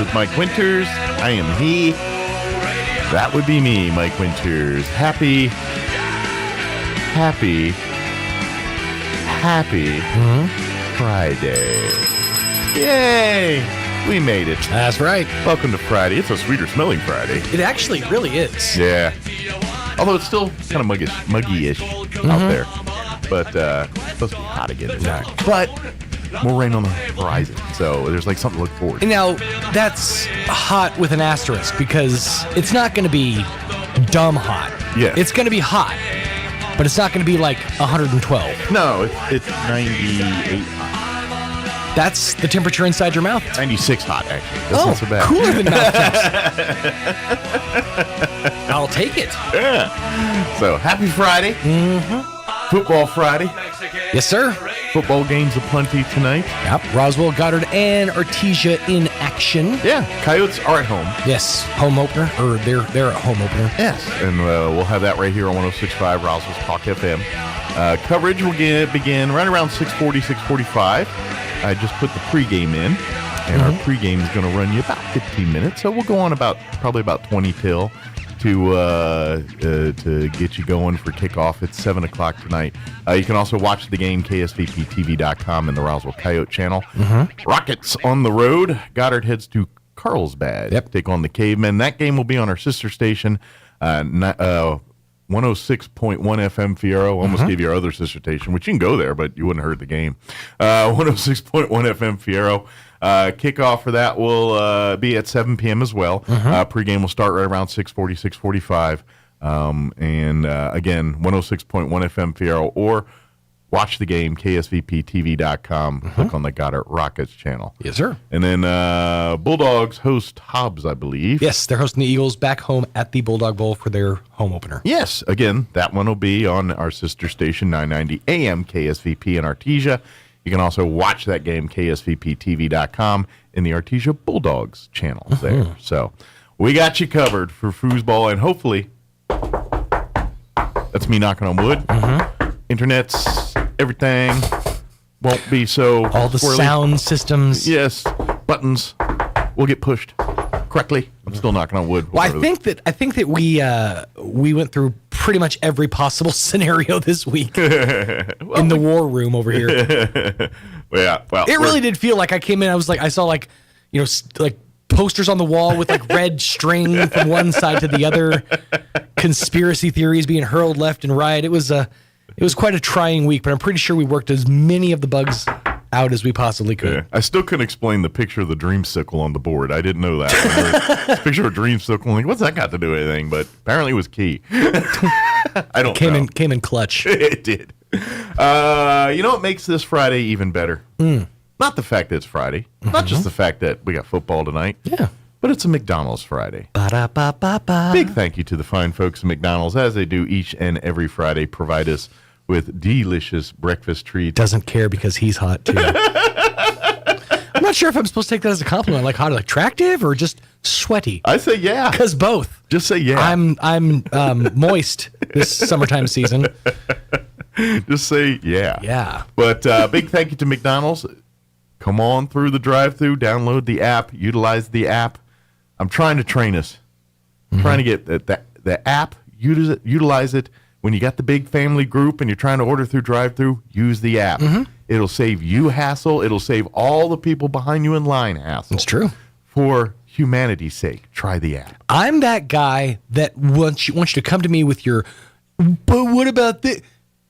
with Mike Winters. I am he. That would be me, Mike Winters. Happy Friday. Yay! We made it. That's right. Welcome to Friday. It's a sweeter smelling Friday. It actually really is. Yeah. Although it's still kind of muggy-ish out there. But it's supposed to be hot again tonight. But more rain on the horizon. So there's like something to look forward to. Now, that's hot with an asterisk because it's not going to be dumb hot. Yeah. It's going to be hot, but it's not going to be like 112. No, it's 98 hot. That's the temperature inside your mouth. 96 hot, actually. That's not so bad. Cooler than mouth temps. I'll take it. Yeah. So, happy Friday. Mm-hmm. Football Friday. Yes, sir. Football games aplenty tonight. Yep. Roswell, Goddard, and Artesia in action. Yeah. Coyotes are at home. Yes. Home opener. Or they're at home opener. Yes. And we'll have that right here on 106.5 Roswell Talk FM. Coverage will begin right around 6:40, 6:45. I just put the pregame in, and our pregame is going to run you about 15 minutes. So we'll go on probably about 20 till to get you going for kickoff. It's 7 o'clock tonight. You can also watch the game, ksvptv.com and the Roswell Coyote channel. Rockets on the road. Goddard heads to Carlsbad. Yep. Take on the Cavemen. That game will be on our sister station, 106.1 FM Fierro. Almost gave you our other sister station, which you can go there, but you wouldn't have heard the game. 106.1 FM Fierro. Kickoff for that will be at 7 p.m. as well. Pregame will start right around 6:40, 6:45. And again, 106.1 FM Fierro, or watch the game, ksvptv.com. Click on the Goddard Rockets channel. Yes, sir. And then Bulldogs host Hobbs, I believe. Yes, they're hosting the Eagles back home at the Bulldog Bowl for their home opener. Yes, again, that one will be on our sister station, 990 AM KSVP in Artesia. You can also watch that game, ksvptv.com, in the Artesia Bulldogs channel there. So we got you covered for foosball, and hopefully, that's me knocking on wood. Internet's everything won't be so all the squirrely. Sound systems. Yes, buttons will get pushed correctly. I'm still knocking on wood. Well, I think that we went through pretty much every possible scenario this week in the war room over here. Yeah, well, it really did feel like I came in. I was like, I saw like posters on the wall with like red string from one side to the other, conspiracy theories being hurled left and right. It was quite a trying week, but I'm pretty sure we worked as many of the bugs out as we possibly could. Yeah. I still couldn't explain the picture of the dreamsicle on the board. I didn't know that. Picture of a dreamsicle. Like, what's that got to do with anything? But apparently it was key. I don't know. Came in clutch. It did. You know what makes this Friday even better? Not the fact that it's Friday. Not just the fact that we got football tonight. Yeah. But it's a McDonald's Friday. Ba-da-ba-ba-ba. Big thank you to the fine folks at McDonald's, as they do each and every Friday, provide us with delicious breakfast treats. Doesn't care because he's hot too. I'm not sure if I'm supposed to take that as a compliment, like hot, attractive, or just sweaty. I say yeah. Because both. Just say yeah. I'm moist this summertime season. Just say yeah. Yeah. But big thank you to McDonald's. Come on through the drive-thru, download the app, utilize the app. I'm trying to train us. Trying to get the app, utilize it. When you got the big family group and you're trying to order through drive-thru, use the app. It'll save you hassle. It'll save all the people behind you in line hassle. It's true. For humanity's sake, try the app. I'm that guy that wants you to come to me with your, but what about this?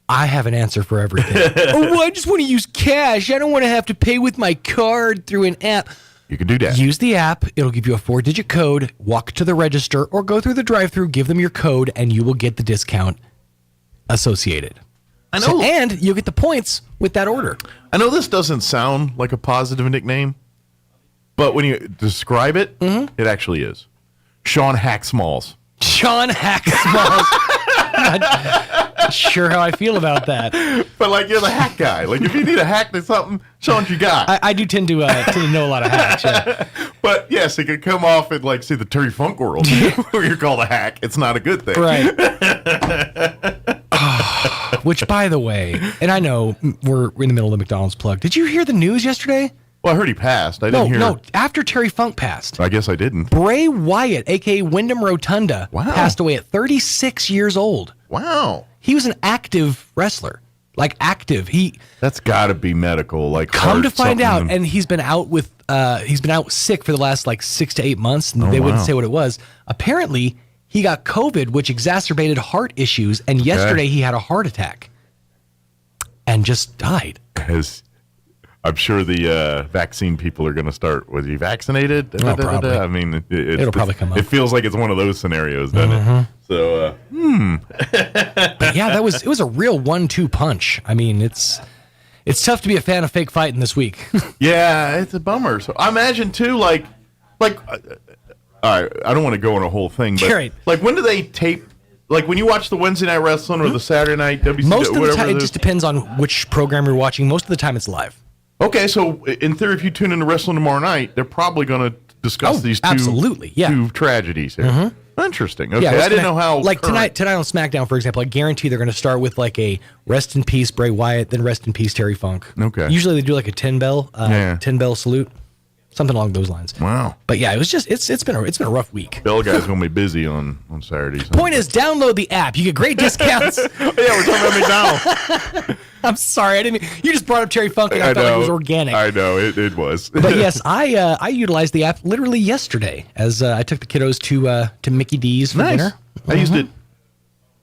I have an answer for everything. I just want to use cash. I don't want to have to pay with my card through an app. You can do that. Use the app. It'll give you a 4-digit code. Walk to the register or go through the drive-thru, give them your code, and you will get the discount associated. I know. And you'll get the points with that order. I know this doesn't sound like a positive nickname, but when you describe it, it actually is. Sean Hack Smalls. Sean Hack Smalls. Not sure how I feel about that. But like, you're the hack guy. Like, if you need a hack to something, Sean, you got. I do tend to know a lot of hacks. Yeah. But yes, it could come off in like, say, the Terry Funk world, where you're called a hack. It's not a good thing, right? Which, by the way, and I know we're in the middle of the McDonald's plug. Did you hear the news yesterday? Well, I heard he passed. I didn't hear. No, after Terry Funk passed. I guess I didn't. Bray Wyatt, a.k.a. Wyndham Rotunda, passed away at 36 years old. Wow. He was an active wrestler. Like active. That's got to be medical. Like come to find out, and he's been out sick for the last like 6 to 8 months. And they wouldn't say what it was. Apparently, he got COVID, which exacerbated heart issues. And yesterday he had a heart attack and just died. I'm sure the vaccine people are going to start. Was he vaccinated? Probably. I mean, it'll probably come up. It feels like it's one of those scenarios, doesn't it? So, But yeah, it was a real 1-2 punch. I mean, it's tough to be a fan of fake fighting this week. Yeah, it's a bummer. So I imagine too, like, all right, I don't want to go on a whole thing, but right. Like, when do they tape? Like when you watch the Wednesday night wrestling or the Saturday night WCW, Most of the time, it just just depends on which program you're watching. Most of the time, it's live. Okay, so in theory, if you tune into wrestling tomorrow night, they're probably going to discuss these two tragedies here. Interesting. Okay, I didn't know how. Like tonight on SmackDown, for example, I guarantee they're going to start with like a rest in peace Bray Wyatt, then rest in peace Terry Funk. Okay. Usually they do like a 10 bell salute, something along those lines. Wow. But yeah, it was just it's been a rough week. Bell guy's going to be busy on Saturdays. Point is, download the app. You get great discounts. Yeah, we're talking about McDonald's. I'm sorry, I didn't. You just brought up Terry Funk, and I felt like it was organic. I know it was. But yes, I utilized the app literally yesterday as I took the kiddos to Mickey D's for dinner. I used it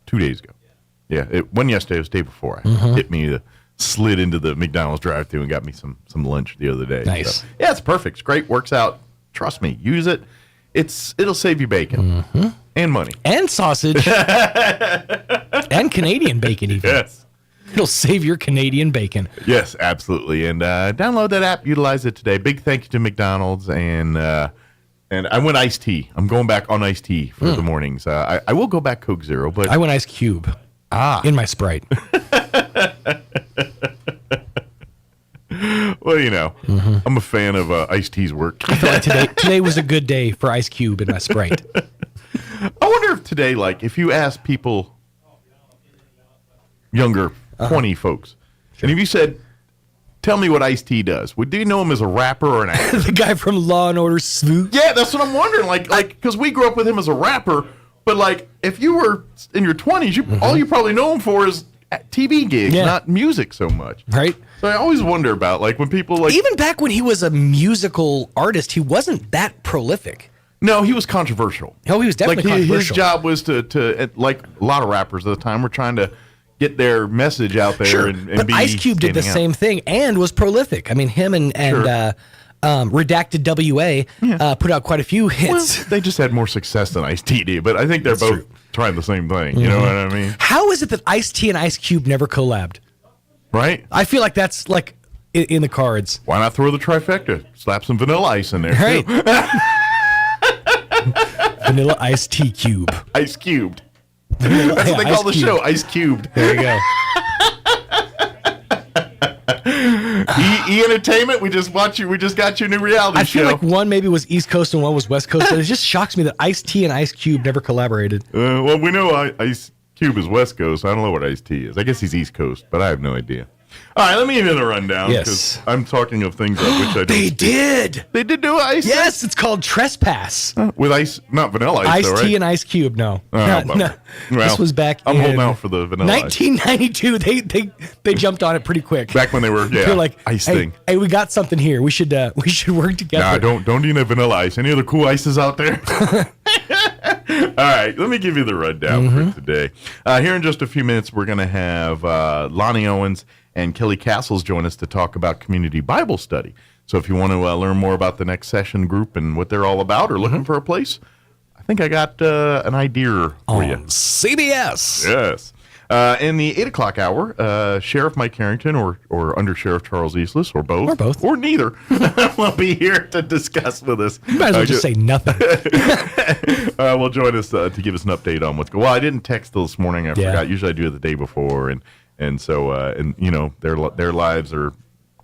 2 days ago. Yeah, it wasn't yesterday. It was the day before. I slid into the McDonald's drive-thru and got me some lunch the other day. Nice. So, yeah, it's perfect. It's great. Works out. Trust me. Use it. It'll save you bacon and money and sausage and Canadian bacon even. Yes. It'll save your Canadian bacon. Yes, absolutely. And download that app. Utilize it today. Big thank you to McDonald's. And I went iced tea. I'm going back on iced tea for the mornings. I will go back Coke Zero, but I went Ice Cube in my Sprite. Well, I'm a fan of iced tea's work. I feel like today was a good day for Ice Cube in my Sprite. I wonder if today, like, if you ask people younger, 20 folks, and if you said, tell me what Ice-T does, do you know him as a rapper or an actor? The guy from Law and Order Swoop? Yeah, that's what I'm wondering. Like, because we grew up with him as a rapper, but, like, if you were in your 20s, all you probably know him for is TV gigs, not music so much. Right. So I always wonder about, like, when people, like... Even back when he was a musical artist, he wasn't that prolific. No, he was controversial. Oh, he was definitely controversial. His job was to like a lot of rappers at the time were trying to get their message out there and but Ice Cube did the same thing and was prolific. I mean, him and Redacted WA put out quite a few hits. Well, they just had more success than Ice-T did, but I think they're both trying the same thing. You know what I mean? How is it that Ice-T and Ice Cube never collabed? Right? I feel like that's like in the cards. Why not throw the trifecta? Slap some Vanilla Ice in there, right? Too. Vanilla Ice-T Cube. Ice Cubed. That's what they call the show, Ice Cubed. There you go. E Entertainment, we just got your new reality show. I feel like one maybe was East Coast and one was West Coast. It just shocks me that Ice-T and Ice Cube never collaborated. Well, we know Ice Cube is West Coast. I don't know what Ice-T is. I guess he's East Coast, but I have no idea. All right, let me give you the rundown. Yes. I'm talking of things of which I don't They speak. did. They did do Ice? Yes, it's called Trespass. With Ice, not Vanilla Ice, though, right? Ice-T and Ice Cube, no. No. Well, this was back I'm in holding out for the Vanilla 1992. They jumped on it pretty quick. Back when they were, They're like, Ice hey, thing. Hey, we got something here. We should work together. Nah, don't eat a Vanilla Ice. Any other cool ices out there? All right, let me give you the rundown for today. Here in just a few minutes, we're going to have Lonnie Owens and Kelly Castles join us to talk about community Bible study. So if you want to learn more about the Next Session group and what they're all about or looking for a place, I think I got an idea for you. CBS. Yes. In the 8 o'clock hour, Sheriff Mike Harrington or Under Sheriff Charles Eastlis or both. Or neither will be here to discuss with us. You might as well just say nothing. Will join us to give us an update on what's going on. Well, I didn't text this morning. I forgot. Usually I do it the day before. And so, you know, their lives are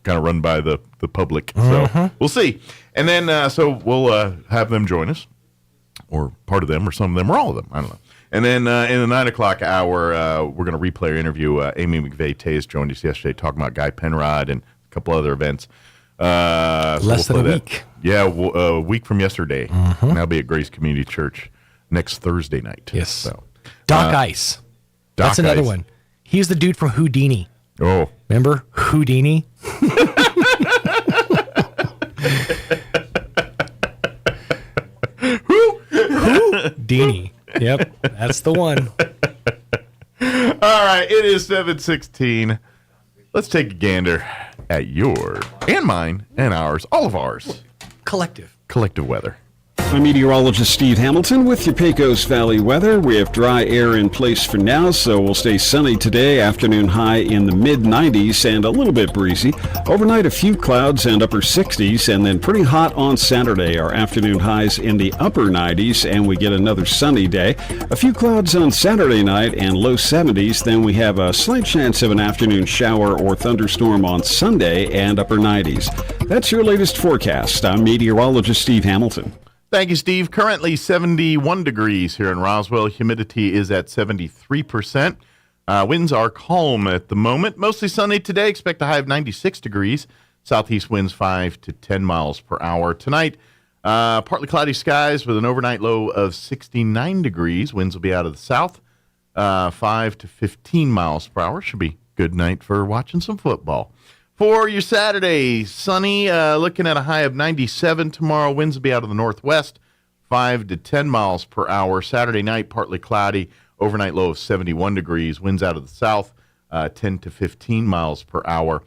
kind of run by the public. So we'll see. And then, so we'll have them join us, or part of them, or some of them, or all of them. I don't know. And then in the 9 o'clock hour, we're going to replay our interview. Amy McVeigh-Tays joined us yesterday talking about Guy Penrod and a couple other events. Less than a week. Yeah, a week from yesterday. And that'll be at Grace Community Church next Thursday night. Yes. So, Doc Ice. That's another one. He's the dude from Houdini. Oh. Remember Houdini? Houdini. Yep, that's the one. All right, it is 7:16. Let's take a gander at your and mine and ours, all of ours, Collective weather. I'm meteorologist Steve Hamilton with your Pecos Valley weather. We have dry air in place for now, so we'll stay sunny today. Afternoon high in the mid-90s and a little bit breezy. Overnight, a few clouds and upper 60s, and then pretty hot on Saturday. Our afternoon highs in the upper 90s, and we get another sunny day. A few clouds on Saturday night and low 70s. Then we have a slight chance of an afternoon shower or thunderstorm on Sunday and upper 90s. That's your latest forecast. I'm meteorologist Steve Hamilton. Thank you, Steve. Currently 71 degrees here in Roswell. Humidity is at 73%. Winds are calm at the moment. Mostly sunny today. Expect a high of 96 degrees. Southeast winds 5 to 10 miles per hour. Tonight, partly cloudy skies with an overnight low of 69 degrees. Winds will be out of the south, 5 to 15 miles per hour. Should be a good night for watching some football. For your Saturday, sunny, looking at a high of 97 tomorrow. Winds will be out of the northwest, 5 to 10 miles per hour. Saturday night, partly cloudy, overnight low of 71 degrees. Winds out of the south, 10 to 15 miles per hour.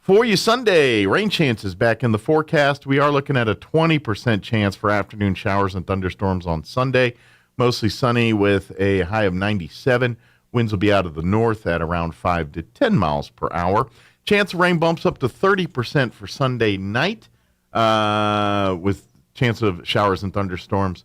For you Sunday, rain chances back in the forecast. We are looking at a 20% chance for afternoon showers and thunderstorms on Sunday. Mostly sunny with a high of 97. Winds will be out of the north at around 5 to 10 miles per hour. Chance of rain bumps up to 30% for Sunday night, with chance of showers and thunderstorms,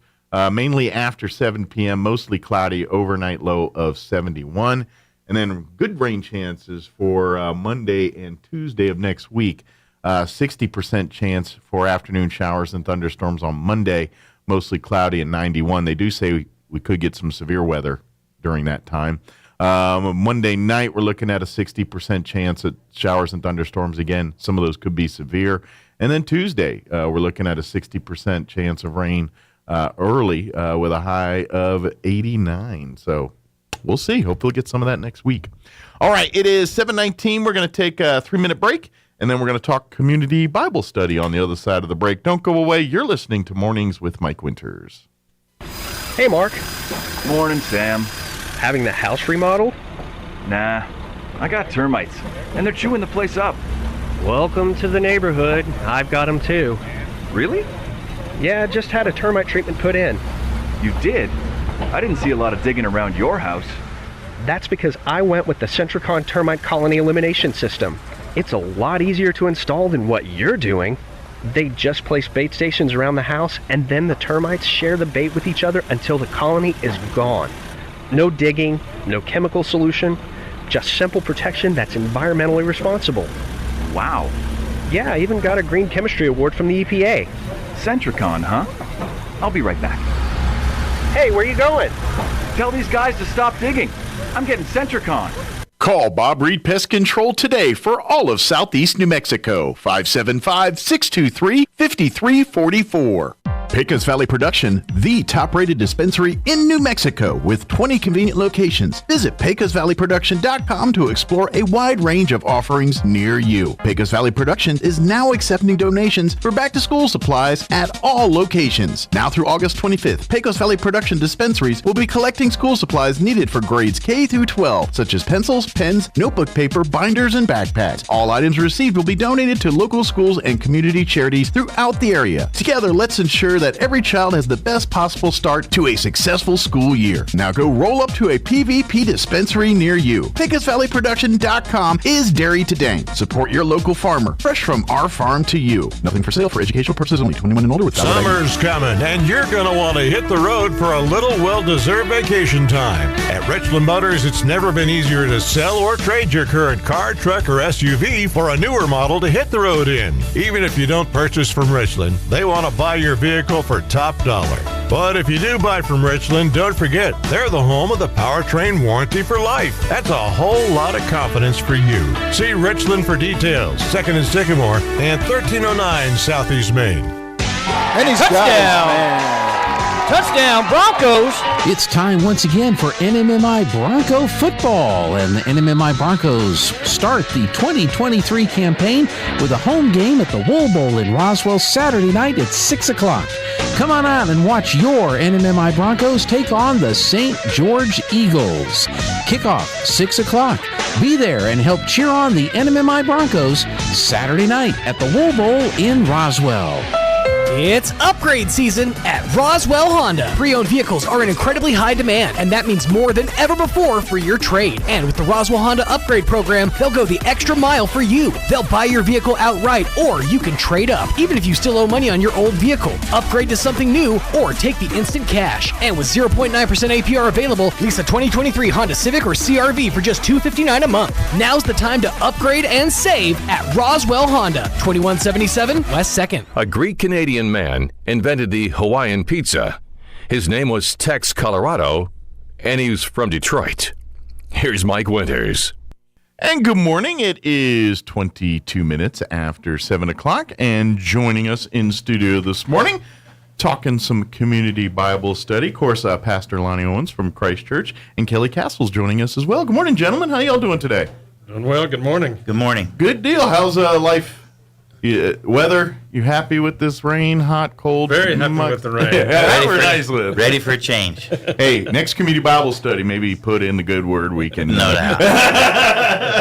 mainly after 7 p.m., mostly cloudy, overnight low of 71. And then good rain chances for Monday and Tuesday of next week. 60% chance for afternoon showers and thunderstorms on Monday, mostly cloudy at 91. They do say we could get some severe weather during that time. Monday night, we're looking at a 60% chance at showers and thunderstorms. Again, some of those could be severe. And then Tuesday, we're looking at a 60% chance of rain early with a high of 89. So we'll see. Hopefully we'll get some of that next week. All right, it is 7:19. We're going to take a 3-minute break, and then we're going to talk community Bible study on the other side of the break. Don't go away. You're listening to Mornings with Mike Winters. Hey, Mark. Morning, Sam. Having the house remodeled? Nah, I got termites, and they're chewing the place up. Welcome to the neighborhood. I've got them too. Really? Yeah, just had a termite treatment put in. You did? I didn't see a lot of digging around your house. That's because I went with the Centricon termite colony elimination system. It's a lot easier to install than what you're doing. They just place bait stations around the house, and then the termites share the bait with each other until the colony is gone. No digging, no chemical solution, just simple protection that's environmentally responsible. Wow. Yeah, I even got a green chemistry award from the EPA. Centricon, huh? I'll be right back. Hey, where you going? Tell these guys to stop digging. I'm getting Centricon. Call Bob Reed Pest Control today for all of Southeast New Mexico. 575-623-5344. Pecos Valley Production, the top-rated dispensary in New Mexico with 20 convenient locations. Visit PecosValleyProduction.com to explore a wide range of offerings near you. Pecos Valley Production is now accepting donations for back-to-school supplies at all locations. Now through August 25th, Pecos Valley Production dispensaries will be collecting school supplies needed for grades K through 12, such as pencils, pens, notebook paper, binders, and backpacks. All items received will be donated to local schools and community charities throughout the area. Together, let's ensure that every child has the best possible start to a successful school year. Now go roll up to a PVP dispensary near you. PecosValleyProduction.com is dairy to dank. Support your local farmer, fresh from our farm to you. Nothing for sale for educational purposes only. 21 and older with valid ID. Summer's coming, and you're going to want to hit the road for a little well-deserved vacation time. At Richland Motors, it's never been easier to sell or trade your current car, truck, or SUV for a newer model to hit the road in. Even if you don't purchase from Richland, they want to buy your vehicle for top dollar. But if you do buy from Richland, don't forget, they're the home of the powertrain warranty for life. That's a whole lot of confidence for you. See Richland for details. 2nd and Sycamore and 1309 Southeast Main. And he's Touchdown! Touchdown, Broncos! It's time once again for NMMI Bronco football, and the NMMI Broncos start the 2023 campaign with a home game at the Wool Bowl in Roswell Saturday night at 6 o'clock. Come on out and watch your NMMI Broncos take on the St. George Eagles. Kickoff 6 o'clock. Be there and help cheer on the NMMI Broncos Saturday night at the Wool Bowl in Roswell. It's upgrade season at Roswell Honda. Pre-owned vehicles are in incredibly high demand, and that means more than ever before for your trade. And with the Roswell Honda upgrade program, they'll go the extra mile for you. They'll buy your vehicle outright, or you can trade up, even if you still owe money on your old vehicle. Upgrade to something new, or take the instant cash. And with 0.9% APR available, lease a 2023 Honda Civic or CR-V for just $259 a month. Now's the time to upgrade and save at Roswell Honda, 2177 West 2nd. A Greek-Canadian man invented the Hawaiian pizza. His name was Tex Colorado, and he was from Detroit. Here's Mike Winters. And good morning. It is 22 minutes after 7 o'clock, and joining us in studio this morning, talking some community Bible study. Of course, Pastor Lonnie Owens from Christ Church, and Kelly Castle's joining us as well. Good morning, gentlemen. How y'all doing today? Doing well. Good morning. Good morning. Good deal. How's life? Weather? You happy with this rain? Hot, cold? Very happy with the rain. Ready for a change. Hey, next community Bible study, maybe put in the good word we can. No doubt.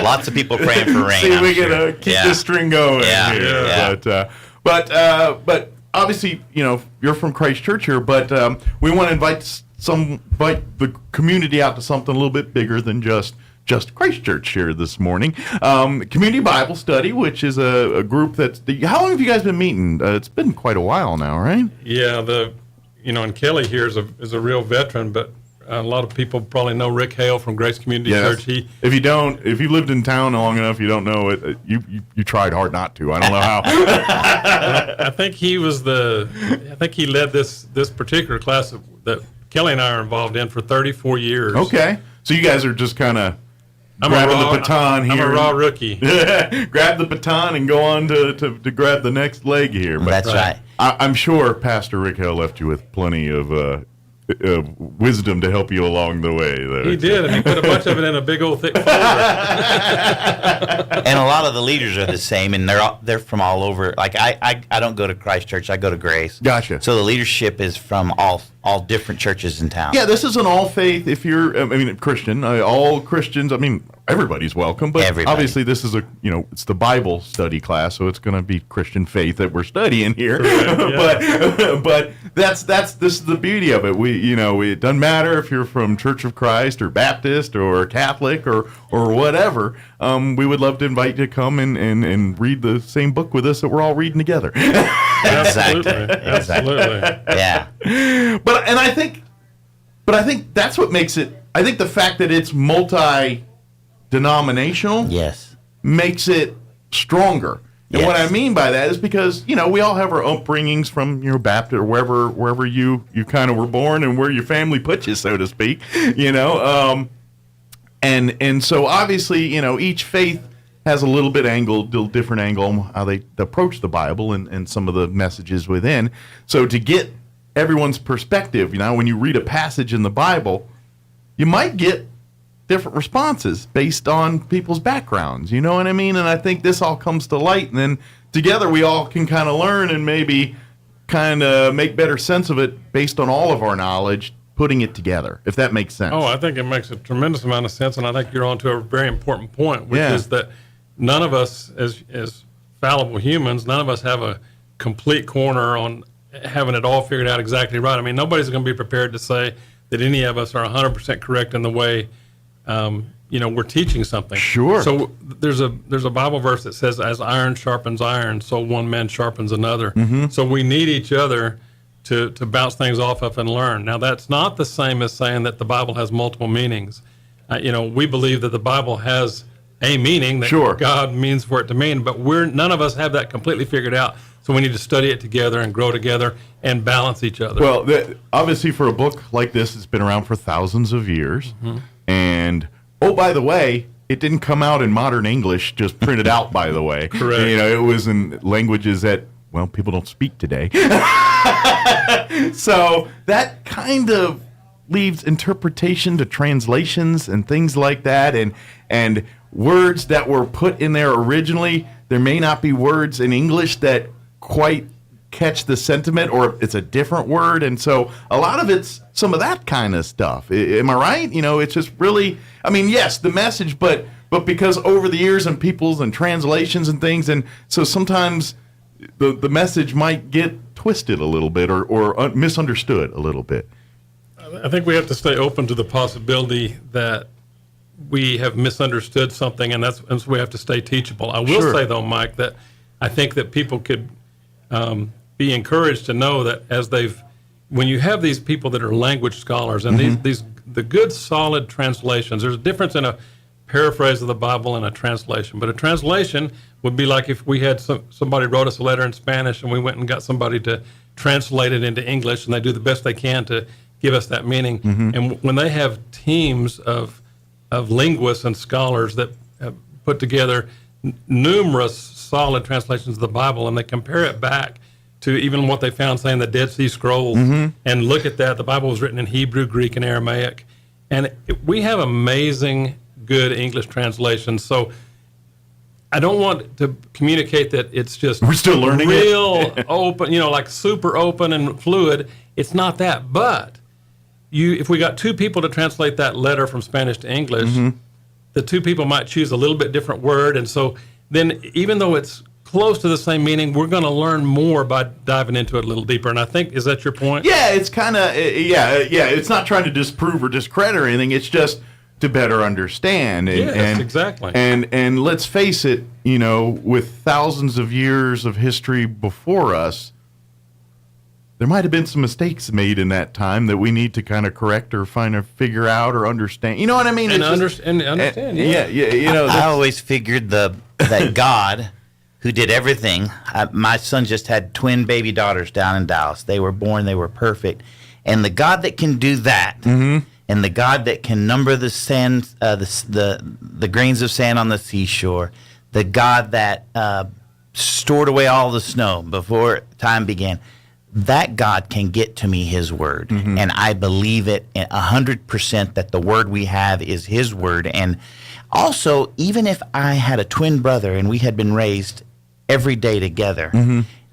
Lots of people praying for rain. See if we can keep this string going here. But obviously, you're from Christ Church here, but we want to invite the community out to something a little bit bigger than just Christ Church here this morning. Community Bible Study, which is a group that's... How long have you guys been meeting? It's been quite a while now, right? Yeah, and Kelly here is a real veteran, but a lot of people probably know Rick Hale from Grace Community Church. If you lived in town long enough, you don't know it. You tried hard not to. I don't know how. I think he led this particular class that Kelly and I are involved in for 34 years. Okay. So you guys are just kind of grabbing the baton here. I'm a raw rookie. Grab the baton and go on to grab the next leg here. But that's right. I'm sure Pastor Rick Hale left you with plenty of wisdom to help you along the way. There. He did, and he put a bunch of it in a big old thick folder. And a lot of the leaders are the same, and they're from all over. Like I don't go to Christ Church, I go to Grace. Gotcha. So the leadership is from all different churches in town. Yeah, this is an all faith. If you're, Christian, all Christians. Everybody's welcome, but obviously this is it's the Bible study class, so it's going to be Christian faith that we're studying here. But this is the beauty of it. It doesn't matter if you're from Church of Christ or Baptist or Catholic or whatever. We would love to invite you to come and read the same book with us that we're all reading together. Exactly. Yeah. But I think that's what makes it. I think the fact that it's multi-denominational, makes it stronger. And what I mean by that is because we all have our upbringings from Baptist or wherever you kind of were born and where your family put you, so to speak. And so obviously each faith has a little different angle on how they approach the Bible and some of the messages within. So to get everyone's perspective, when you read a passage in the Bible, you might get different responses based on people's backgrounds. You know what I mean? And I think this all comes to light, and then together we all can kind of learn and maybe kind of make better sense of it based on all of our knowledge, putting it together, if that makes sense. Oh, I think it makes a tremendous amount of sense, and I think you're on to a very important point, which is that none of us, as fallible humans, none of us have a complete corner on having it all figured out exactly right. Nobody's going to be prepared to say that any of us are 100% correct in the way we're teaching something. Sure. So there's a Bible verse that says, "As iron sharpens iron, so one man sharpens another." Mm-hmm. So we need each other to bounce things off of and learn. Now, that's not the same as saying that the Bible has multiple meanings. We believe that the Bible has a meaning that God means for it to mean, but none of us have that completely figured out. So we need to study it together and grow together and balance each other. Well, obviously for a book like this, it's been around for thousands of years. And, oh, by the way, it didn't come out in modern English, just printed out, by the way. Correct. It was in languages that, well, people don't speak today. So that kind of leaves interpretation to translations and things like that. And words that were put in there originally, there may not be words in English that quite catch the sentiment, or it's a different word. And so a lot of it's some of that kind of stuff. Am I right? It's just really, yes, the message, but because over the years and peoples and translations and things, and so sometimes the message might get twisted a little bit or misunderstood a little bit. I think we have to stay open to the possibility that we have misunderstood something, and so we have to stay teachable. I will say, though, Mike, that I think that people could be encouraged to know that when you have these people that are language scholars and the good solid translations, there's a difference in a paraphrase of the Bible and a translation. But a translation would be like if we had somebody wrote us a letter in Spanish and we went and got somebody to translate it into English, and they do the best they can to give us that meaning. And when they have teams of linguists and scholars that have put together numerous solid translations of the Bible, and they compare it back to even what they found, saying the Dead Sea Scrolls, and look at that. The Bible was written in Hebrew, Greek, and Aramaic. And we have amazing, good English translations. So I don't want to communicate that it's just we're still learning real open, like super open and fluid. It's not that. But if we got two people to translate that letter from Spanish to English, the two people might choose a little bit different word. And so then even though it's close to the same meaning, we're going to learn more by diving into it a little deeper. And I think, is that your point? Yeah, it's kind of, it's not trying to disprove or discredit or anything. It's just to better understand. Yes, exactly. And let's face it, with thousands of years of history before us, there might have been some mistakes made in that time that we need to kind of correct or figure out or understand. You know what I mean? And understand. I always figured that God, who did everything. My son just had twin baby daughters down in Dallas. They were born, they were perfect. And the God that can do that, and the God that can number the sand, the grains of sand on the seashore, the God that stored away all the snow before time began, that God can get to me his word. And I believe it 100% that the word we have is his word. And also, even if I had a twin brother and we had been raised every day together,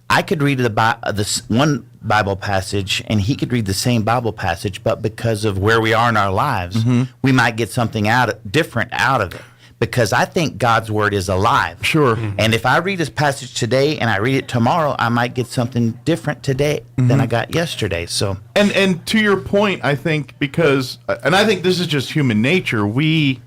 I could read this one Bible passage and he could read the same Bible passage, but because of where we are in our lives, we might get something different out of it. Because I think God's word is alive. Sure. And if I read this passage today and I read it tomorrow, I might get something different today than I got yesterday. So and to your point, I think and I think this is just human nature. When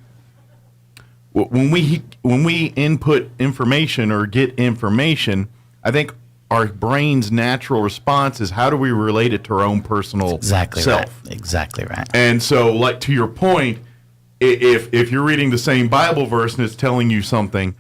we input information or get information, I think our brain's natural response is how do we relate it to our own personal self? Right. Exactly right. And so, like to your point, if you're reading the same Bible verse and it's telling you something,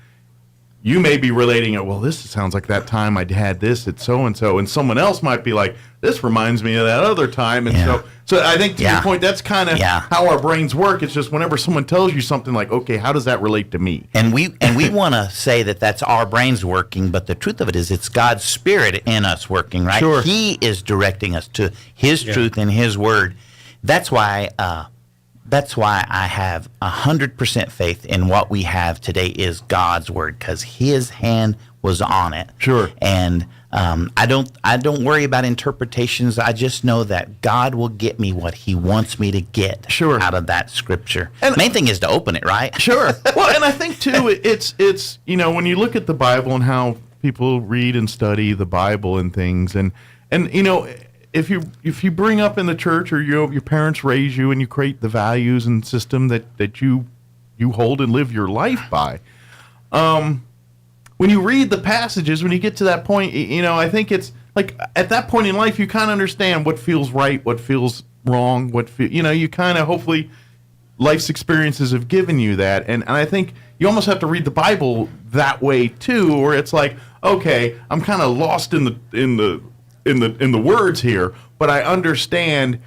you may be relating it, well, this sounds like that time I had this at so-and-so, and someone else might be like, this reminds me of that other time. And so I think to your point, that's kind of how our brains work. It's just whenever someone tells you something like, okay, how does that relate to me? And we want to say that that's our brains working, but the truth of it is it's God's Spirit in us working, right? Sure. He is directing us to his truth and his word. That's why I have 100% faith in what we have today is God's word, because his hand was on it. Sure. And I don't worry about interpretations. I just know that God will get me what he wants me to get out of that scripture. And the main thing is to open it, right? Sure. Well, and I think too, it's when you look at the Bible and how people read and study the Bible and things, and if you bring up in the church or your parents raise you and you create the values and system that you hold and live your life by, when you read the passages, when you get to that point, I think it's like at that point in life you kind of understand what feels right, what feels wrong, you kind of hopefully life's experiences have given you that, and I think you almost have to read the Bible that way too, where it's like, okay, I'm kind of lost in the words here, but I understand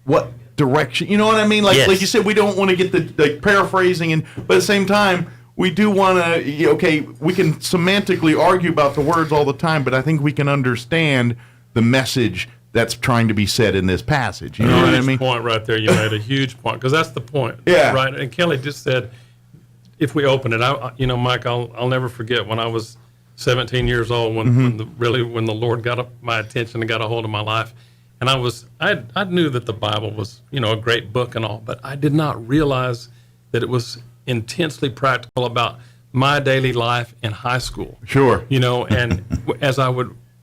what direction. You know what I mean? Like you said, we don't want to get the paraphrasing, but at the same time, we do want to. Okay, we can semantically argue about the words all the time, but I think we can understand the message that's trying to be said in this passage. You know what I mean? Point right there. You made a huge point, because that's the point. Yeah. Right. And Kelly just said, if we open it, Mike, I'll never forget when I was 17 years old when the Lord got my attention and got a hold of my life, and I knew that the Bible was a great book and all, but I did not realize that it was intensely practical about my daily life in high school. Sure. And as I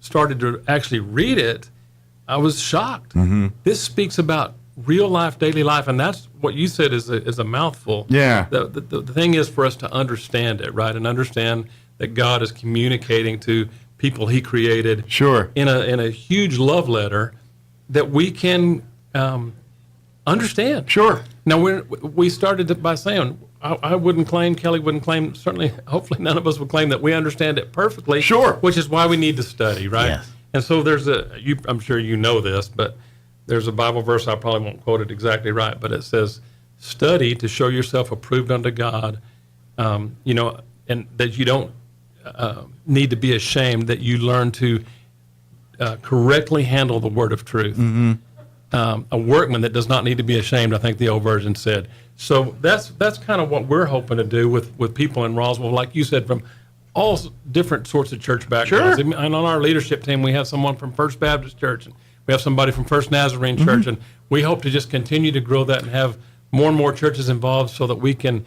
started to actually read it, I was shocked. This speaks about real life, daily life, and that's what you said is a mouthful. Yeah. The thing is for us to understand it, right, and understand that God is communicating to people He created. Sure. In a huge love letter that we can understand. Sure. Now we started by saying, I wouldn't claim, Kelly wouldn't claim, certainly, hopefully none of us would claim that we understand it perfectly. Sure. Which is why we need to study, right? Yes. And so I'm sure you know this, but there's a Bible verse, I probably won't quote it exactly right, but it says, study to show yourself approved unto God, and that you don't need to be ashamed, that you learn to correctly handle the word of truth. A workman that does not need to be ashamed, I think the old version said. So that's kind of what we're hoping to do with people in Roswell, like you said, from all different sorts of church backgrounds. Sure. And on our leadership team, we have someone from First Baptist Church, and we have somebody from First Nazarene Church, and we hope to just continue to grow that and have more and more churches involved so that we can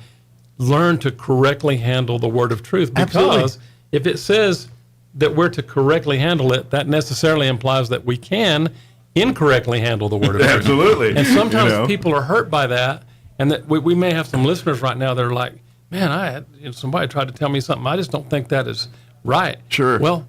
learn to correctly handle the word of truth. Because Absolutely. If it says that we're to correctly handle it, that necessarily implies that we can incorrectly handle the word of truth. Absolutely. And sometimes people are hurt by that, and that we may have some listeners right now that are like, man, somebody tried to tell me something. I just don't think that is right. Sure. Well,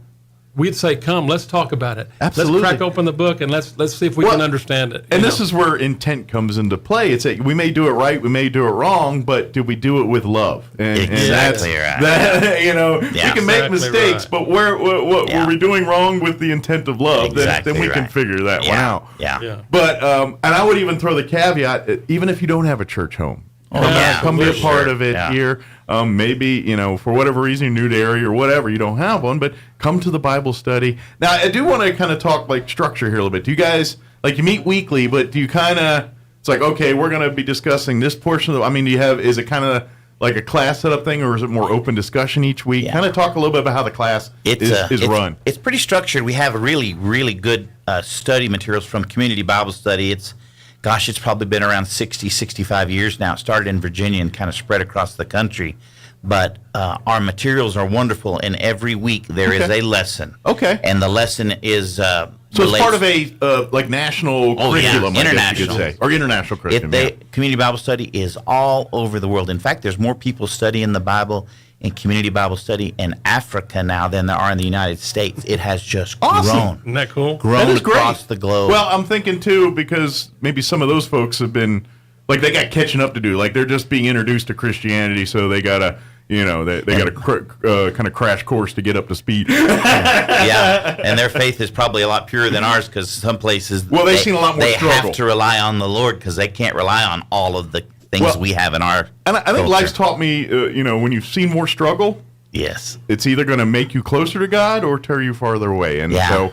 we'd say, come, let's talk about it. Absolutely. Let's crack open the book and let's see if we can understand it. And this is where intent comes into play. We may do it right, we may do it wrong, but do we do it with love? Exactly right. We can make mistakes, but what were we doing wrong with the intent of love? Exactly then we can figure that one out. Yeah. But and I would even throw the caveat, even if you don't have a church home, come be a part of it here. Maybe, for whatever reason, you're new to the area or whatever, you don't have one, but come to the Bible study. Now, I do want to kind of talk structure here a little bit. Do you guys, you meet weekly, but do you kind of, it's like, okay, we're going to be discussing this portion of is it kind of like a class setup thing, or is it more open discussion each week? Yeah. Kind of talk a little bit about how the class is run. It's pretty structured. We have really, really good study materials from Community Bible Study. It's probably been around 60, 65 years now. It started in Virginia and kind of spread across the country. But our materials are wonderful, and every week there is a lesson. Okay. And the lesson is... so it's part of a national curriculum, international. I guess you could say. Or international curriculum, Community Bible Study is all over the world. In fact, there's more people studying the Bible in Community Bible Study in Africa now than there are in the United States. It has just grown. Isn't that cool? Grown across the globe. Well, I'm thinking, too, because maybe some of those folks have been, they got catching up to do. They're just being introduced to Christianity, so they got to, they got a kind of crash course to get up to speed. Yeah, and their faith is probably a lot purer than ours, because some places, they've seen a lot more struggle. They have to rely on the Lord, because they can't rely on all of the things we have in our And I think life's taught me, when you've seen more struggle, yes, it's either going to make you closer to God or tear you farther away. And so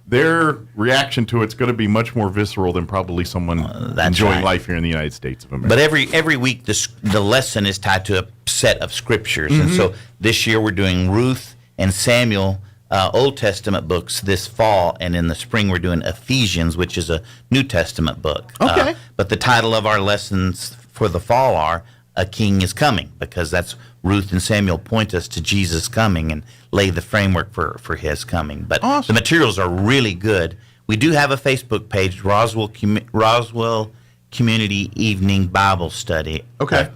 their reaction to it's going to be much more visceral than probably someone enjoying life here in the United States of America. But every week the lesson is tied to a set of scriptures. And so this year we're doing Ruth and Samuel, Old Testament books this fall, and in the spring we're doing Ephesians, which is a New Testament book. Okay. But the title of our lessons for the fall are A King is Coming, because that's Ruth and Samuel point us to Jesus coming and lay the framework for his coming. But the materials are really good. We do have a Facebook page, Roswell Community Evening Bible Study. Okay.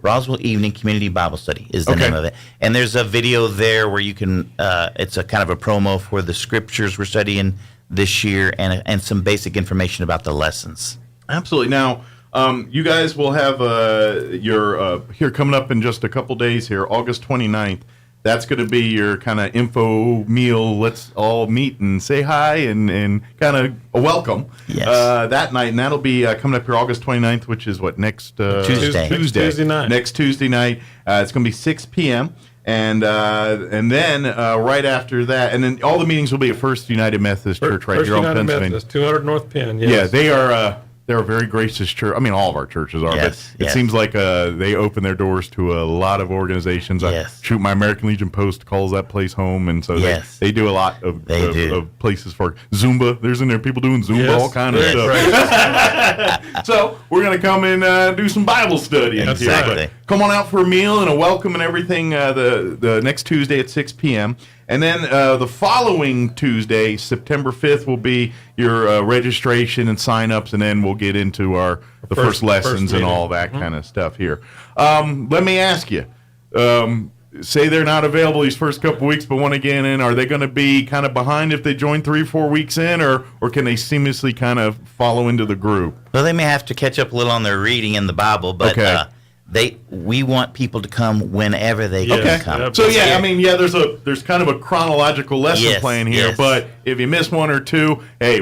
Roswell Evening Community Bible Study is the name of it. And there's a video there where you can, it's a kind of a promo for the scriptures we're studying this year, and some basic information about the lessons. Absolutely. Now, You guys will have your here coming up in just a couple days here, August 29th. That's going to be your kind of info meal. Let's all meet and say hi and kind of a welcome that night. And that'll be coming up here August 29th, which is what, next Tuesday night. Next Tuesday night. It's going to be 6 p.m. And then right after that, and then all the meetings will be at First United Methodist Church right here on Pennsylvania. Methodist, 200 North Penn. Yes. Yeah, they are. They're a very gracious church. I mean, all of our churches are, but it seems like they open their doors to a lot of organizations. Shoot, my American Legion Post calls that place home, and so they do a lot of places for Zumba. There's in there people doing Zumba, all kind of stuff. So we're going to come and do some Bible study. Exactly. Come on out for a meal and a welcome and everything the next Tuesday at 6 p.m. And then the following Tuesday, September 5th, will be your registration and sign-ups, and then we'll get into the first lessons and all that kind of stuff here. Let me ask you, say they're not available these first couple weeks but want to get in, are they going to be kind of behind if they join 3-4 weeks in, or can they seamlessly kind of follow into the group? Well, they may have to catch up a little on their reading in the Bible, but we want people to come whenever they can come. So there's kind of a chronological lesson plan here, but if you miss one or two, hey,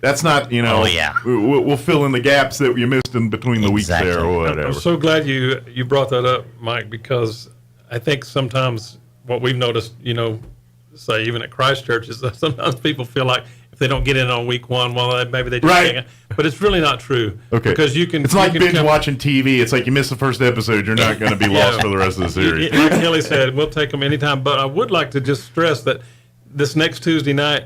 that's not, we'll fill in the gaps that you missed in between the weeks there or whatever. I'm so glad you brought that up, Mike, because I think sometimes what we've noticed, say even at Christ Church, is that sometimes people feel like if they don't get in on week one, well, maybe they just can't. But it's really not true. Okay. Because you can. It's like binge watching TV. It's like you miss the first episode, you're not going to be lost for the rest of the series. Like Kelly said, we'll take them anytime. But I would like to just stress that this next Tuesday night,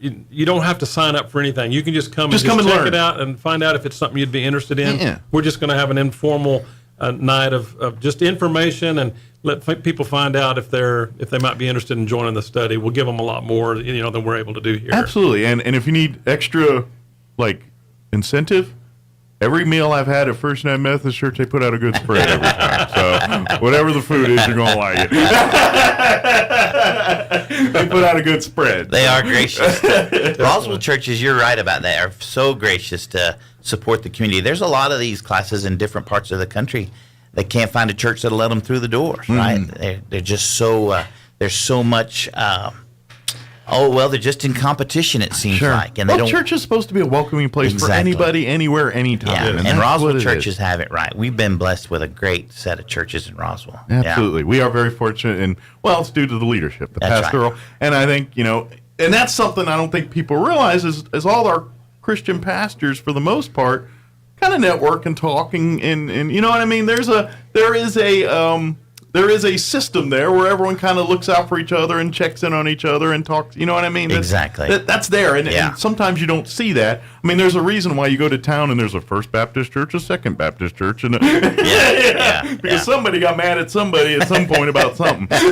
you don't have to sign up for anything. You can just come and check learn it out and find out if it's something you'd be interested in. Yeah. We're just going to have an informal night of just information and let people find out if they might be interested in joining the study. We'll give them a lot more, than we're able to do here. Absolutely, and if you need extra, incentive, every meal I've had at First United Methodist Church, they put out a good spread every time. So whatever the food is, you're gonna like it. They put out a good spread. They are gracious. Roswell churches, you're right about that, are so gracious to support the community. There's a lot of these classes in different parts of the country. They can't find a church that'll let them through the doors, right? They're just so there's so much. They're just in competition. It seems like, and church is supposed to be a welcoming place for anybody, anywhere, anytime. Yeah, and Roswell churches have it right. We've been blessed with a great set of churches in Roswell. Absolutely, we are very fortunate, and it's due to the leadership, the pastoral, and I think and that's something I don't think people realize is all our Christian pastors, for the most part, kind of network and talking, and you know what I mean. There is a system there where everyone kind of looks out for each other and checks in on each other and talks. You know what I mean? That's there, and sometimes you don't see that. I mean, there's a reason why you go to town and there's a First Baptist Church, a Second Baptist Church, and because somebody got mad at somebody at some point about something. It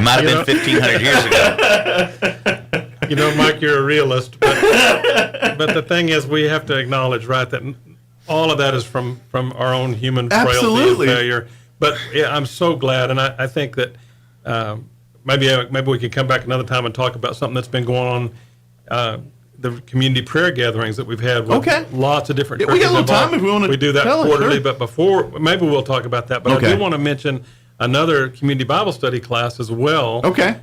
might have been 1,500 years ago. Mike, you're a realist, but the thing is, we have to acknowledge, right, that all of that is from our own human frailty and failure. But I'm so glad, and I think that maybe we can come back another time and talk about something that's been going on. The community prayer gatherings that we've had with lots of different churches. We got a little time if we want to. We do that quarterly, but before, maybe we'll talk about that. But I do want to mention another community Bible study class as well. Okay.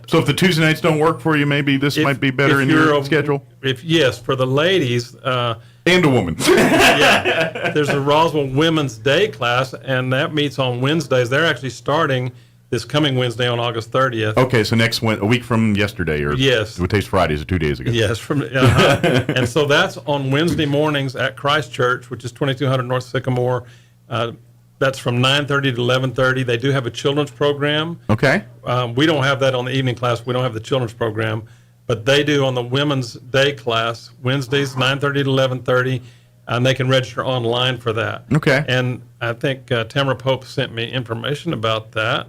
So if the Tuesday nights don't work for you, maybe this might be better in your schedule? For the ladies. And a woman. There's a Roswell Women's Day class, and that meets on Wednesdays. They're actually starting this coming Wednesday on August 30th. Okay, so a week from yesterday, or today's Friday, so 2 days ago. Yes, and so that's on Wednesday mornings at Christ Church, which is 2200 North Sycamore. That's from 9:30 to 11:30. They do have a children's program. Okay. We don't have that on the evening class. We don't have the children's program, but they do on the Women's Day class, Wednesdays 9:30 to 11:30, and they can register online for that. Okay. And I think Tamara Pope sent me information about that.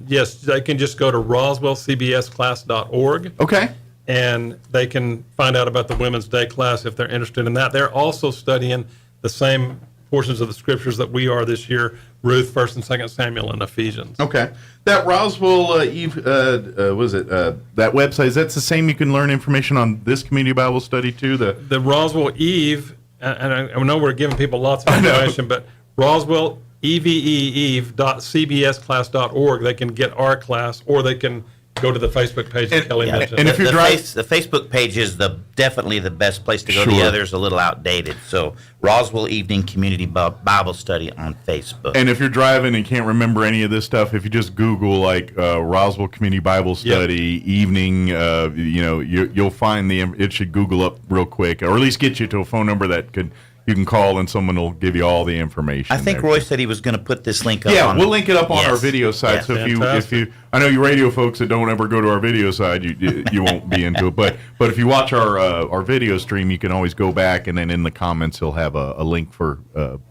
Yes, they can just go to roswellcbsclass.org. Okay. And they can find out about the Women's Day class if they're interested in that. They're also studying the same portions of the scriptures that we are this year: Ruth, 1st and 2nd Samuel, and Ephesians. Okay. That Roswell Eve, was it that website? Is that the same? You can learn information on this community Bible study too. The Roswell Eve, and I know we're giving people lots of information, but Roswell eve.cbsclass.org. They can get our class, or they can go to the Facebook page that Kelly mentioned. And if you're the Facebook page is definitely the best place to go. The other's a little outdated. So Roswell Evening Community Bible Study on Facebook. And if you're driving and can't remember any of this stuff, if you just Google like Roswell Community Bible Study Evening, you'll find it should Google up real quick, or at least get you to a phone number that you can call and someone will give you all the information. I think Roy said he was going to put this link up. Yeah, we'll link it up on our video site. Yes. So if you, I know you radio folks that don't ever go to our video side, you won't be into it. But if you watch our video stream, you can always go back, and then in the comments he'll have a link for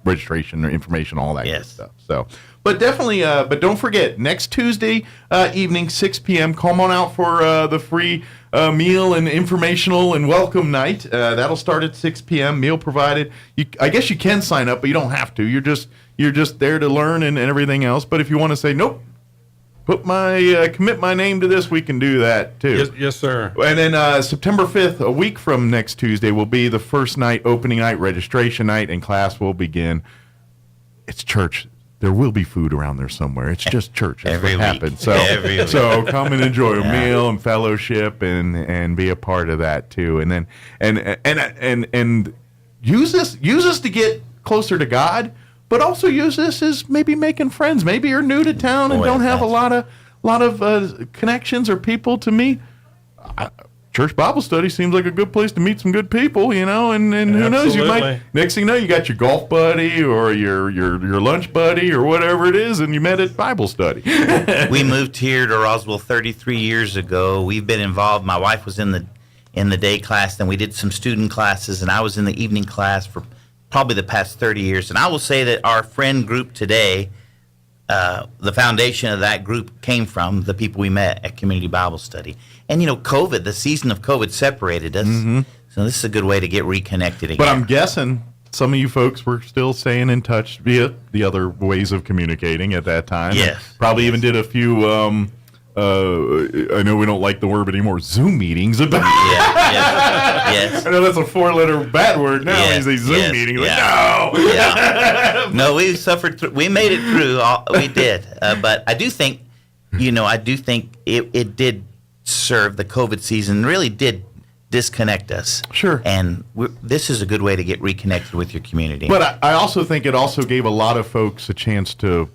registration or information, all that good stuff. So, but definitely, but don't forget, next Tuesday evening, 6 p.m. Come on out for the free meal and informational and welcome night. That'll start at 6 p.m. Meal provided. I guess you can sign up, but you don't have to. You're just there to learn and everything else. But if you want to say nope, commit my name to this, we can do that too. Yes, sir. And then September 5th, a week from next Tuesday, will be the first night, opening night, registration night, and class will begin. It's church. There will be food around there somewhere. It's just church. That's Every what week. happens. So, Every week. so come and enjoy a meal and fellowship and be a part of that too. And then and use this to get closer to God, but also use this as maybe making friends. Maybe you're new to town and don't have a lot of connections or people to meet. Church Bible study seems like a good place to meet some good people, and who knows, you might, next thing you know, you got your golf buddy or your lunch buddy or whatever it is, and you met at Bible study. We moved here to Roswell 33 years ago. We've been involved. My wife was in the day class, then we did some student classes, and I was in the evening class for probably the past 30 years. And I will say that our friend group today, the foundation of that group came from the people we met at Community Bible Study. And, COVID, the season of COVID separated us. Mm-hmm. So this is a good way to get reconnected again. But I'm guessing some of you folks were still staying in touch via the other ways of communicating at that time. Yes. Probably even did a few, I know we don't like the word anymore, Zoom meetings. Yes. I know that's a 4-letter bad word now. When you say Zoom meeting, like, no. Yeah. No, we suffered through. We made it through. We did. But I do think, it did serve, the COVID season really did disconnect us. Sure. And this is a good way to get reconnected with your community. But I also think it also gave a lot of folks a chance to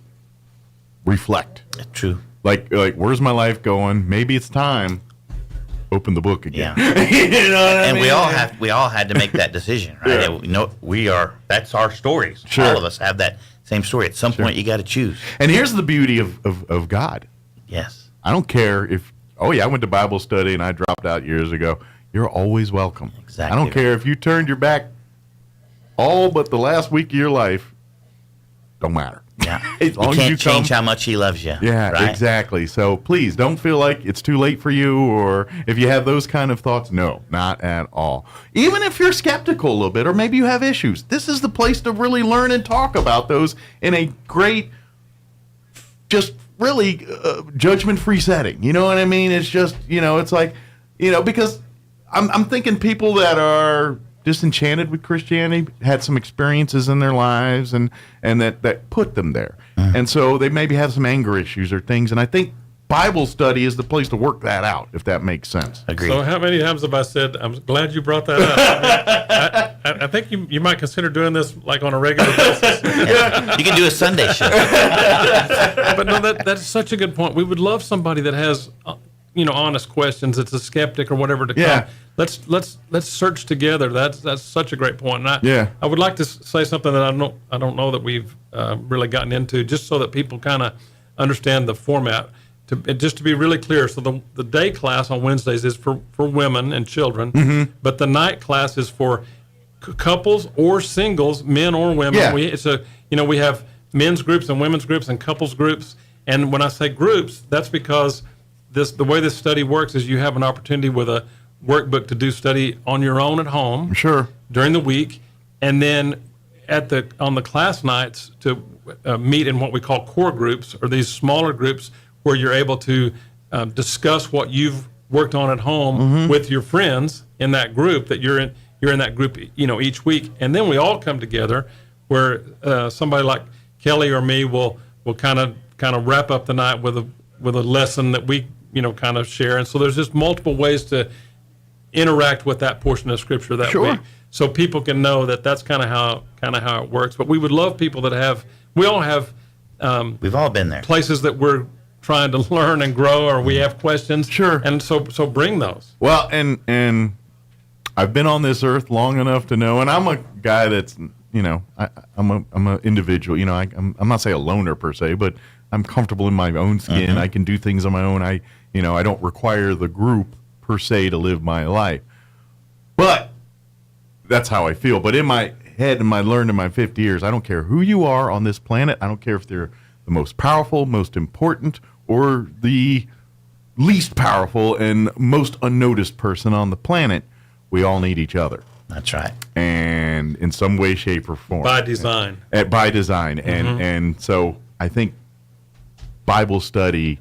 reflect. True. Like where's my life going? Maybe it's time. Open the book again. Yeah. You know what I mean? we all had to make that decision, right? Yeah. That's our stories. Sure. All of us have that same story. At some point, you got to choose. And here's the beauty of God. Yes. I don't care if, I went to Bible study and I dropped out years ago. You're always welcome. Exactly. I don't care if you turned your back all but the last week of your life. Don't matter. Yeah. As long you can't as you change come, how much he loves you. Yeah, right? exactly. So please don't feel like it's too late for you, or if you have those kind of thoughts, no, not at all. Even if you're skeptical a little bit, or maybe you have issues, this is the place to really learn and talk about those in a great, just really judgment-free setting. You know what I mean? It's just, it's like, because I'm thinking people that are disenchanted with Christianity had some experiences in their lives and that put them there. And so they maybe have some anger issues or things. And I think Bible study is the place to work that out, if that makes sense. Agreed. So how many times have I said, I'm glad you brought that up? I think you might consider doing this like on a regular basis. You can do a Sunday show. But no, that's such a good point. We would love somebody that has, honest questions. It's a skeptic or whatever to come. Let's search together. That's such a great point. And I would like to say something that I don't know that we've really gotten into, just so that people kind of understand the format. Just to be really clear, so the day class on Wednesdays is for women and children, but the night class is for couples or singles, men or women. Yeah. We have men's groups and women's groups and couples groups. And when I say groups, that's because the way this study works is you have an opportunity with a workbook to do study on your own at home. Sure. During the week, and then on the class nights to meet in what we call core groups, or these smaller groups where you're able to discuss what you've worked on at home with your friends in that group, that you're in that group, each week. And then we all come together where somebody like Kelly or me will kind of wrap up the night with a lesson that we kind of share. And so there's just multiple ways to interact with that portion of Scripture that week, so people can know that that's kind of how it works. But we would love people that we all have. We've all been there. Places that we're trying to learn and grow, or we have questions. Sure. And so bring those. Well, and I've been on this earth long enough to know, and I'm a guy that's, I'm an individual. I'm not saying a loner per se, but I'm comfortable in my own skin. I can do things on my own. I don't require the group per se to live my life. But that's how I feel. But in my head, and I learned in my 50 years, I don't care who you are on this planet. I don't care if they're the most powerful, most important, or the least powerful and most unnoticed person on the planet. We all need each other. That's right. And in some way, shape, or form. By design. By design. And so I think Bible study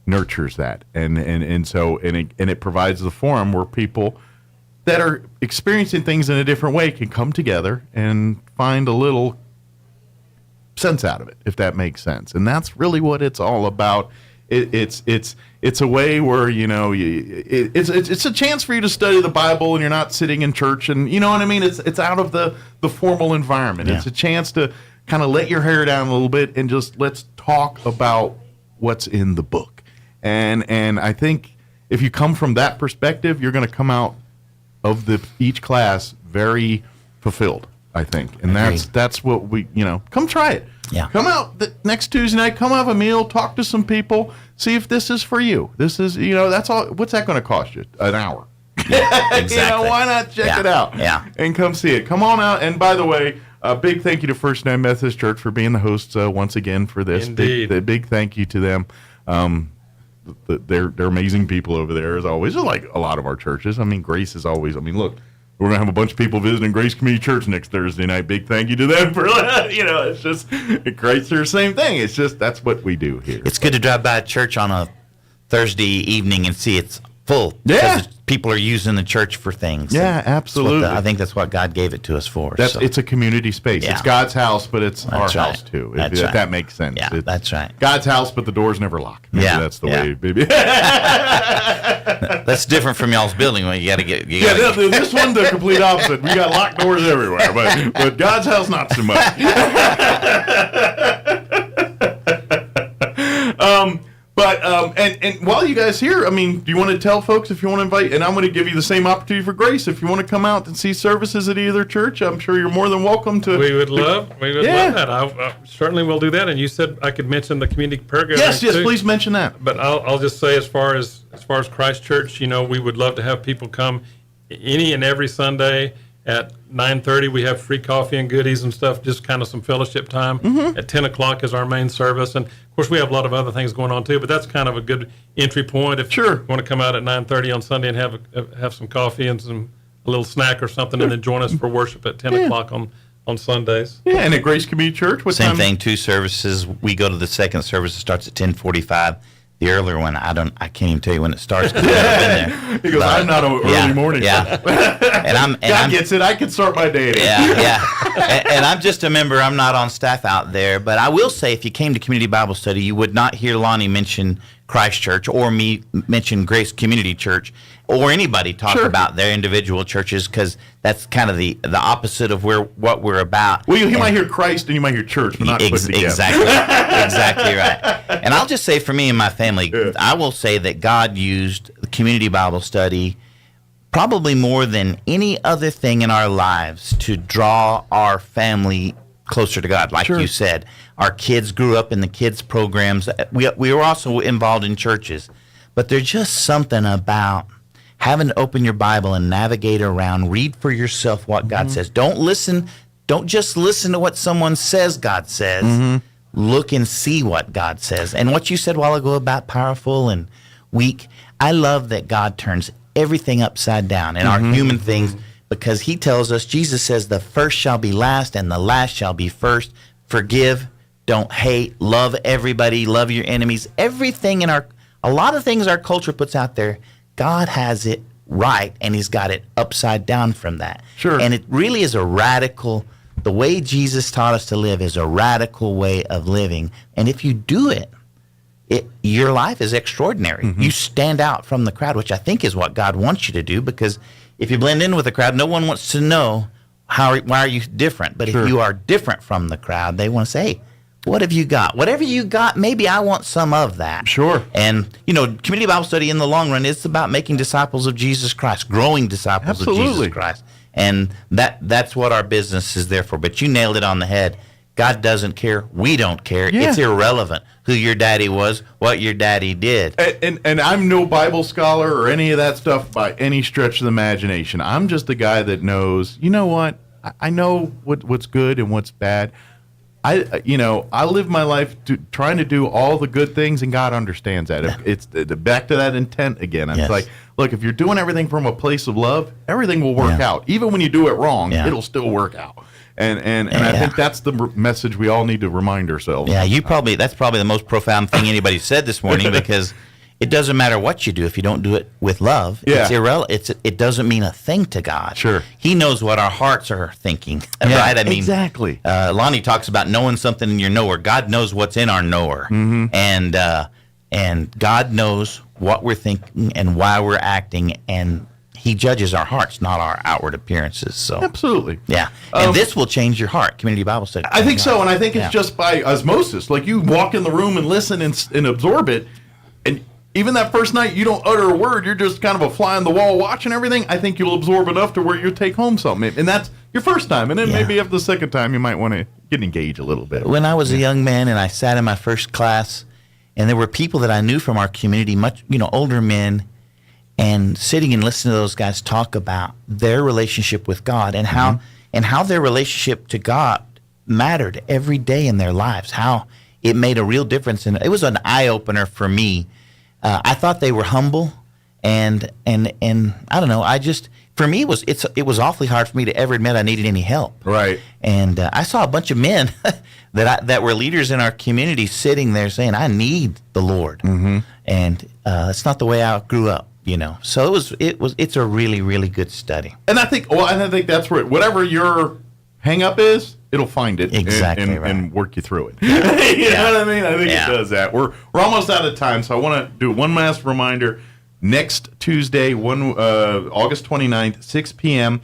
nurtures that. And so it provides the forum where people that are experiencing things in a different way can come together and find a little sense out of it, if that makes sense. And that's really what it's all about. It's a way where it's a chance for you to study the Bible, and you're not sitting in church, and you know what I mean. It's out of the formal environment. Yeah. It's a chance to kind of let your hair down a little bit and just let's talk about what's in the book. And I think if you come from that perspective, you're going to come out of each class very fulfilled, I think. And that's what we, come try it. Yeah. Come out next Tuesday night, come have a meal, talk to some people, see if this is for you. This is, that's all. What's that going to cost you? An hour. Yeah, exactly. Why not check it out? Yeah. And come see it. Come on out. And by the way, a big thank you to First United Methodist Church for being the hosts once again for this. Indeed. Big thank you to them. They're amazing people over there, as always. Just like a lot of our churches. I mean, Grace is always. I mean, look, we're gonna have a bunch of people visiting Grace Community Church next Thursday night. Big thank you to them for that. It's just Grace. They're the same thing. It's just that's what we do here. It's good to drive by a church on a Thursday evening and see it's full. Yeah. Because people are using the church for things. Yeah, absolutely. I think that's what God gave it to us for. It's a community space. Yeah. It's God's house, but it's our house too. If that makes sense. Yeah, that's right. God's house, but the doors never lock. Maybe that's the way. Maybe. That's different from y'all's building. When you got to get. This one's the complete opposite. We got locked doors everywhere, but God's house not so much. And while you guys here, I mean, do you want to tell folks if you want to invite? And I'm going to give you the same opportunity for Grace. If you want to come out and see services at either church, I'm sure you're more than welcome to. We would love that. I certainly will do that. And you said I could mention the community prayer gathering. Yes, please mention that. But I'll just say, as far as Christ Church, we would love to have people come any and every Sunday. At 9:30, we have free coffee and goodies and stuff, just kind of some fellowship time. At 10 o'clock is our main service. And, of course, we have a lot of other things going on, too, but that's kind of a good entry point. If you want to come out at 9:30 on Sunday and have some coffee and a little snack or something, and then join us for worship at 10 o'clock on Sundays. Yeah, and at Grace Community Church, what Same time? thing, 2 services. We go to the second service. It starts at 10:45. The earlier one, I can't even tell you when it starts because I've never been there. Because I'm not an early morning. Yeah, God gets it. I can start my day. And I'm just a member. I'm not on staff out there. But I will say, if you came to Community Bible Study, you would not hear Lonnie mention Christ Church or me mention Grace Community Church or anybody talk about their individual churches, because that's kind of the opposite of what we're about. Well, you might hear Christ and you might hear church, but not put together. Exactly right. And I'll just say, for me and my family, I will say that God used the Community Bible Study probably more than any other thing in our lives to draw our family closer to God. Like you said, our kids grew up in the kids programs. We were also involved in churches, but there's just something about having to open your Bible and navigate around, read for yourself what God says. Don't just listen to what someone says God says. Look and see what God says. And what you said a while ago about powerful and weak, I love that God turns everything upside down in our human things, because he tells us, Jesus says, the first shall be last and the last shall be first. Forgive, don't hate, love everybody, love your enemies. Everything a lot of things our culture puts out there, God has it right, and he's got it upside down from that. Sure. And it really is a radical, the way Jesus taught us to live is a radical way of living. And if you do it, your life is extraordinary. You stand out from the crowd, which I think is what God wants you to do, because if you blend in with the crowd, no one wants to know why are you different. But if you are different from the crowd, they want to say, hey, what have you got? Whatever you got, maybe I want some of that. Sure. And, community Bible study in the long run, it's about making disciples of Jesus Christ, growing disciples of Jesus Christ. And that's what our business is there for. But you nailed it on the head. God doesn't care. We don't care. Yeah. It's irrelevant who your daddy was, what your daddy did. And I'm no Bible scholar or any of that stuff by any stretch of the imagination. I'm just a guy that knows, you know what? I know what's good and what's bad. I live my life trying to do all the good things, and God understands that. Yeah. It's back to that intent again. It's Yes. like, look, if you're doing everything from a place of love, everything will work out. Even when you do it wrong, it'll still work out. And I think that's the message we all need to remind ourselves. Yeah, that's probably the most profound thing anybody said this morning, because it doesn't matter what you do if you don't do it with love. Yeah. It's irrelevant. It doesn't mean a thing to God. Sure. He knows what our hearts are thinking, right? I mean, exactly. Lonnie talks about knowing something in your knower. God knows what's in our knower. And God knows what we're thinking and why we're acting, and he judges our hearts, not our outward appearances. So Absolutely. yeah. And this will change your heart, community Bible study. I think so, and I think it's just by osmosis. Like, you walk in the room and listen and absorb it, and even that first night you don't utter a word, you're just kind of a fly on the wall watching everything. I think you'll absorb enough to where you'll take home something. And that's your first time. And then maybe after the second time you might want to get engaged a little bit. When I was a young man and I sat in my first class, and there were people that I knew from our community, much older men, and sitting and listening to those guys talk about their relationship with God and how their relationship to God mattered every day in their lives, how it made a real difference. And it was an eye-opener for me. I thought they were humble, and I don't know. For me, it was awfully hard for me to ever admit I needed any help. Right. And I saw a bunch of men that were leaders in our community sitting there saying, "I need the Lord," and it's not the way I grew up. So it's a really, really good study. And I think that's where whatever your hang up is, it'll find it and work you through it. You know what I mean? I think it does that. We're almost out of time, so I want to do one last reminder. Next Tuesday, August 29th, 6 p.m.,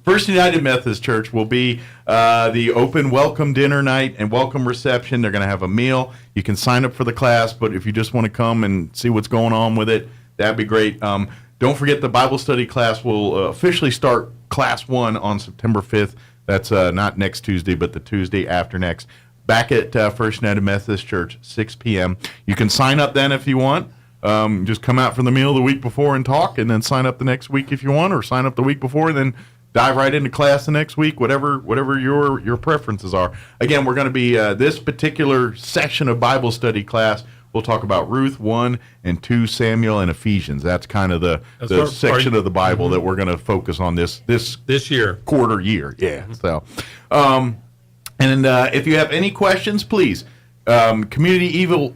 First United Methodist Church will be the open welcome dinner night and welcome reception. They're going to have a meal. You can sign up for the class, but if you just want to come and see what's going on with it, that'd be great. Don't forget the Bible study class will officially start Class 1 on September 5th. That's not next Tuesday, but the Tuesday after next. Back at First United Methodist Church, 6 p.m. You can sign up then if you want. Just come out for the meal the week before and talk, and then sign up the next week if you want, or sign up the week before and then dive right into class the next week, whatever your preferences are. Again, we're going to be this particular session of Bible study class. We'll talk about Ruth 1 and 2 Samuel and Ephesians. That's kind of the section of the Bible that we're going to focus on this year, quarter year. Yeah. So, if you have any questions, please. Community evening.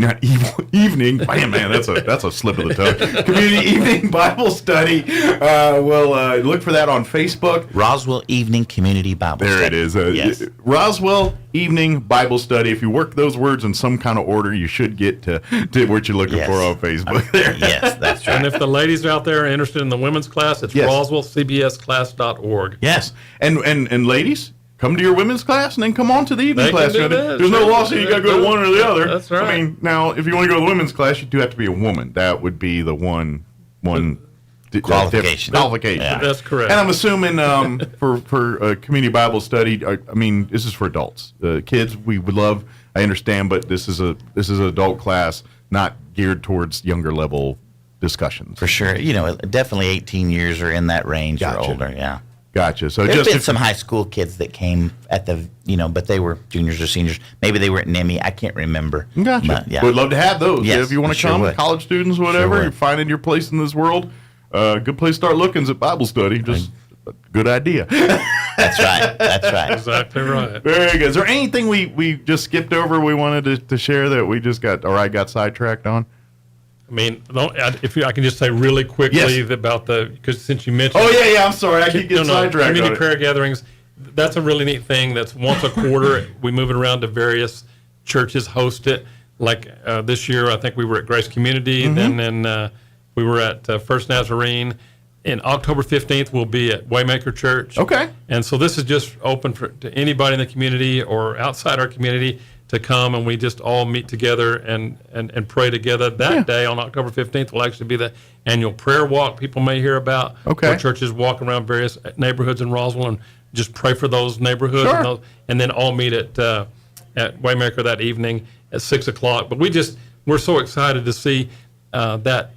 Man, that's a slip of the tongue. Community evening Bible study. We'll look for that on Facebook. Roswell Evening Community Bible Study. There it is. Yes. Roswell Evening Bible Study. If you work those words in some kind of order, you should get to what you're looking for on Facebook. Yes, that's right. And if the ladies out there are interested in the women's class, it's roswellcbsclass.org. Yes, and ladies, come to your women's class and then come on to the evening class. There's no law saying you got to go to one or the other. That's right. I mean, now, if you want to go to the women's class, you do have to be a woman. That would be the one qualification. Yeah. That's correct. And I'm assuming for community Bible study, I mean, this is for adults. Kids, we would love. I understand, but this is an adult class, not geared towards younger level discussions. For sure. Definitely 18 years or in that range or older. Yeah. Gotcha. So There's been some high school kids that came at the, but they were juniors or seniors. Maybe they were at NEMI. I can't remember. Gotcha. But, We'd love to have those. Yes, if you want to come, college students, whatever, you're finding your place in this world. good place to start looking is at Bible study. Just a good idea. That's right. Exactly right. Very good. Is there anything we just skipped over we wanted to share that we just got sidetracked on? I mean, if I can just say really quickly about because since you mentioned. Oh, yeah, I'm sorry. I keep getting sidetracked. Community prayer gatherings, that's a really neat thing. That's once a quarter. We move it around to various churches, host it. Like this year, I think we were at Grace Community, then we were at First Nazarene. And October 15th, we'll be at Waymaker Church. Okay. And so this is just open to anybody in the community or outside our community to come, and we just all meet together and pray together. That day on October 15th will actually be the annual prayer walk people may hear about. Okay. Where churches walk around various neighborhoods in Roswell and just pray for those neighborhoods. Sure. And then all meet at Waymaker that evening at 6 o'clock. But we're so excited to see that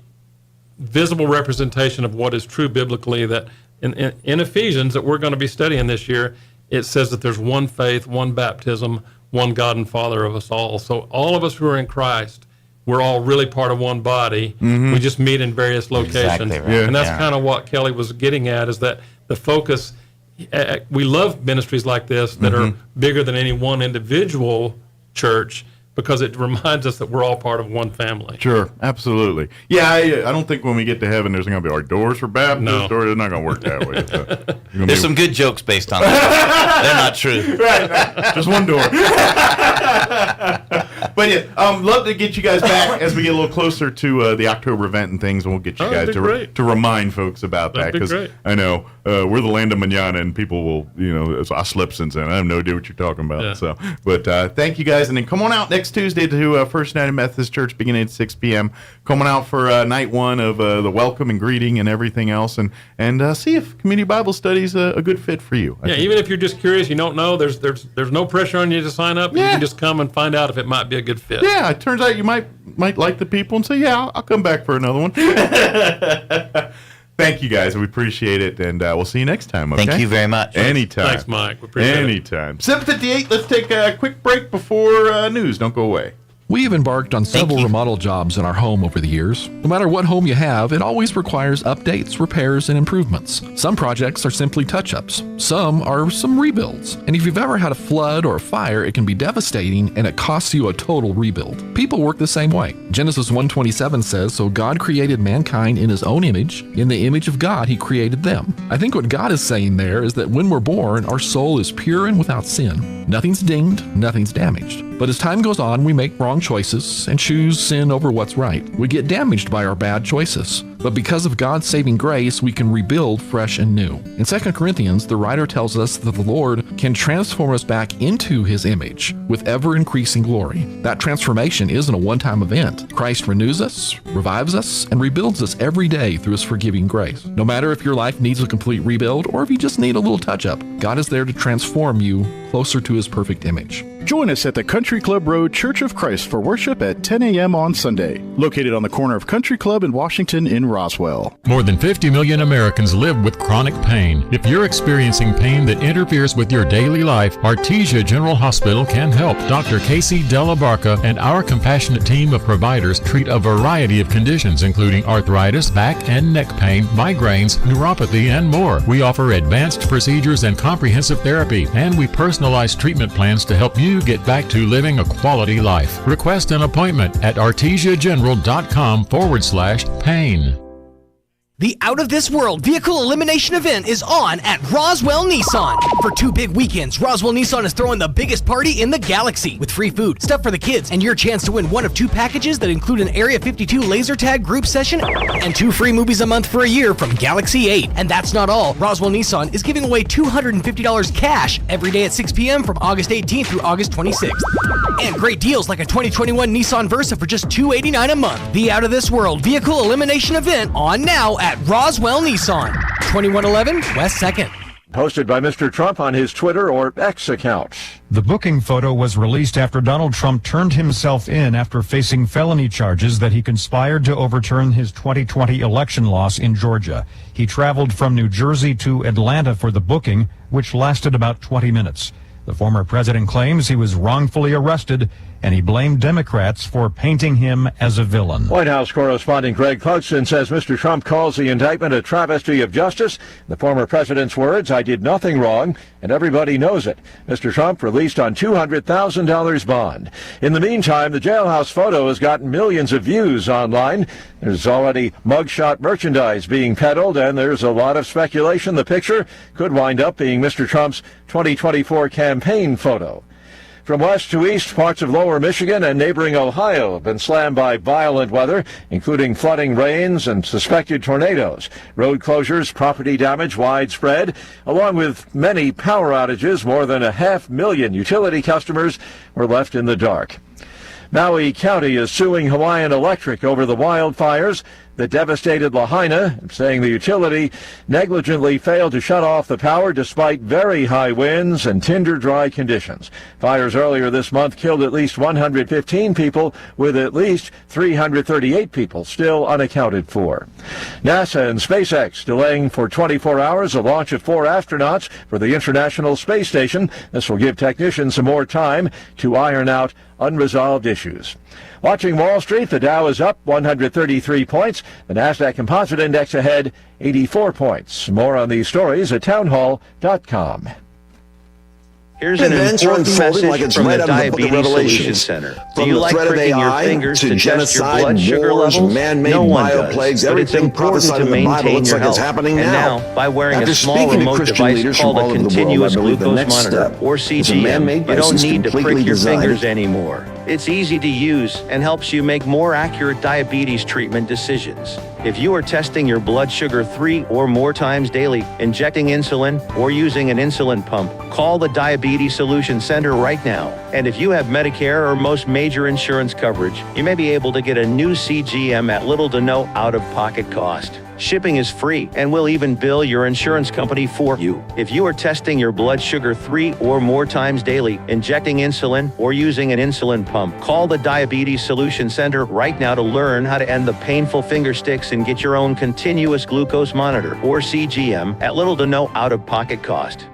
visible representation of what is true biblically, that in Ephesians that we're going to be studying this year, it says that there's one faith, one baptism, one God and Father of us all. So all of us who are in Christ, we're all really part of one body. We just meet in various locations. Exactly right. And that's kind of what Kelly was getting at, is that the focus, we love ministries like this that are bigger than any one individual church, because it reminds us that we're all part of one family. Sure, absolutely. Yeah, I don't think when we get to heaven there's going to be our doors for Baptist, or it's not going to work that way. There's some good jokes based on that. They're not true. Right, just one door. But yeah, love to get you guys back as we get a little closer to the October event and things, and we'll get you guys to remind folks about that, because I know we're the land of manana, and people will, I slept since then. I have no idea what you're talking about. Yeah. So, but thank you guys, and then come on out next Tuesday to First United Methodist Church beginning at 6 p.m. Coming out for night one of the welcome and greeting and everything else, and see if Community Bible Study is a good fit for you. Even if you're just curious, you don't know, there's no pressure on you to sign up. You can just come and find out if it might be a good fit. Yeah, it turns out you might like the people and say, yeah, I'll come back for another one. Thank you, guys. We appreciate it, and we'll see you next time, okay? Thank you very much. Anytime. Thanks, Mike. We appreciate it. Anytime. 7:58, let's take a quick break before news. Don't go away. We've embarked on several remodel jobs in our home over the years. No matter what home you have, it always requires updates, repairs, and improvements. Some projects are simply touch-ups. Some are some rebuilds. And if you've ever had a flood or a fire, it can be devastating, and it costs you a total rebuild. People work the same way. Genesis 1:27 says, "So God created mankind in his own image. In the image of God, he created them." I think what God is saying there is that when we're born, our soul is pure and without sin. Nothing's dinged, nothing's damaged. But as time goes on, we make wrong choices and choose sin over what's right. We get damaged by our bad choices. But because of God's saving grace, we can rebuild fresh and new. In 2 Corinthians, the writer tells us that the Lord can transform us back into his image with ever-increasing glory. That transformation isn't a one-time event. Christ renews us, revives us, and rebuilds us every day through his forgiving grace. No matter if your life needs a complete rebuild or if you just need a little touch-up, God is there to transform you closer to his perfect image. Join us at the Country Club Road Church of Christ for worship at 10 a.m. on Sunday, located on the corner of Country Club and Washington in Roswell. More than 50 million Americans live with chronic pain. If you're experiencing pain that interferes with your daily life, Artesia General Hospital can help. Dr. Casey Della Barca and our compassionate team of providers treat a variety of conditions, including arthritis, back and neck pain, migraines, neuropathy, and more. We offer advanced procedures and comprehensive therapy, and we personalize treatment plans to help you get back to living a quality life. Request an appointment at artesiageneral.com/pain. The Out of This World Vehicle Elimination Event is on at Roswell Nissan. For 2 big weekends, Roswell Nissan is throwing the biggest party in the galaxy with free food, stuff for the kids, and your chance to win one of 2 packages that include an Area 52 laser tag group session and 2 free movies a month for a year from Galaxy 8. And that's not all. Roswell Nissan is giving away $250 cash every day at 6 p.m. from August 18th through August 26th. And great deals like a 2021 Nissan Versa for just $289 a month. The Out of This World Vehicle Elimination Event on now at Roswell Nissan, 2111 West 2nd. Posted by Mr. Trump on his Twitter or X account. The booking photo was released after Donald Trump turned himself in after facing felony charges that he conspired to overturn his 2020 election loss in Georgia. He traveled from New Jersey to Atlanta for the booking, which lasted about 20 minutes. The former president claims he was wrongfully arrested and he blamed Democrats for painting him as a villain. White House correspondent Greg Clugston says Mr. Trump calls the indictment a travesty of justice. The former president's words, "I did nothing wrong, and everybody knows it." Mr. Trump released on $200,000 bond. In the meantime, the jailhouse photo has gotten millions of views online. There's already mugshot merchandise being peddled, and there's a lot of speculation the picture could wind up being Mr. Trump's 2024 campaign photo. From west to east, parts of lower Michigan and neighboring Ohio have been slammed by violent weather, including flooding rains and suspected tornadoes. Road closures, property damage widespread, along with many power outages. More than 500,000 utility customers were left in the dark. Maui County is suing Hawaiian Electric over the wildfires that devastated Lahaina, saying the utility negligently failed to shut off the power despite very high winds and tinder-dry conditions. Fires earlier this month killed at least 115 people, with at least 338 people still unaccounted for. NASA and SpaceX delaying for 24 hours the launch of 4 astronauts for the International Space Station. This will give technicians some more time to iron out unresolved issues. Watching Wall Street, the Dow is up 133 points. The Nasdaq Composite Index ahead 84 points. More on these stories at townhall.com. Here's an important message from the Diabetes Solution Center. Do you like pricking your fingers to test your blood sugar levels? No one does, but it's important to maintain your health. And now, by wearing a small remote device called a continuous glucose monitor, or CGM, you don't need to prick your fingers anymore. It's easy to use and helps you make more accurate diabetes treatment decisions. If you are testing your blood sugar 3 or more times daily, injecting insulin, or using an insulin pump, call the Diabetes Solution Center right now. And if you have Medicare or most major insurance coverage, you may be able to get a new CGM at little to no out-of-pocket cost. Shipping is free, and we'll even bill your insurance company for you. If you are testing your blood sugar 3 or more times daily, injecting insulin, or using an insulin pump, call the Diabetes Solution Center right now to learn how to end the painful finger sticks and get your own continuous glucose monitor, or CGM, at little to no out-of-pocket cost.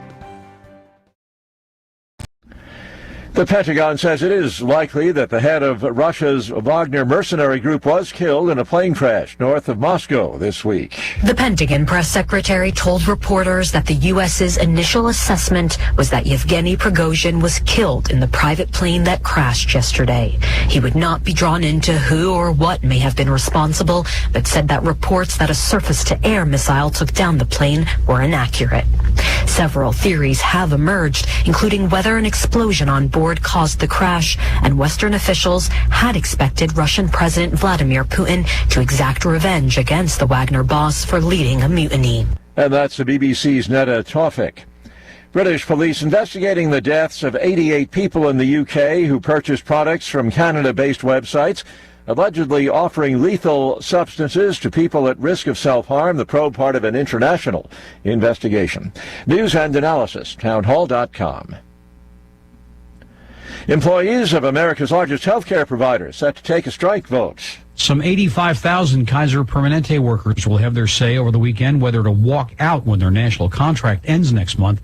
The Pentagon says it is likely that the head of Russia's Wagner mercenary group was killed in a plane crash north of Moscow this week. The Pentagon press secretary told reporters that the U.S.'s initial assessment was that Yevgeny Prigozhin was killed in the private plane that crashed yesterday. He would not be drawn into who or what may have been responsible, but said that reports that a surface-to-air missile took down the plane were inaccurate. Several theories have emerged, including whether an explosion on board caused the crash, and Western officials had expected Russian President Vladimir Putin to exact revenge against the Wagner boss for leading a mutiny. And that's the BBC's Neda Tawfik. British police investigating the deaths of 88 people in the UK who purchased products from Canada-based websites allegedly offering lethal substances to people at risk of self-harm. The probe part of an international investigation. News and analysis, townhall.com. Employees of America's largest healthcare provider set to take a strike vote. Some 85,000 Kaiser Permanente workers will have their say over the weekend whether to walk out when their national contract ends next month.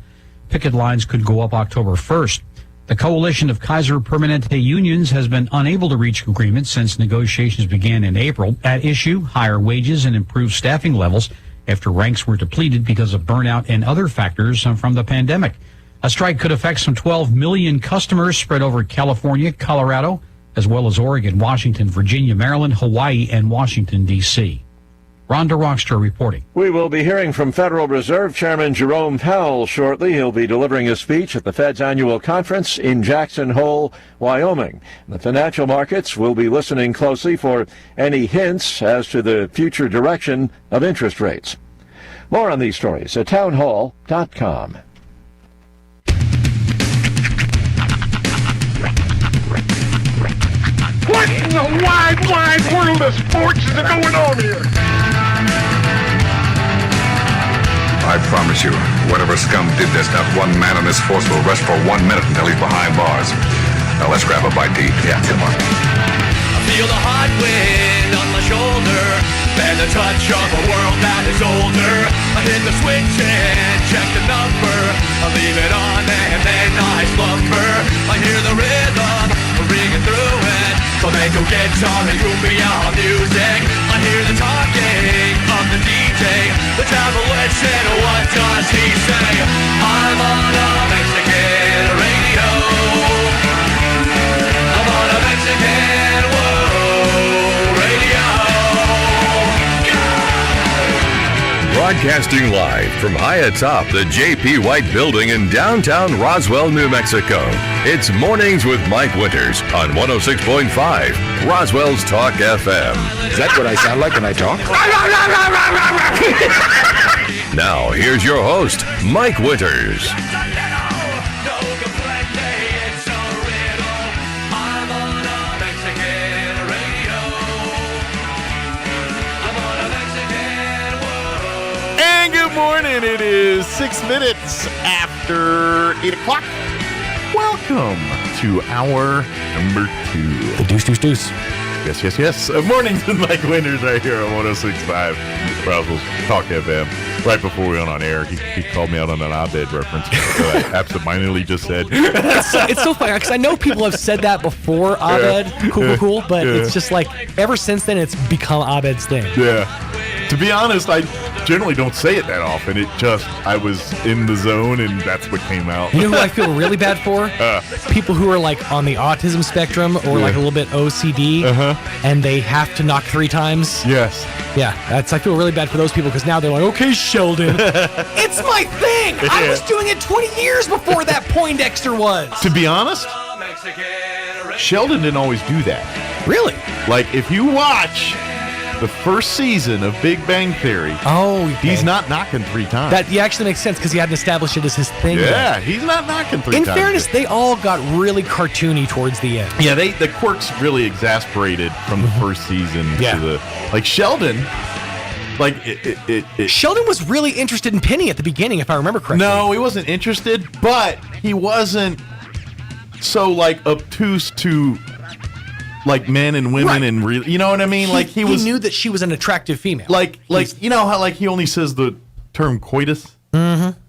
Picket lines could go up October 1st. The coalition of Kaiser Permanente unions has been unable to reach agreement since negotiations began in April. At issue, higher wages and improved staffing levels after ranks were depleted because of burnout and other factors from the pandemic. A strike could affect some 12 million customers spread over California, Colorado, as well as Oregon, Washington, Virginia, Maryland, Hawaii, and Washington, D.C. Rhonda Rockstra reporting. We will be hearing from Federal Reserve Chairman Jerome Powell shortly. He'll be delivering a speech at the Fed's annual conference in Jackson Hole, Wyoming. The financial markets will be listening closely for any hints as to the future direction of interest rates. More on these stories at townhall.com. What in the wide, wide world of sports is going on here? I promise you, whatever scum did this, not one man in this force will rest for 1 minute until he's behind bars. Now let's grab a bite to eat. Yeah, come on. I feel the hot wind on my shoulder and the touch of a world that is older. I hit the switch and check the number. I leave it on and then I slumber. I hear the rhythm ringing through flamenco guitar and cumbia music. I hear the talking of the DJ, the demolition. What does he say? I'm on a Mexican radio. I'm on a Mexican world radio. Broadcasting live from high atop the J.P. White Building in downtown Roswell, New Mexico. It's Mornings with Mike Winters on 106.5 Roswell's Talk FM. Is that what I sound like when I talk? Now, here's your host, Mike Winters. And good morning. It is 6 minutes after 8 o'clock. Welcome to hour number 2. The deuce. Yes. Mornings with Mike Winters right here on 106.5 Roswell's Talk FM. Right before we went on air, he called me out on an Abed reference that I absentmindedly just said. It's so funny because I know people have said that before, Abed, cool, but it's just like ever since then it's become Abed's thing. Yeah. To be honest, I generally don't say it that often. I was in the zone and that's what came out. You know who I feel really bad for? People who are like on the autism spectrum or like a little bit OCD and they have to knock 3 times. Yes. Yeah, I feel really bad for those people because now they're like, okay, Sheldon. It's my thing. I was doing it 20 years before that Poindexter was. To be honest, Sheldon didn't always do that. Really? Like if you watch the first season of Big Bang Theory, he's not knocking 3 times. That actually makes sense because he hadn't established it as his thing Yeah, yet. he's not knocking 3 times. In fairness, they all got really cartoony towards the end. Yeah, the quirks really exasperated from the first season to the like Sheldon. Like Sheldon was really interested in Penny at the beginning, if I remember correctly. No, he wasn't interested, but he wasn't so like obtuse to like men and women and really, you know what I mean? Like he knew that she was an attractive female. Like you know how like he only says the term coitus? Mm-hmm.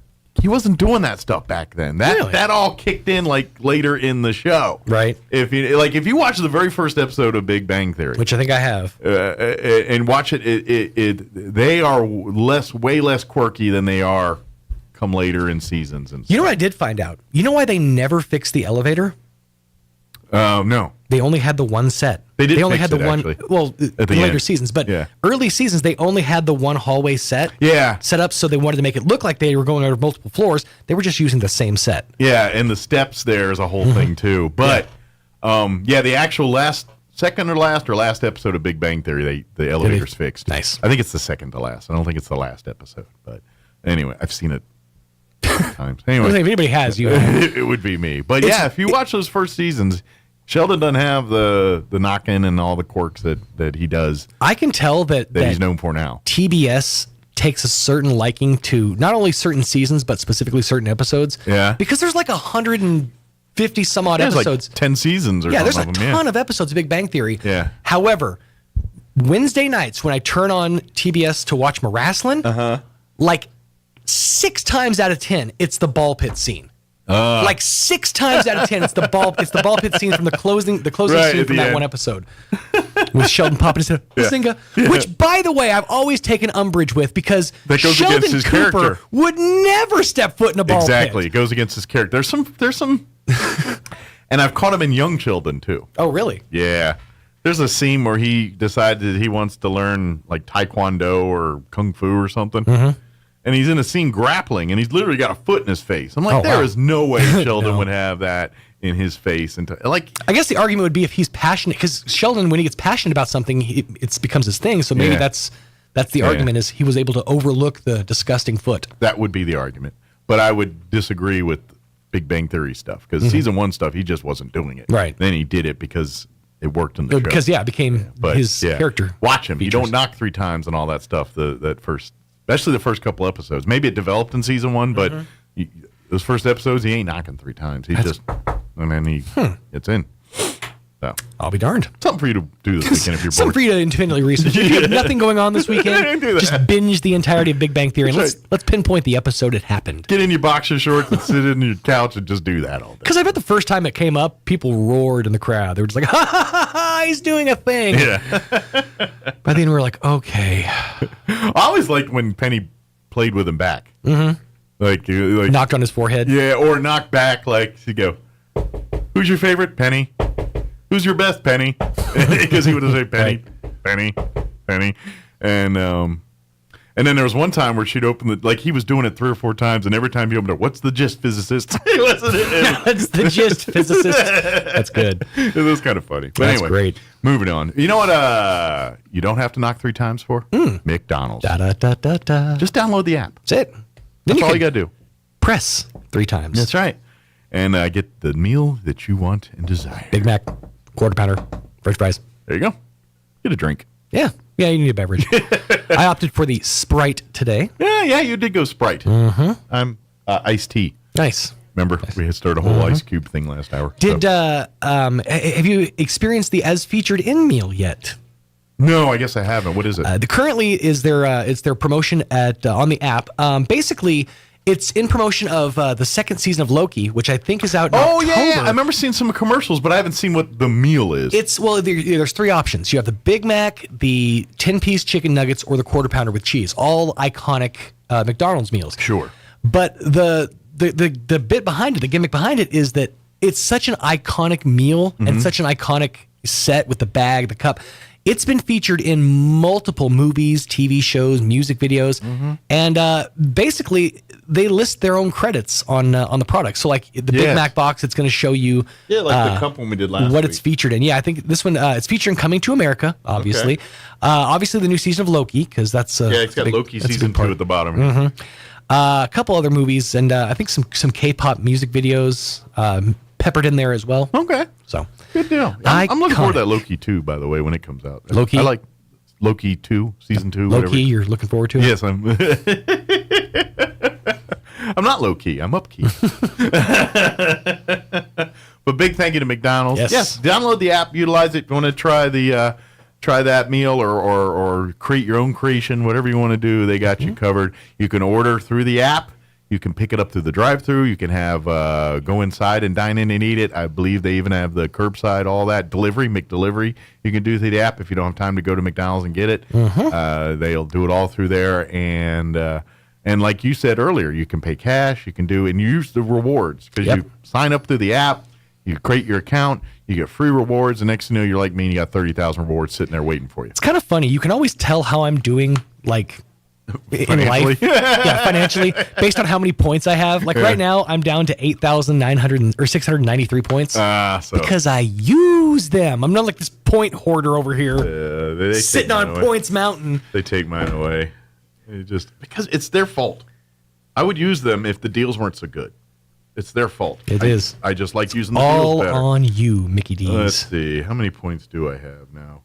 He wasn't doing that stuff back then. That all kicked in like later in the show. Right. If you watch the very first episode of Big Bang Theory, which I think I have, and watch it, they are way less quirky than they are come later in seasons and stuff. You know what I did find out? You know why they never fixed the elevator? No. They only had the one set. They only fix had the it, one. actually, Well, at the later end. seasons, but early seasons they only had the one hallway set. Yeah. Set up so they wanted to make it look like they were going over multiple floors. They were just using the same set. Yeah, and the steps there is a whole thing too. But the actual second or last episode of Big Bang Theory, the elevator's fixed. Nice. I think it's the second to last. I don't think it's the last episode. But anyway, I've seen it times. Anyway, if anybody has, you have. it would be me. But if you watch those first seasons, Sheldon doesn't have the knock-in and all the quirks that he does. I can tell that he's known for now. TBS takes a certain liking to not only certain seasons, but specifically certain episodes. Yeah. Because there's like 150 some odd episodes. Like 10 seasons or there's something. a ton of episodes of Big Bang Theory. Yeah. However, Wednesday nights when I turn on TBS to watch Marasslin, like 6 times out of 10, it's the ball pit scene. Like 6 times out of 10, it's the ball pit scene from the closing scene from that end. one episode with Sheldon popping his head, Bazinga, which by the way I've always taken umbrage with because that goes Sheldon against his Cooper character. would never step foot in a ball Exactly, pit. it goes against his character. There's some, and I've caught him in young Sheldon too. Oh really? Yeah. There's a scene where he decided he wants to learn like Taekwondo or Kung Fu or something. Mm-hmm. And he's in a scene grappling, and he's literally got a foot in his face. I'm like, there is no way Sheldon would have that in his face. And I guess the argument would be if he's passionate, because Sheldon, when he gets passionate about something, it becomes his thing. So maybe that's the argument is he was able to overlook the disgusting foot. That would be the argument. But I would disagree with Big Bang Theory stuff, because season 1 stuff, he just wasn't doing it. Right. Then he did it because it worked in the show. Because, it became his character. Watch him. Features. You don't knock 3 times and all that stuff, especially the first couple episodes. Maybe it developed in season 1, but those first episodes, he ain't knocking 3 times. He's it's in. So I'll be darned. Something for you to do this weekend if you're Something bored. for you to independently research. If you have nothing going on this weekend, Do that. just binge the entirety of Big Bang Theory. And let's pinpoint the episode it happened. Get in your boxer shorts and sit in your couch and just do that all day. Because I bet the first time it came up, people roared in the crowd. They were just like, ha ha ha ha, he's doing a thing. Yeah. By then we were like, okay. I always liked when Penny played with him back. Mm-hmm. Like knocked on his forehead. Yeah, or knocked back like she'd go, "Who's your favorite, Penny? Who's your best, Penny?" Because he would say Penny, Penny, Penny, and then there was one time where she'd open the he was doing it 3 or 4 times, and every time he opened it, "What's the gist, physicist?" Wasn't it? That's the gist, physicist. That's good. It was kind of funny. But That's anyway, great. Moving on. You know what? You don't have to knock 3 times for McDonald's. Da, da, da, da, da. Just download the app. That's it. That's all can you got to do. Press 3 times. That's right. And get the meal that you want and desire. Big Mac, quarter pounder, French fries. There you go. Get a drink. Yeah, you need a beverage. I opted for the Sprite today. Yeah, you did go Sprite. Mm-hmm. I'm iced tea. Nice. Remember, we had started a whole ice cube thing last hour. Did have you experienced the as featured in meal yet? No, I guess I haven't. What is it? Currently is it's their promotion at on the app. Basically, it's in promotion of the second season of Loki, which I think is out in October. Yeah. I remember seeing some commercials, but I haven't seen what the meal is. There's 3 options. You have the Big Mac, the 10-piece chicken nuggets, or the quarter pounder with cheese. All iconic McDonald's meals. Sure. But the bit behind it, the gimmick behind it, is that it's such an iconic meal and such an iconic set with the bag, the cup. It's been featured in multiple movies, TV shows, music videos, and basically they list their own credits on the product. So, like the Big Mac box, it's going to show you the cup one we did last what week. it's featured in. Yeah, I think this one it's featuring Coming to America, obviously. Okay. Obviously, the new season of Loki, because that's it's got Loki season 2 at the bottom. Mm-hmm. A couple other movies, and I think some K-pop music videos peppered in there as well. Okay. So good deal. I'm looking forward to that Loki 2, by the way, when it comes out. Loki? I like Loki 2, season 2. Loki, whatever. you're looking forward to it? Yes, I'm. I'm not low key. I'm up key. But big thank you to McDonald's. Yes, download the app, utilize it. If you want to try the try that meal or create your own creation, whatever you want to do, they got you covered. You can order through the app. You can pick it up through the drive-through. You can have go inside and dine in and eat it. I believe they even have the curbside, all that delivery, McDelivery. You can do through the app if you don't have time to go to McDonald's and get it. They'll do it all through there, and like you said earlier, you can pay cash. You can do and use the rewards because you sign up through the app. You create your account. You get free rewards. The next thing you know, you're like me, and you got 30,000 rewards sitting there waiting for you. It's kind of funny. You can always tell how I'm doing, like. In life, financially, based on how many points I have. Like right now, I'm down to 8,900 or 693 points because I use them. I'm not like this point hoarder over here, they sitting on points mountain. They take mine away. Because it's their fault. I would use them if the deals weren't so good. It's their fault. It is. I just like using the all deals better. on you, Mickey D's. Let's see. How many points do I have now?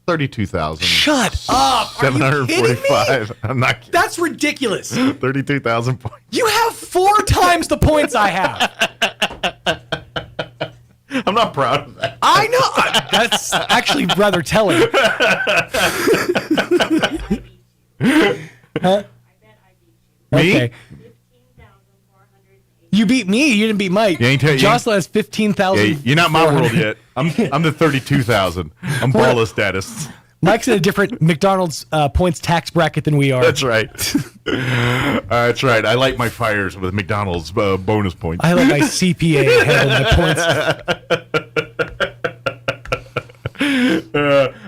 32,000. Shut up! Are you kidding me? I'm not kidding. That's ridiculous. 32,000 points. You have 4 times the points I have. I'm not proud of that. I know. That's actually rather telling. Huh? Me? Okay. You beat me. You didn't beat Mike. Jocelyn has 15,000. Yeah, you're not my world yet. I'm the 32,000. I'm baller status. Mike's in a different McDonald's points tax bracket than we are. That's right. That's right. I light my fires with McDonald's bonus points. I let my CPA handle my points.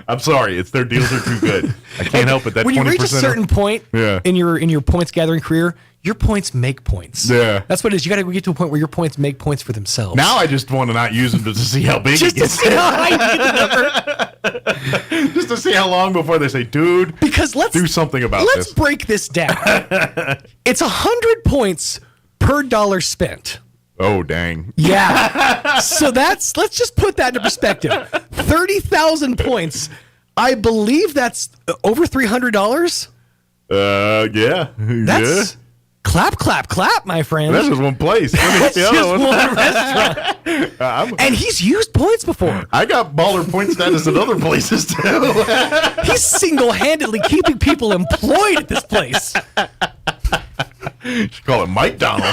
I'm sorry. It's their deals are too good. I can't help it. That when you 20% reach a certain point in your points gathering career, your points make points. Yeah. That's what it is. You got to get to a point where your points make points for themselves. Now I just want to not use them to see how big it gets. To see how high you get the number. Just to see how long before they say, dude, because let's do something about this. Let's break this down. It's 100 points per dollar spent. Oh, dang. Yeah. So let's just put that into perspective. 30,000 points. I believe that's over $300. Yeah. Clap, clap, clap, my friend. That's just one place. That's just one restaurant. And he's used points before. I got baller point status in other places too. He's single-handedly keeping people employed at this place. You should call it Mike Donald.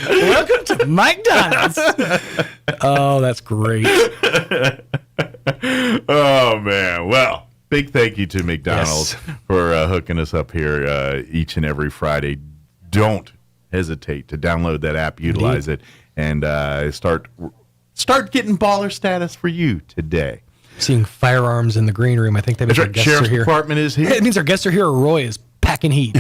Welcome to Mike Donald's. Oh, that's great. Oh, man. Well, big thank you to McDonald's for hooking us up here each and every Friday. Don't hesitate to download that app, utilize it, and start getting baller status for you today. Seeing firearms in the green room. I think that means our guests Sheriff's are here. Department is here. It means our guests are here or Roy is packing heat.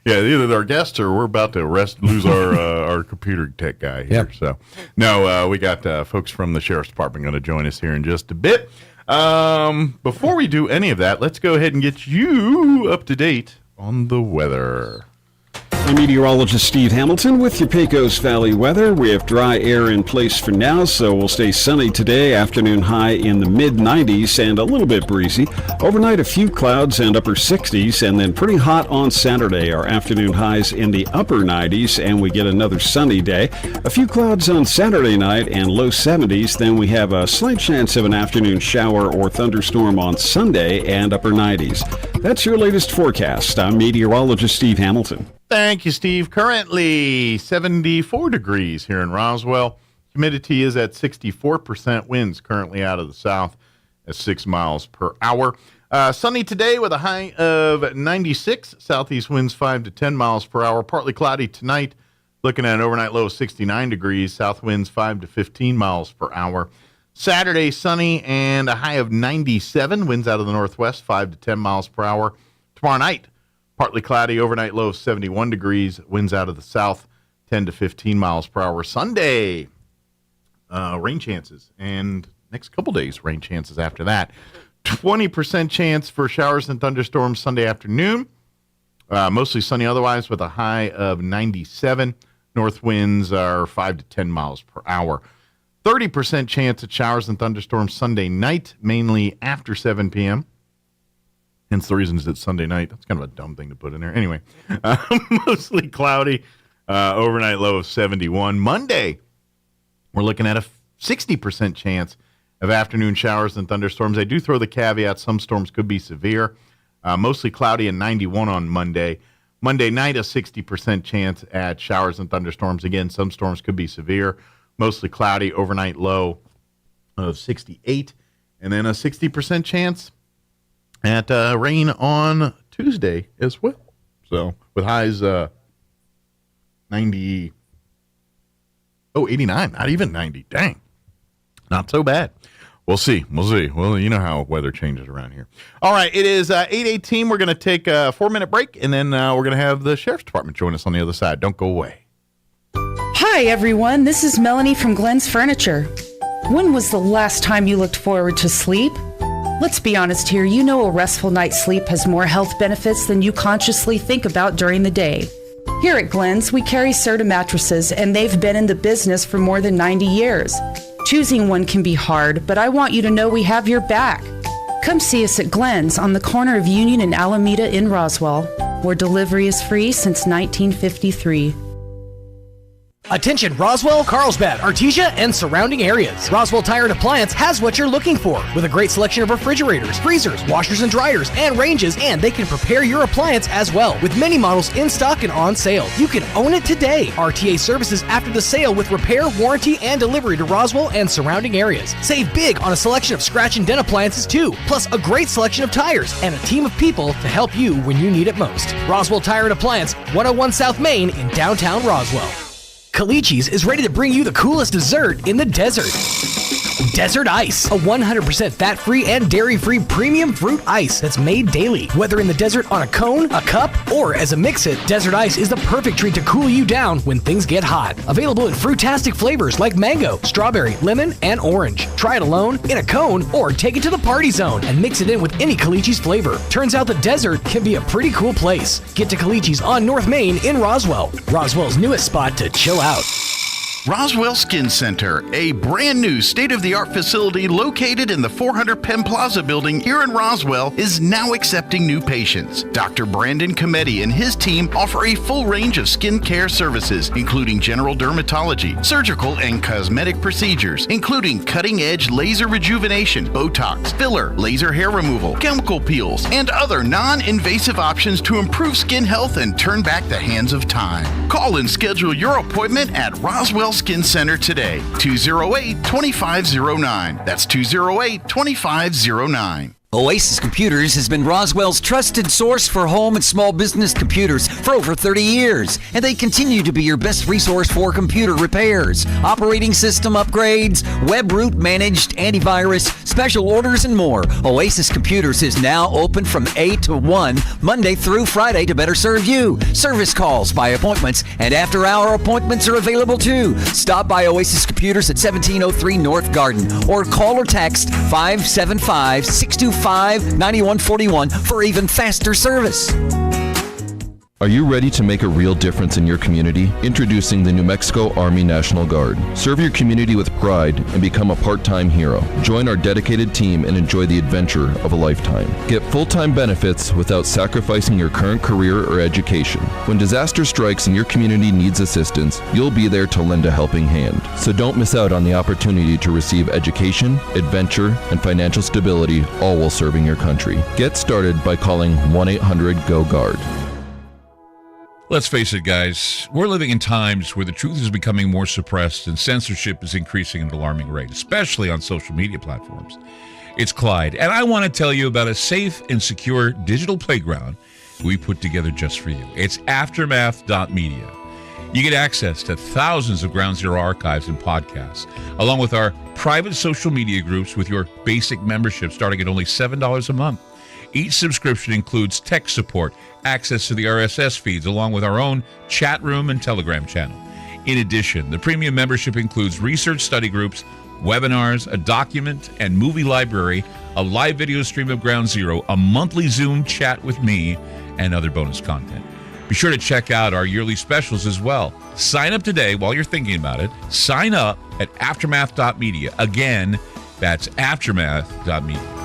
Yeah, either our guests or we're about to lose our computer tech guy here. Yep. So, no, we got folks from the Sheriff's Department going to join us here in just a bit. Before we do any of that, let's go ahead and get you up to date on the weather. I'm meteorologist Steve Hamilton with your Pecos Valley weather. We have dry air in place for now, so we'll stay sunny today. Afternoon high in the mid-90s and a little bit breezy. Overnight, a few clouds and upper 60s, and then pretty hot on Saturday. Our afternoon highs in the upper 90s, and we get another sunny day. A few clouds on Saturday night and low 70s. Then we have a slight chance of an afternoon shower or thunderstorm on Sunday and upper 90s. That's your latest forecast. I'm meteorologist Steve Hamilton. Thank you, Steve. Currently 74 degrees here in Roswell. Humidity is at 64%. Winds currently out of the south at 6 miles per hour. Sunny today with a high of 96. Southeast winds 5 to 10 miles per hour. Partly cloudy tonight. Looking at an overnight low of 69 degrees. South winds 5 to 15 miles per hour. Saturday, sunny and a high of 97. Winds out of the northwest 5 to 10 miles per hour. Tomorrow night, partly cloudy, overnight low of 71 degrees, winds out of the south, 10 to 15 miles per hour. Sunday, rain chances, and next couple days, rain chances after that. 20% chance for showers and thunderstorms Sunday afternoon. Mostly sunny otherwise with a high of 97. North winds are 5 to 10 miles per hour. 30% chance of showers and thunderstorms Sunday night, mainly after 7 p.m., hence the reason it's Sunday night. That's kind of a dumb thing to put in there. Anyway, mostly cloudy, overnight low of 71. Monday, we're looking at a 60% chance of afternoon showers and thunderstorms. I do throw the caveat some storms could be severe. Mostly cloudy and 91 on Monday. Monday night, a 60% chance at showers and thunderstorms. Again, some storms could be severe. Mostly cloudy, overnight low of 68. And then a 60% chance at rain on Tuesday as well. So with highs 89, not even 90. Dang. Not so bad. We'll see. Well, you know how weather changes around here. All right, it is 8:18. We're going to take a 4-minute break, and then we're going to have the Sheriff's Department join us on the other side. Don't go away. Hi, everyone. This is Melanie from Glenn's Furniture. When was the last time you looked forward to sleep? Let's be honest here, you know a restful night's sleep has more health benefits than you consciously think about during the day. Here at Glenn's, we carry Serta mattresses, and they've been in the business for more than 90 years. Choosing one can be hard, but I want you to know we have your back. Come see us at Glenn's on the corner of Union and Alameda in Roswell, where delivery is free since 1953. Attention Roswell, Carlsbad, Artesia, and surrounding areas. Roswell Tire and Appliance has what you're looking for with a great selection of refrigerators, freezers, washers and dryers, and ranges, and they can prepare your appliance as well with many models in stock and on sale. You can own it today. RTA services after the sale with repair, warranty, and delivery to Roswell and surrounding areas. Save big on a selection of scratch and dent appliances too, plus a great selection of tires and a team of people to help you when you need it most. Roswell Tire and Appliance, 101 South Main in downtown Roswell. Calichi's is ready to bring you the coolest dessert in the desert. Desert Ice, a 100% fat-free and dairy-free premium fruit ice that's made daily. Whether in the desert on a cone, a cup, or as a mix-it, Desert Ice is the perfect treat to cool you down when things get hot. Available in fruitastic flavors like mango, strawberry, lemon, and orange. Try it alone, in a cone, or take it to the party zone and mix it in with any Calichi's flavor. Turns out the desert can be a pretty cool place. Get to Calichi's on North Main in Roswell. Roswell's newest spot to chill out. Roswell Skin Center, a brand new state-of-the-art facility located in the 400 Penn Plaza building here in Roswell, is now accepting new patients. Dr. Brandon Cometti and his team offer a full range of skin care services, including general dermatology, surgical and cosmetic procedures, including cutting-edge laser rejuvenation, Botox, filler, laser hair removal, chemical peels, and other non-invasive options to improve skin health and turn back the hands of time. Call and schedule your appointment at Roswell Skin Center today. 208-2509. That's 208-2509. Oasis Computers has been Roswell's trusted source for home and small business computers for over 30 years, and they continue to be your best resource for computer repairs, operating system upgrades, web root managed, antivirus, special orders, and more. Oasis Computers is now open from 8 to 1, Monday through Friday to better serve you. Service calls by appointments and after-hour appointments are available too. Stop by Oasis Computers at 1703 North Garden or call or text 575-625-9141 for even faster service. Are you ready to make a real difference in your community? Introducing the New Mexico Army National Guard. Serve your community with pride and become a part-time hero. Join our dedicated team and enjoy the adventure of a lifetime. Get full-time benefits without sacrificing your current career or education. When disaster strikes and your community needs assistance, you'll be there to lend a helping hand. So don't miss out on the opportunity to receive education, adventure, and financial stability, all while serving your country. Get started by calling 1-800-GO-GUARD. Let's face it, guys, we're living in times where the truth is becoming more suppressed and censorship is increasing at an alarming rate, especially on social media platforms. It's Clyde, and I want to tell you about a safe and secure digital playground we put together just for you. It's aftermath.media. You get access to thousands of Ground Zero archives and podcasts, along with our private social media groups with your basic membership starting at only $7 a month. Each subscription includes tech support, access to the RSS feeds, along with our own chat room and Telegram channel. In addition, the premium membership includes research study groups, webinars, a document and movie library, a live video stream of Ground Zero, a monthly Zoom chat with me, and other bonus content. Be sure to check out our yearly specials as well. Sign up today while you're thinking about it. Sign up at aftermath.media. Again, that's aftermath.media.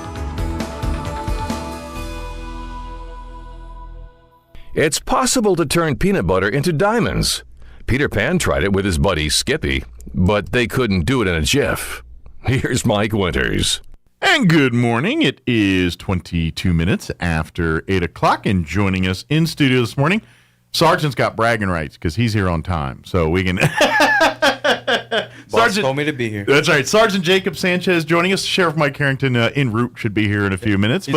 It's possible to turn peanut butter into diamonds. Peter Pan tried it with his buddy Skippy, but they couldn't do it in a jiff. Here's Mike Winters. And good morning. It is 22 minutes after 8 o'clock, and joining us in studio this morning, Sergeant's got bragging rights because he's here on time, so we can... Boss told me to be here. That's right. Sergeant Jacob Sanchez joining us. Sheriff Mike Harrington en route should be here in a few minutes,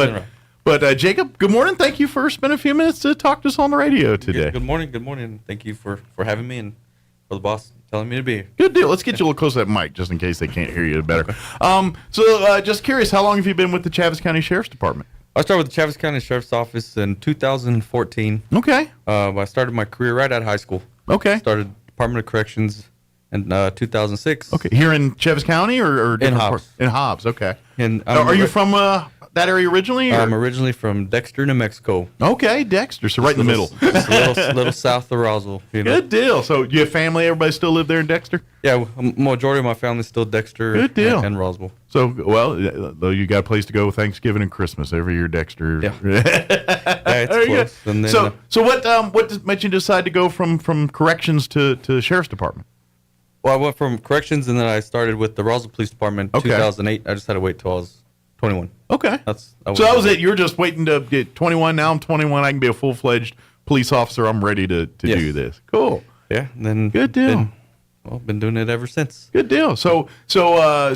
But Jacob, good morning. Thank you for spending a few minutes to talk to us on the radio today. Good morning. Good morning. Thank you for having me and for the boss telling me to be here. Good deal. Let's get you a little closer to that mic just in case they can't hear you better. Okay. Just curious, how long have you been with the Chaves County Sheriff's Department? I started with the Chaves County Sheriff's Office in 2014. Okay. I started my career right out of high school. Okay. Started Department of Corrections in 2006. Okay. Here in Chaves County or in Hobbs? In Hobbs. Okay. And are you from that area originally? I'm originally from Dexter, New Mexico. Okay, Dexter. So right in the middle. little south of Roswell. You know? Good deal. So you have family? Everybody still live there in Dexter? Yeah, majority of my family's still Dexter. Good deal. And Roswell. So, though you got a place to go Thanksgiving and Christmas every year, Dexter. Yeah. It's close. And then, so what made you decide to go from corrections to Sheriff's Department? Well, I went from corrections and then I started with the Roswell Police Department in 2008. I just had to wait till I was 21. Okay. That was it. You were just waiting to get 21. Now I'm 21. I can be a full-fledged police officer. I'm ready to do this. Cool. Yeah. And then good deal. Been doing it ever since. Good deal. So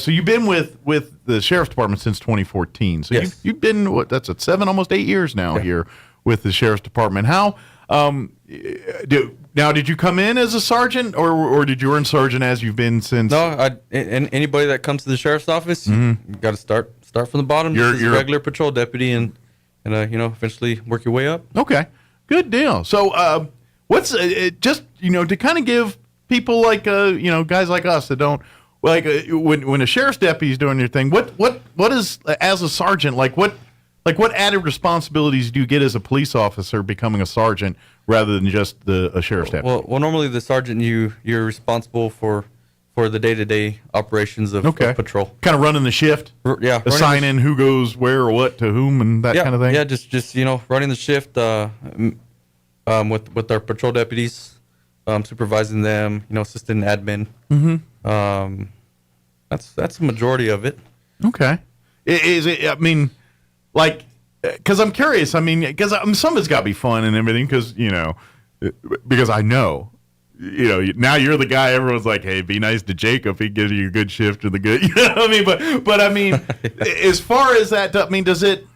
you've been with the Sheriff's Department since 2014. So yes. you've been almost 8 years now here with the Sheriff's Department. How did you come in as a sergeant or did you earn sergeant as you've been since? No, and anybody that comes to the sheriff's office, you got to start from the bottom. You're a regular patrol deputy and eventually work your way up. Okay, good deal. So what's just to kind of give people like guys like us that don't when a sheriff's deputy is doing your thing, what is as a sergeant what added responsibilities do you get as a police officer becoming a sergeant rather than just a sheriff's deputy? Well, normally the sergeant you're responsible for for the day-to-day operations of patrol. Kind of running the shift. Yeah, assigning who goes where or what to whom and that kind of thing. Yeah, just running the shift with our patrol deputies, supervising them, assisting admin. Mm-hmm. That's the majority of it. Okay. Is it? I mean, like, because I'm curious. I mean, because some of it's got to be fun and everything. Because I know. Now you're the guy. Everyone's like, "Hey, be nice to Jacob. He gives you a good shift or the good." You know what I mean? But I mean, as far as that, I mean, does it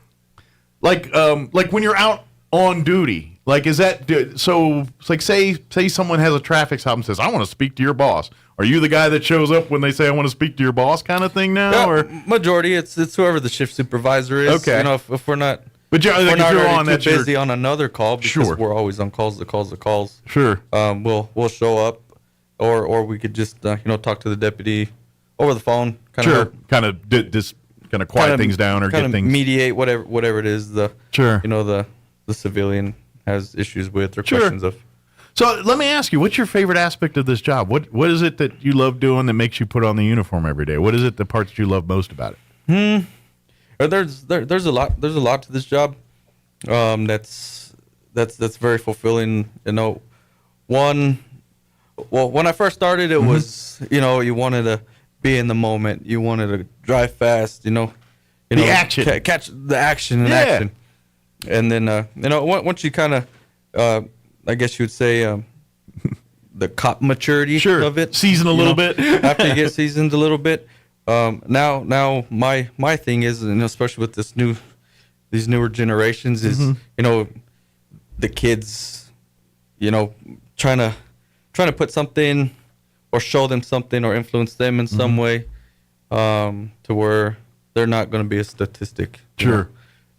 like when you're out on duty? Like, is that so? It's like say someone has a traffic stop and says, "I want to speak to your boss." Are you the guy that shows up when they say, "I want to speak to your boss," kind of thing now? Yeah, or majority, it's whoever the shift supervisor is. Okay. If we're not. But you're too busy on another call because we're always on calls. Sure. We'll show up, or we could just talk to the deputy over the phone. Kind of quiet things down or get things mediate whatever it is. The civilian has issues with or questions of. So let me ask you, what's your favorite aspect of this job? What is it that you love doing that makes you put on the uniform every day? What is it the parts that you love most about it? There's a lot to this job that's very fulfilling. When I first started, it was you wanted to be in the moment, you wanted to drive fast, the action, catch the action in action, and then once you kind of I guess you would say the cop maturity of it, season a little bit after you get seasoned a little bit. Now my thing is, and especially with these newer generations, is the kids, trying to put something or show them something or influence them in some way, to where they're not going to be a statistic. Sure,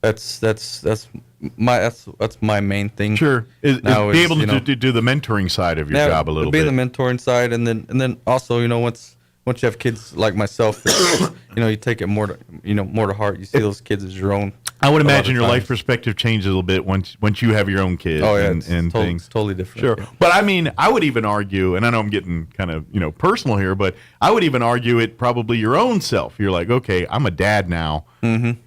that's my main thing. Sure, be able to do the mentoring side of your job a little bit. Be the mentoring side, and then also once you have kids like myself, you take it more to heart. You see those kids as your own. I would imagine your life perspective changes a little bit once you have your own kids. Oh yeah, and things. It's totally different. Sure, yeah. But I mean, I would even argue, and I know I'm getting kind of personal here, but I would even argue it probably your own self. You're like, okay, I'm a dad now. Mm-hmm.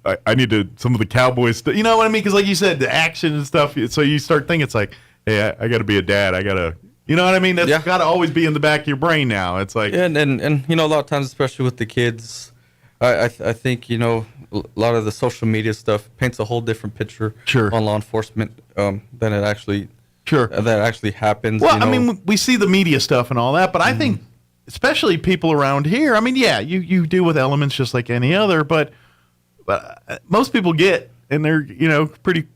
I need to some of the cowboy stuff. You know what I mean? Because like you said, the action and stuff. So you start thinking, it's like, hey, I got to be a dad. I got to. You know what I mean? That's got to always be in the back of your brain now. It's like, and a lot of times, especially with the kids, I think a lot of the social media stuff paints a whole different picture on law enforcement than it actually happens. Well, I mean, we see the media stuff and all that, but I think especially people around here. I mean, yeah, you deal with elements just like any other, but most people get, and they're pretty.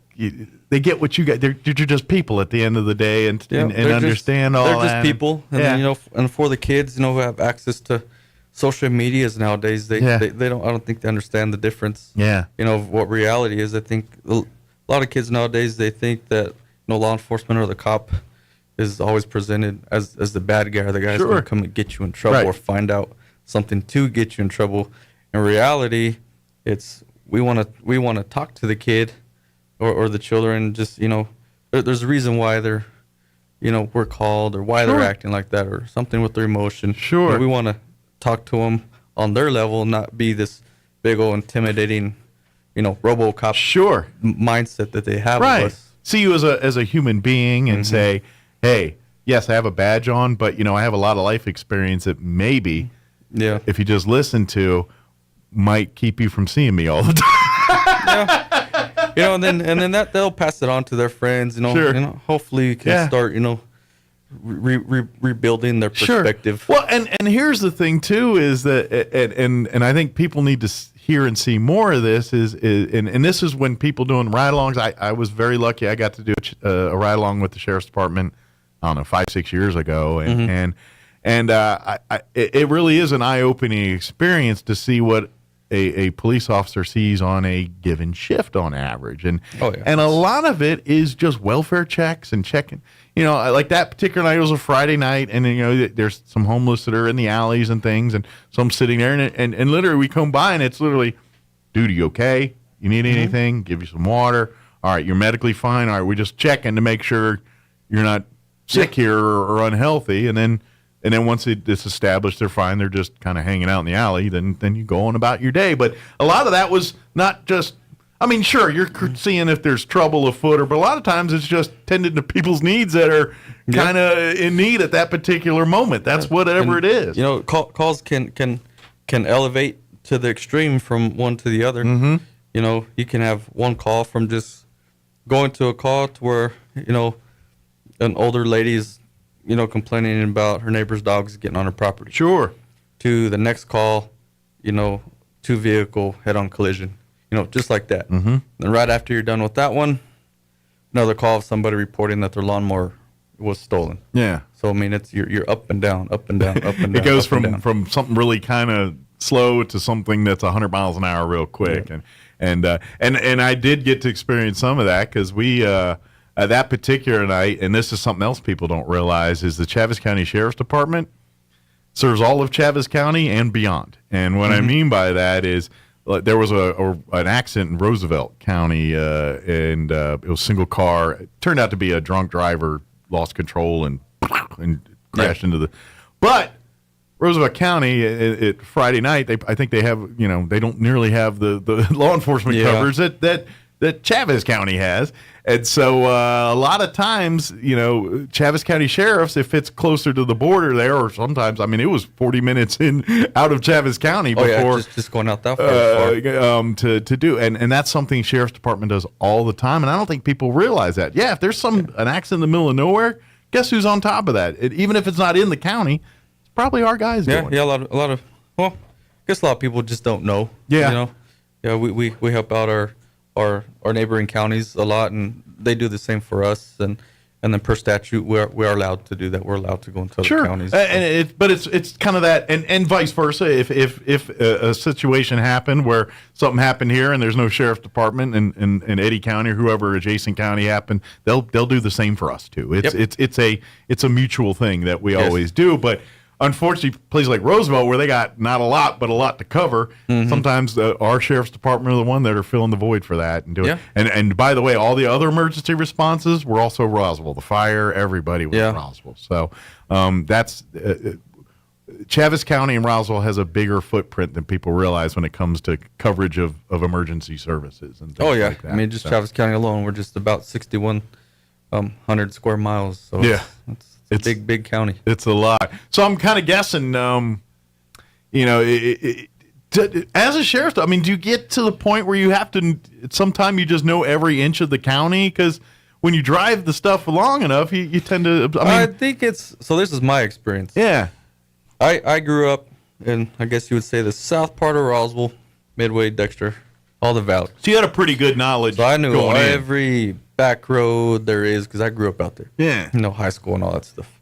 They get what you got. They're just people at the end of the day, and understand all that. They're just people, and then, and for the kids, who have access to social medias nowadays, they don't. I don't think they understand the difference. Yeah. Of what reality is. I think a lot of kids nowadays, they think that law enforcement or the cop is always presented as the bad guy, or the guy who's going to come and get you in trouble or find out something to get you in trouble. In reality, it's we want to talk to the kid. Or the children, just there's a reason why they're, we're called, or why they're acting like that, or something with their emotion. Sure, we want to talk to them on their level, not be this big old intimidating, RoboCop mindset that they have. Right. Of us. See you as a human being and say, hey, yes, I have a badge on, but I have a lot of life experience that maybe, if you just listen to, might keep you from seeing me all the time. And then that they'll pass it on to their friends. Hopefully you can start rebuilding their perspective. Sure. Well, and here's the thing too is that and I think people need to hear and see more of this is this is when people doing ride-alongs. I was very lucky. I got to do a ride-along with the sheriff's department. I don't know, 5-6 years ago, and it really is an eye-opening experience to see what a police officer sees on a given shift on average. And and a lot of it is just welfare checks and checking. Like that particular night, it was a Friday night, and there's some homeless that are in the alleys and things, and so I'm sitting there, and literally we come by, and it's literally, dude, are you okay? You need anything? Give you some water. All right, you're medically fine. All right, we're just checking to make sure you're not sick here or unhealthy, and then And then once it's established they're fine, they're just kind of hanging out in the alley, then you go on about your day. But a lot of that was not just, I mean, sure, you're seeing if there's trouble afoot, but a lot of times it's just tending to people's needs that are kind of in need at that particular moment. That's whatever it is. You know, calls can elevate to the extreme from one to the other. Mm-hmm. You know, you can have one call from just going to a call to where, you know, an older lady's, you know, complaining about her neighbor's dogs getting on her property. Sure. To the next call, you know, 2-vehicle head-on collision. You know, just like that. Mm-hmm. Then right after you're done with that one, another call of somebody reporting that their lawnmower was stolen. Yeah. So I mean, it's you're up and down, up and down, up and down. It goes up and down. from something really kind of slow to something that's 100 miles an hour real quick. Yeah. And I did get to experience some of that because we that particular night, and this is something else people don't realize, is the Chaves County Sheriff's Department serves all of Chaves County and beyond. And what I mean by that is there was an accident in Roosevelt County, and it was single car. It turned out to be a drunk driver, lost control and crashed into the. But Roosevelt County, Friday night, I think they have, you know, they don't nearly have the law enforcement coverage that Chaves County has. And so a lot of times, you know, Chaves County sheriffs, if it's closer to the border there, or sometimes, I mean, it was 40 minutes out of Chaves County before just going out that far. To do, and that's something Sheriff's Department does all the time, and I don't think people realize that. Yeah, if there's an accident in the middle of nowhere, guess who's on top of that? Even if it's not in the county, it's probably our guys doing it. Yeah, a lot of well, I guess a lot of people just don't know. Yeah. You know? Yeah, we help out our neighboring counties a lot, and they do the same for us. And then per statute, we are allowed to do that. We're allowed to go into other counties. But it's kind of that, and vice versa. If a situation happened where something happened here and there's no sheriff's department in Eddy County or whoever adjacent county happened, they'll do the same for us too. It's a mutual thing that we always do, but. Unfortunately, places like Roswell, where they got not a lot, but a lot to cover, sometimes our sheriff's department are the one that are filling the void for that and doing it. And by the way, all the other emergency responses were also Roswell. The fire, everybody was Roswell. So that's Chaves County and Roswell has a bigger footprint than people realize when it comes to coverage of emergency services and things like that. I mean, just Chaves County alone, we're just about 6,100 square miles. So it's a big county. It's a lot. So I'm kind of guessing, you know, as a sheriff, I mean, do you get to the point where you have to, sometime you just know every inch of the county? Because when you drive the stuff long enough, you tend to, I think it's, so this is my experience. Yeah. I grew up in, I guess you would say, the south part of Roswell, Midway, Dexter, all the valley. So you had a pretty good knowledge. So I knew every back road there is because I grew up out there. Yeah. You know, high school and all that stuff.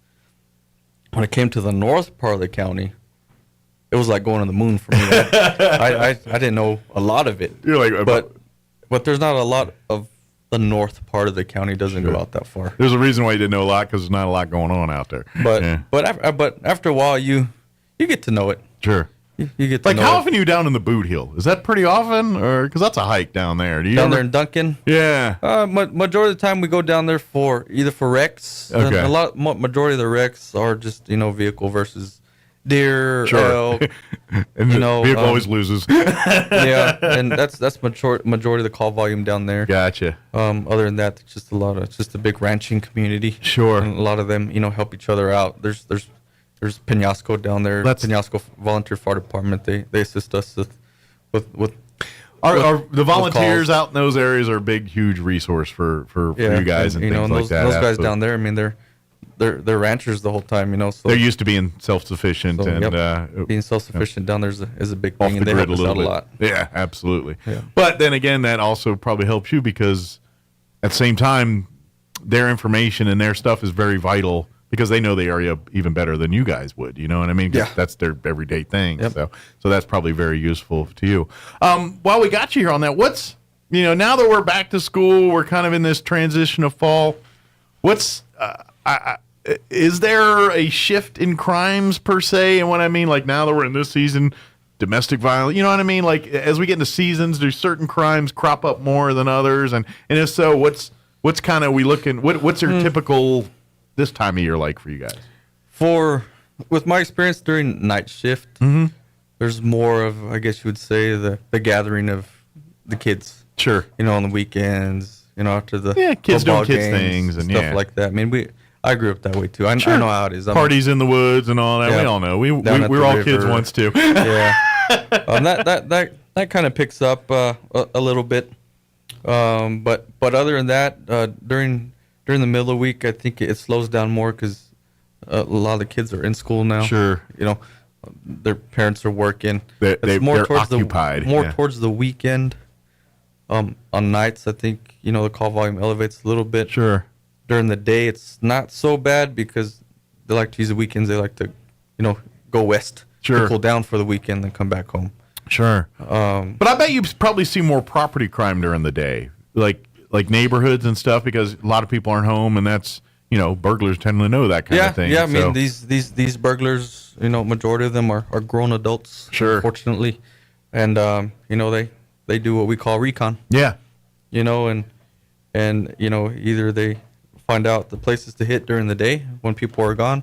When it came to the north part of the county, it was like going to the moon for me. I didn't know a lot of it. You're like, but there's not a lot of the north part of the county doesn't go out that far. There's a reason why you didn't know a lot because there's not a lot going on out there. But after a while, you get to know it. Sure. You get to like know how it. often are you down in the Boot Hill? Is that pretty often, or because that's a hike down there? Do you down there in Duncan? Yeah. Majority of the time we go down there for wrecks. Okay. And majority of the wrecks are just vehicle versus deer. Elk. And the vehicle always loses. Yeah, and that's majority of the call volume down there. Gotcha. Other than that, it's just a big ranching community. Sure. And a lot of them help each other out. There's Penasco down there. Penasco Volunteer Fire Department. They assist us with the volunteers out in those areas are a big, huge resource for you guys and things like that. Those guys down there, I mean, they're ranchers the whole time, So they're used to being self-sufficient being self-sufficient down there is a big thing, and they help us out a lot. Yeah, absolutely. Yeah. But then again, that also probably helps you because at the same time, their information and their stuff is very vital. Because they know the area even better than you guys would, you know what I mean? Yeah. That's their everyday thing. Yep. So that's probably very useful to you. While we got you here on that, what's, now that we're back to school, we're kind of in this transition of fall, is there a shift in crimes per se? And what I mean, like now that we're in this season, domestic violence, you know what I mean? Like as we get into seasons, do certain crimes crop up more than others? And if so, what's kind of what's your typical this time of year like for you guys? For with my experience during night shift, there's more of, I guess you would say, the gathering of the kids. Sure. On the weekends, after the kids football doing kids games, things and stuff like that. I mean, I grew up that way too. I know how it is. Parties in the woods and all that. Yeah. We all know. We're all kids once too. Yeah. That kind of picks up a little bit. But other than that, during the middle of the week, I think it slows down more because a lot of the kids are in school now. Sure. Their parents are working. They're occupied. Towards the weekend. On nights, I think the call volume elevates a little bit. Sure. During the day, it's not so bad because they like to use the weekends. They like to, go west. Sure. To cool down for the weekend, then come back home. Sure. But I bet you probably see more property crime during the day, like neighborhoods and stuff, because a lot of people aren't home, and that's burglars tend to know that kind of thing. Yeah. I mean, these burglars, majority of them are grown adults. Sure. Unfortunately, and they do what we call recon. Yeah. And either they find out the places to hit during the day when people are gone,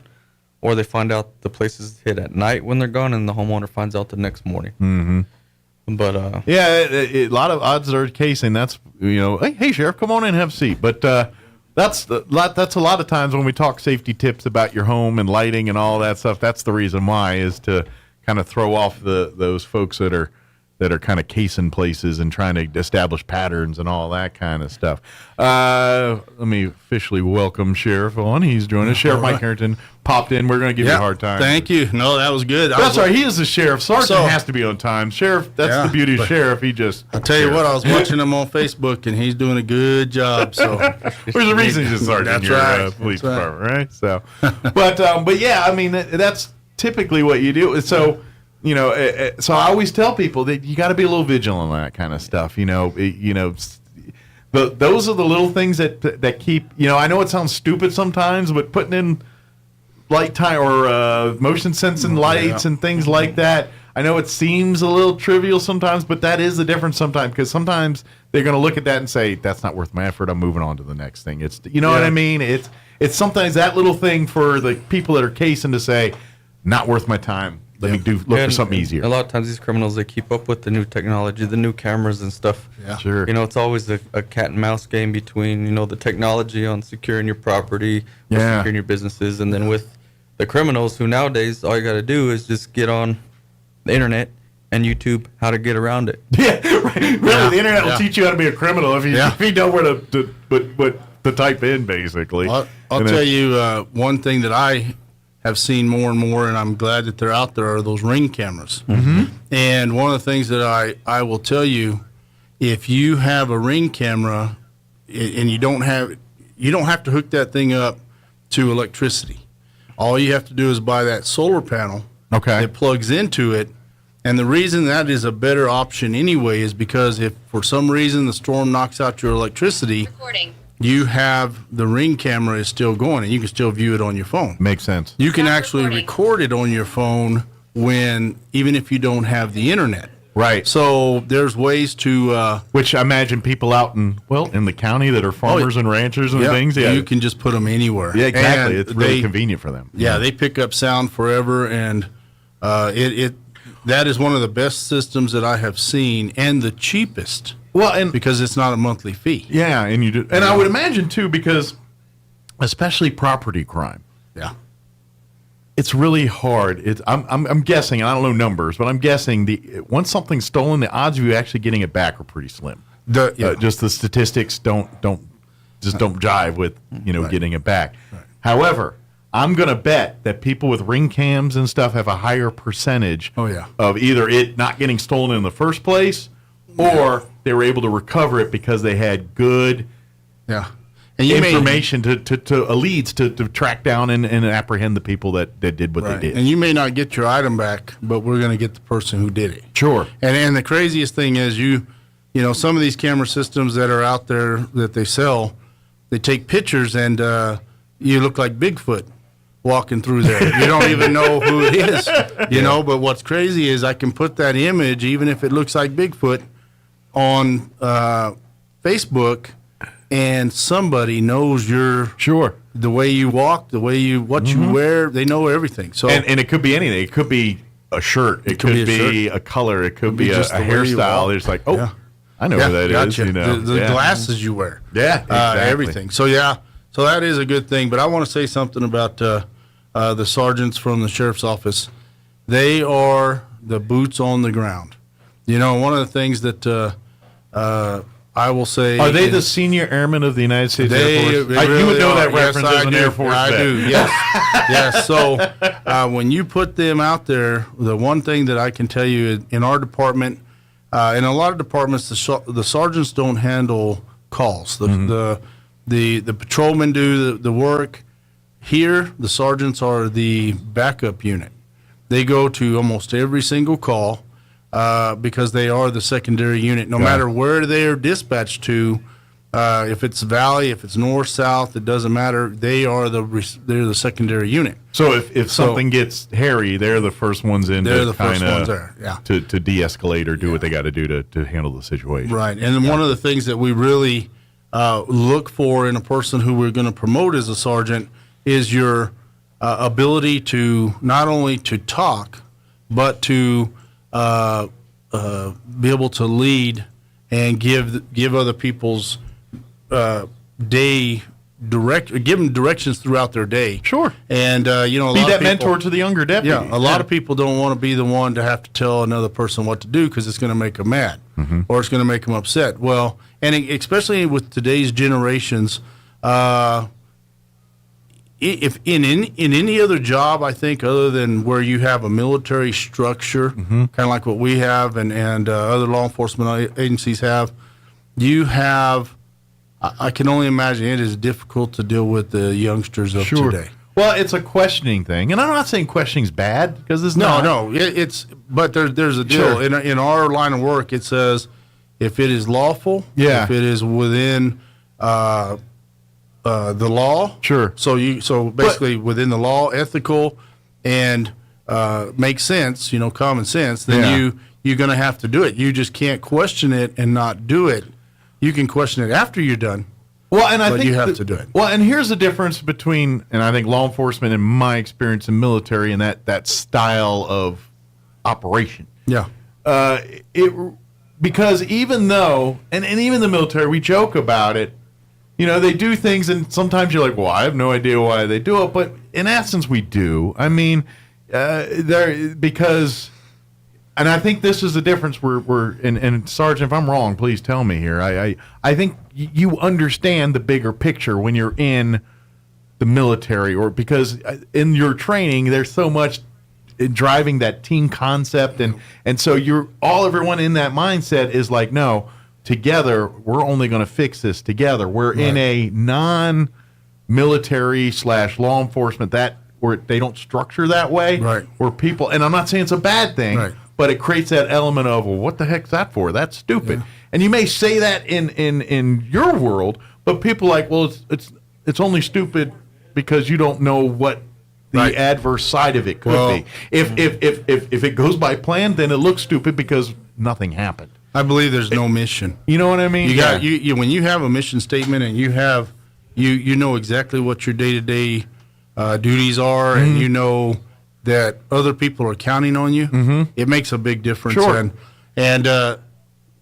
or they find out the places to hit at night when they're gone, and the homeowner finds out the next morning. Mm-hmm. But a lot of odds are casing. That's hey sheriff, come on in and have a seat. But that's a lot of times when we talk safety tips about your home and lighting and all that stuff. That's the reason why, is to kind of throw off those folks that are kind of casing places and trying to establish patterns and all that kind of stuff. Let me officially welcome Sheriff on. He's joining us. Sheriff Mike Harrington popped in. We're going to give you a hard time. Thank you. No, that was good. That's right. He is the sheriff. Sergeant has to be on time. Sheriff, that's the beauty of Sheriff. I'll tell you what, I was watching him on Facebook, and he's doing a good job. So there's a reason he's a sergeant in your police department, right? So, but yeah, I mean, that's typically what you do. So, so I always tell people that you got to be a little vigilant on that kind of stuff. Those are the little things that keep. I know it sounds stupid sometimes, but putting in light time or motion sensing lights and things like that. I know it seems a little trivial sometimes, but that is the difference sometimes, because sometimes they're going to look at that and say, "That's not worth my effort. I'm moving on to the next thing." It's what I mean. It's sometimes that little thing for the people that are casing to say, "Not worth my time. Let me look for something easier." A lot of times these criminals, they keep up with the new technology, the new cameras and stuff. Yeah. Sure. It's always a cat and mouse game between, the technology on securing your property, or securing your businesses, and then with the criminals who nowadays, all you got to do is just get on the internet and YouTube how to get around it. Yeah, right. Really, the internet will teach you how to be a criminal if you know where to type in, basically. I'll tell you one thing that I have seen more and more, and I'm glad that they're out there, are those Ring cameras. Mm-hmm. And one of the things that I will tell you, if you have a Ring camera and you don't have to hook that thing up to electricity. All you have to do is buy that solar panel. Okay. It plugs into it. And the reason that is a better option anyway is because if for some reason the storm knocks out your electricity, you have the Ring camera is still going, and you can still view it on your phone. Makes sense. You can actually record it on your phone even if you don't have the internet. Right. So there's ways to which I imagine people out in the county that are farmers and ranchers and things. Yeah, you can just put them anywhere. Yeah, exactly. And it's really convenient for them. Yeah, they pick up sound forever, and that is one of the best systems that I have seen, and the cheapest. Well, and because it's not a monthly fee. Yeah, and you do, and I would imagine too, because especially property crime. Yeah. It's really hard. I'm guessing, and I don't know numbers, but I'm guessing once something's stolen, the odds of you actually getting it back are pretty slim. Just the statistics don't jive with getting it back. Right. However, I'm going to bet that people with Ring cams and stuff have a higher percentage of either it not getting stolen in the first place, or they were able to recover it because they had good information to leads to track down and apprehend the people that did what they did. And you may not get your item back, but we're going to get the person who did it. Sure. And the craziest thing is some of these camera systems that are out there that they sell, they take pictures and you look like Bigfoot walking through there. You don't even know who it is, know. But what's crazy is I can put that image, even if it looks like Bigfoot, on Facebook, and somebody knows you're the way you walk, the way you you wear. They know everything. So and it could be anything. It could be a shirt. It could be a color. It could be a hairstyle. It's like, I know what that is. You know, the glasses you wear. Yeah, exactly. Everything. So so that is a good thing. But I want to say something about the sergeants from the sheriff's office. They are the boots on the ground. You know, one of the things that I will say. Are they the senior airmen of the United States Air Force? Really you would know are. that reference as an Air Force I vet. do, yes. Yes. So when you put them out there, the one thing that I can tell you in our department, in a lot of departments, the sergeants don't handle calls. The patrolmen do the work. Here, the sergeants are the backup unit. They go to almost every single call because they are the secondary unit. No matter where they are dispatched to, if it's valley, if it's north, south, it doesn't matter. They're the secondary unit. So if something gets hairy, they're the first ones in. They're the first ones there. Yeah. To de-escalate or do what they got to do to handle the situation. Right. And then one of the things that we really look for in a person who we're going to promote as a sergeant is your ability to not only to talk, but to be able to lead and give other people's day give them directions throughout their day. Sure. And be that mentor to the younger deputy. Yeah, a lot of people don't want to be the one to have to tell another person what to do because it's going to make them mad or it's going to make them upset. Well, and especially with today's generations, if in any other job, I think other than where you have a military structure, kind of like what we have and other law enforcement agencies have, you have. I can only imagine it is difficult to deal with the youngsters of today. Well, it's a questioning thing, and I'm not saying questioning's bad because it's not. No, it's but there's a deal in our line of work. It says if it is lawful, if it is within the law, So basically within the law, ethical, and makes sense. Common sense. Then you're going to have to do it. You just can't question it and not do it. You can question it after you're done. Well, and I think you have to do it. Well, and here's the difference between, and I think law enforcement and my experience in military and that style of operation. Yeah. Because even though, and even the military, we joke about it. They do things, and sometimes you're like, well, I have no idea why they do it, but in essence, we do. I mean, because. And I think this is the difference. And Sergeant, if I'm wrong, please tell me here. I think you understand the bigger picture when you're in the military, or because in your training there's so much driving that team concept, and so everyone in that mindset is like, no, together we're only going to fix this together. We're in a non-military / law enforcement where they don't structure that way, right? Where people, and I'm not saying it's a bad thing, right? But it creates that element of, well, what the heck's that for? That's stupid. Yeah. And you may say that in your world, but people are like, well, it's only stupid because you don't know what the adverse side of it could be. If it goes by plan, then it looks stupid because nothing happened. I believe there's no mission. You know what I mean? You when you have a mission statement and you have you know exactly what your day-to-day duties are, and you know that other people are counting on you, it makes a big difference. Sure. And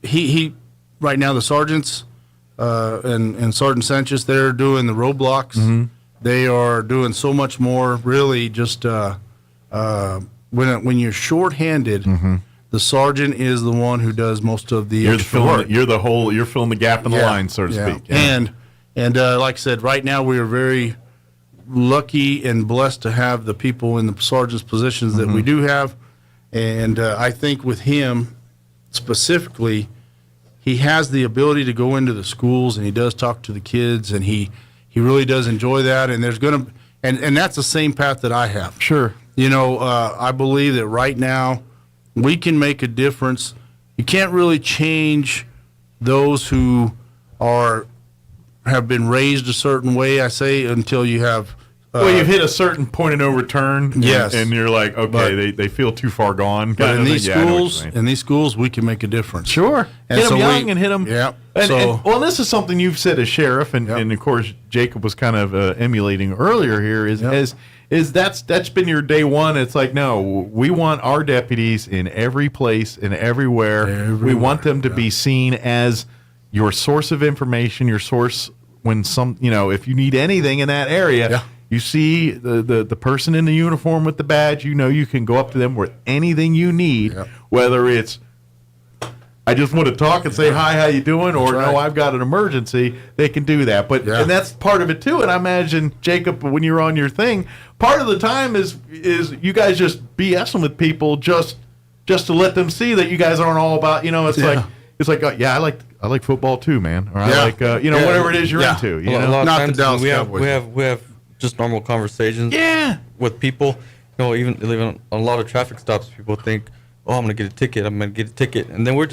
he right now, the sergeants and Sergeant Sanchez, they're doing the roadblocks. They are doing so much more. Really, just when you're short-handed, the sergeant is the one who does most of the extra work. You're filling the gap in the line, so to speak. Yeah. And like I said, right now we are very lucky and blessed to have the people in the sergeant's positions that we do have. And I think with him specifically, he has the ability to go into the schools, and he does talk to the kids, and he really does enjoy that. And there's going to and that's the same path that I have. Sure. I believe that right now we can make a difference. You can't really change those who have been raised a certain way, I say, until you have you've hit a certain point of no return. Yes. And you're like, okay, they feel too far gone. But in these schools, we can make a difference. Sure. And hit them young and hit them Well, this is something you've said as sheriff, and of course Jacob was kind of emulating earlier here. Is that's been your day one? It's like, no, we want our deputies in every place and everywhere. We want them to be seen as your source of information, your source when if you need anything in that area. You see the person in the uniform with the badge, you can go up to them with anything you need, whether it's, I just want to talk and say, hi, how you doing? Or, no, I've got an emergency. They can do that. And that's part of it, too. And I imagine, Jacob, when you're on your thing, part of the time is you guys just BSing with people just to let them see that you guys aren't all about, it's like, I like football, too, man. Or I like, whatever it is you're into. A lot of times we have just normal conversations with people. Even on a lot of traffic stops, people think, oh, I'm going to get a ticket. And then we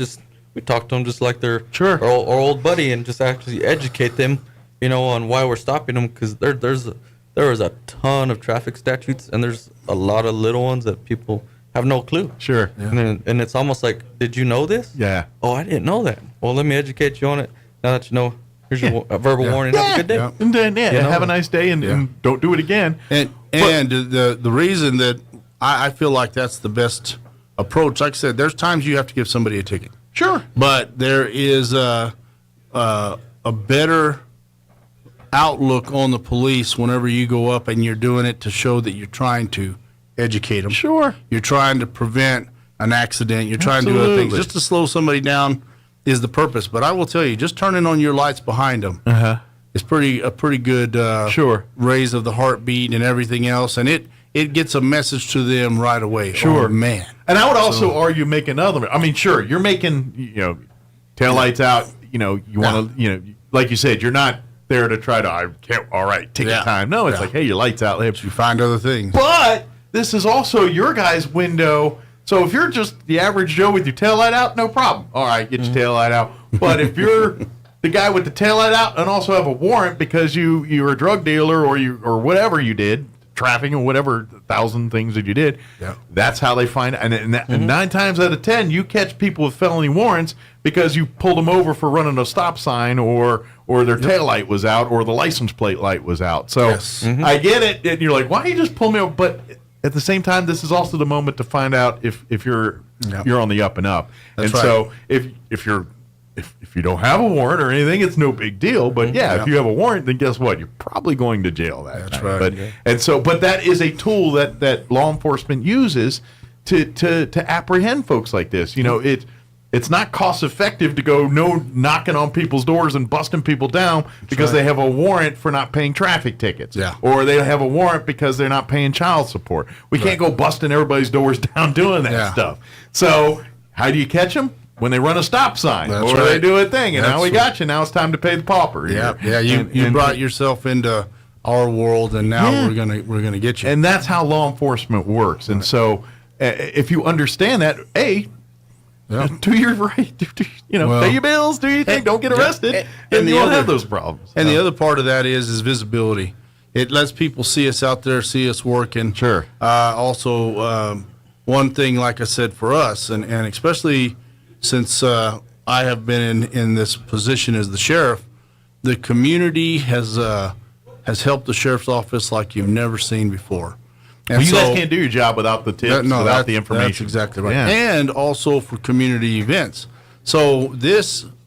talk to them just like they're our old buddy and just actually educate them, on why we're stopping them, because there is a ton of traffic statutes, and there's a lot of little ones that people have no clue. Sure. Yeah. And it's almost like, did you know this? Yeah. Oh, I didn't know that. Well, let me educate you on it. Now that you know, here's your verbal warning. Have a good day. And then, have a nice day, and don't do it again. And the reason that I feel like that's the best approach, like I said, there's times you have to give somebody a ticket. Sure. But there is a better outlook on the police whenever you go up and you're doing it to show that you're trying to educate them. Sure. You're trying to prevent an accident. You're trying to do other things. Just to slow somebody down is the purpose. But I will tell you, just turning on your lights behind them is a pretty good raise of the heartbeat and everything else. And it gets a message to them right away. Sure. Oh, man. And I would also argue make another. I mean, sure, you're making, taillights out, you want to, like you said, you're not there to try to, ticket time. No, it's like, hey, your light's out. You find other things. But this is also your guys' window. So if you're just the average Joe with your taillight out, no problem. All right, get your taillight out. But if you're the guy with the taillight out and also have a warrant because you're a drug dealer or whatever you did, trafficking or whatever 1,000 things that you did, that's how they find it. And 9 times out of 10, you catch people with felony warrants because you pulled them over for running a stop sign or their taillight was out or the license plate light was out. So I get it. And you're like, why don't you just pull me over? But at the same time, this is also the moment to find out if you're on the up and up. That's and so if you don't have a warrant or anything, it's no big deal. But if you have a warrant, then guess what? You're probably going to jail that night. Right. But that is a tool that law enforcement uses to apprehend folks like this. It's not cost effective to go knocking on people's doors and busting people down because they have a warrant for not paying traffic tickets. Or they have a warrant because they're not paying child support. We can't go busting everybody's doors down doing that stuff. So how do you catch them? When they run a stop sign they do a thing, and now we got you. Now it's time to pay the pauper. You brought yourself into our world, and now we're gonna get you. And that's how law enforcement works. And so, if you understand that, do your right, pay your bills, do your thing, don't get arrested, and you don't have those problems. And the other part of that is visibility. It lets people see us out there, see us working. Sure. Also, one thing, like I said, for us, and especially since I have been in this position as the sheriff, the community has helped the sheriff's office like you've never seen before. And you guys can't do your job without the tips, without the information. That's exactly right. Yeah. And also for community events. So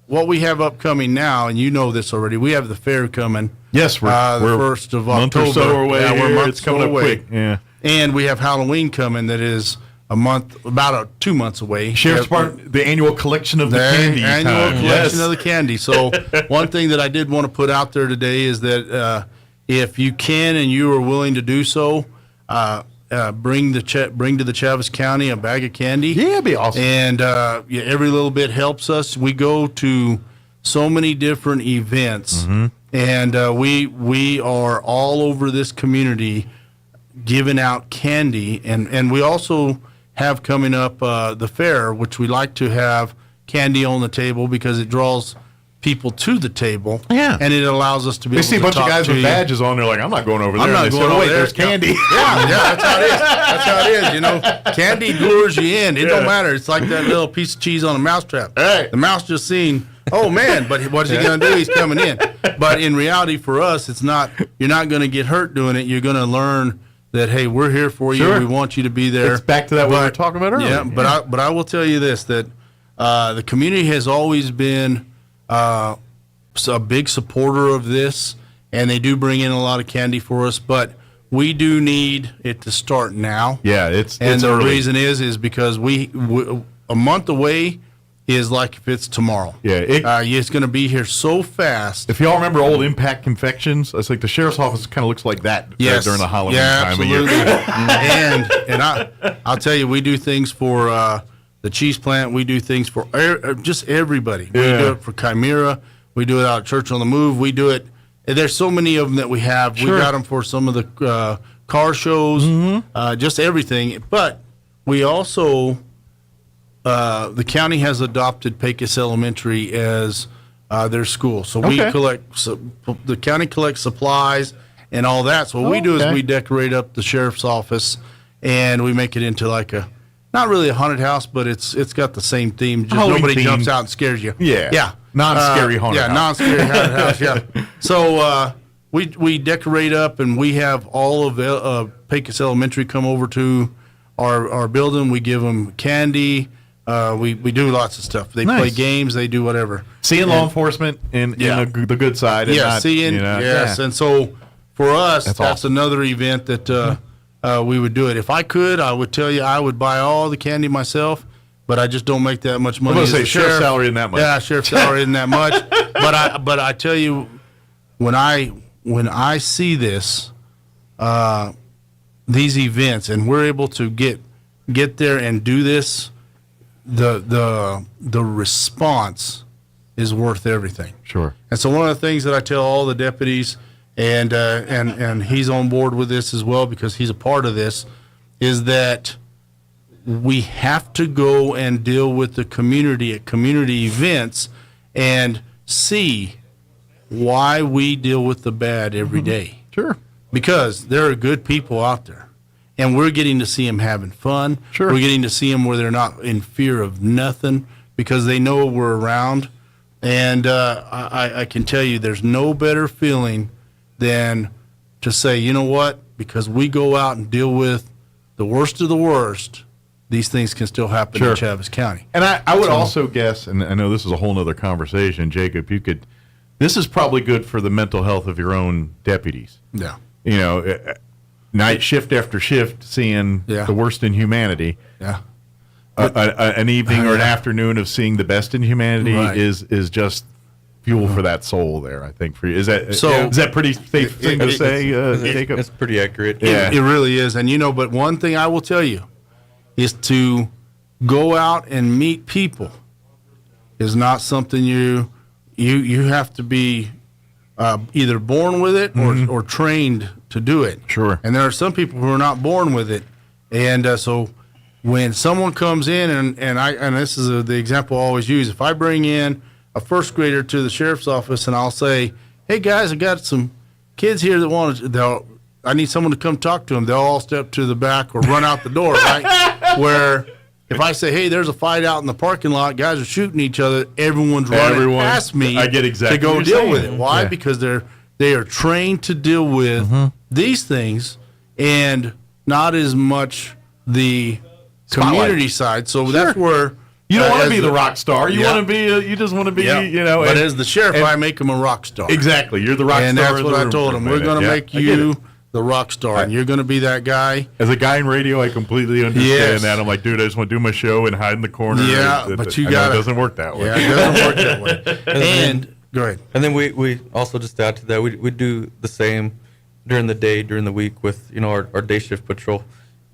what we have upcoming now, and you know this already, we have the fair coming. Yes, we're the 1st of month October. Or so away. Yeah, we're months it's coming up away. quick. Yeah. And we have Halloween coming that is about 2 months away. Sheriff's Department, the annual collection of the candy. Annual collection of the candy. So one thing that I did want to put out there today is that if you can and you are willing to do so, bring to the Chaves County a bag of candy. Yeah, it'd be awesome. And every little bit helps us. We go to so many different events, and we are all over this community giving out candy, and we also have coming up the fair, which we like to have candy on the table because it draws people to the table. Yeah. And it allows us to be they able see to a bunch of talk guys to with you. badges on. They're like, I'm not going over there. I'm not and they going say, over wait, there. there's candy. That's how it is. That's how it is. Candy lures you in. It don't matter. It's like that little piece of cheese on a mousetrap. Hey. The mouse just seen Oh man, but what's he going to do? He's coming in. But in reality, for us, it's not. You're not going to get hurt doing it. You're going to learn that, hey, we're here for you. Sure. We want you to be there. It's back to that what we were talking about earlier. Yeah, but I will tell you this, that the community has always been a big supporter of this, and they do bring in a lot of candy for us, but we do need it to start now. Yeah, it's the early. reason is because we a month away is like if it's tomorrow. Yeah, it's going to be here so fast. If y'all remember old Impact confections, it's like the sheriff's office kind of looks like that during the Halloween time of year. and I'll tell you, we do things for the cheese plant. We do things for just everybody. We do it for Chimera. We do it out at Church on the Move. We do it. There's so many of them that we have. Sure. We got them for some of the car shows, just everything. But we also, the county has adopted Pecos Elementary as their school. So we collect, the county collects supplies and all that. So what we do is we decorate up the sheriff's office and we make it into like not really a haunted house, but it's got the same theme. Just Halloween nobody theme. jumps out and scares you. Yeah. Non-scary haunted house. Non-scary haunted house, yeah. So we decorate up, and we have all of Pecos Elementary come over to our building. We give them candy. We do lots of stuff. They play games. They do whatever. Seeing law enforcement in the good side. And not, seeing, yes. And so for us, that's awesome. another event that we would do it. If I could, I would tell you I would buy all the candy myself, but I just don't make that much money. I was going to say, sheriff's salary isn't that much. Yeah, sheriff's salary isn't that much. But I tell you, when I see this, these events, and we're able to get there and do this, the response is worth everything. Sure. And so one of the things that I tell all the deputies, and he's on board with this as well because he's a part of this, is that we have to go and deal with the community at community events and see why we deal with the bad every day. Sure. Because there are good people out there, and we're getting to see them having fun. Sure. We're getting to see them where they're not in fear of nothing because they know we're around. And I can tell you there's no better feeling than to say, you know what, because we go out and deal with the worst of the worst, these things can still happen in Chaves County. And I would also guess, and I know this is a whole other conversation, Jacob, this is probably good for the mental health of your own deputies. Yeah. You know, night shift after shift, seeing the worst in humanity. Yeah. An evening or an afternoon of seeing the best in humanity is just fuel for that soul there, I think. For you. Is that pretty safe thing to say, Jacob? It's pretty accurate. It really is. And, but one thing I will tell you is to go out and meet people is not something you have to be either born with it or trained to do it. Sure. And there are some people who are not born with it. And so when someone comes in, and this is the example I always use, if I bring in a first grader to the sheriff's office and I'll say, hey guys, I got some kids here that I need someone to come talk to them. They'll all step to the back or run out the door, right? Where if I say, hey, there's a fight out in the parking lot, guys are shooting each other, everyone's running past me I get exactly to go what you're deal with saying. it. Why? Yeah. Because they are trained to deal with these things and not as much the community side. So that's where you don't want to be the rock star. You want to be. You just want to be. But as the sheriff, I make him a rock star. Exactly. You're the rock and star. And that's what I told him. We're going to make you the rock star, and you're going to be that guy. As a guy in radio, I completely understand that. I'm like, dude, I just want to do my show and hide in the corner. Yeah, but you got it. Doesn't work that way. Yeah, it doesn't work that way. And go ahead. And then we also just add to that. We do the same during the day, during the week with our day shift patrol.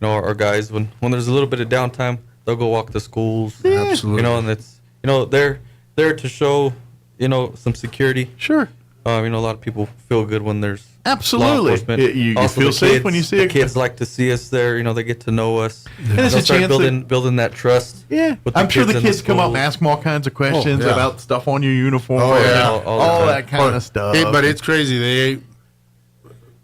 Our guys when there's a little bit of downtime, they'll go walk the schools. Yeah. Absolutely. And it's they're there to show some security. Sure. A lot of people feel good when there's absolutely. Law enforcement. You Also, feel the safe kids, when you see the kids like to see us there. They get to know us. And it's they'll a start chance building that trust. Yeah, with the I'm sure the in kids come up and schools. ask them all kinds of questions about stuff on your uniform. Oh, yeah. all that kind of stuff. But it's crazy.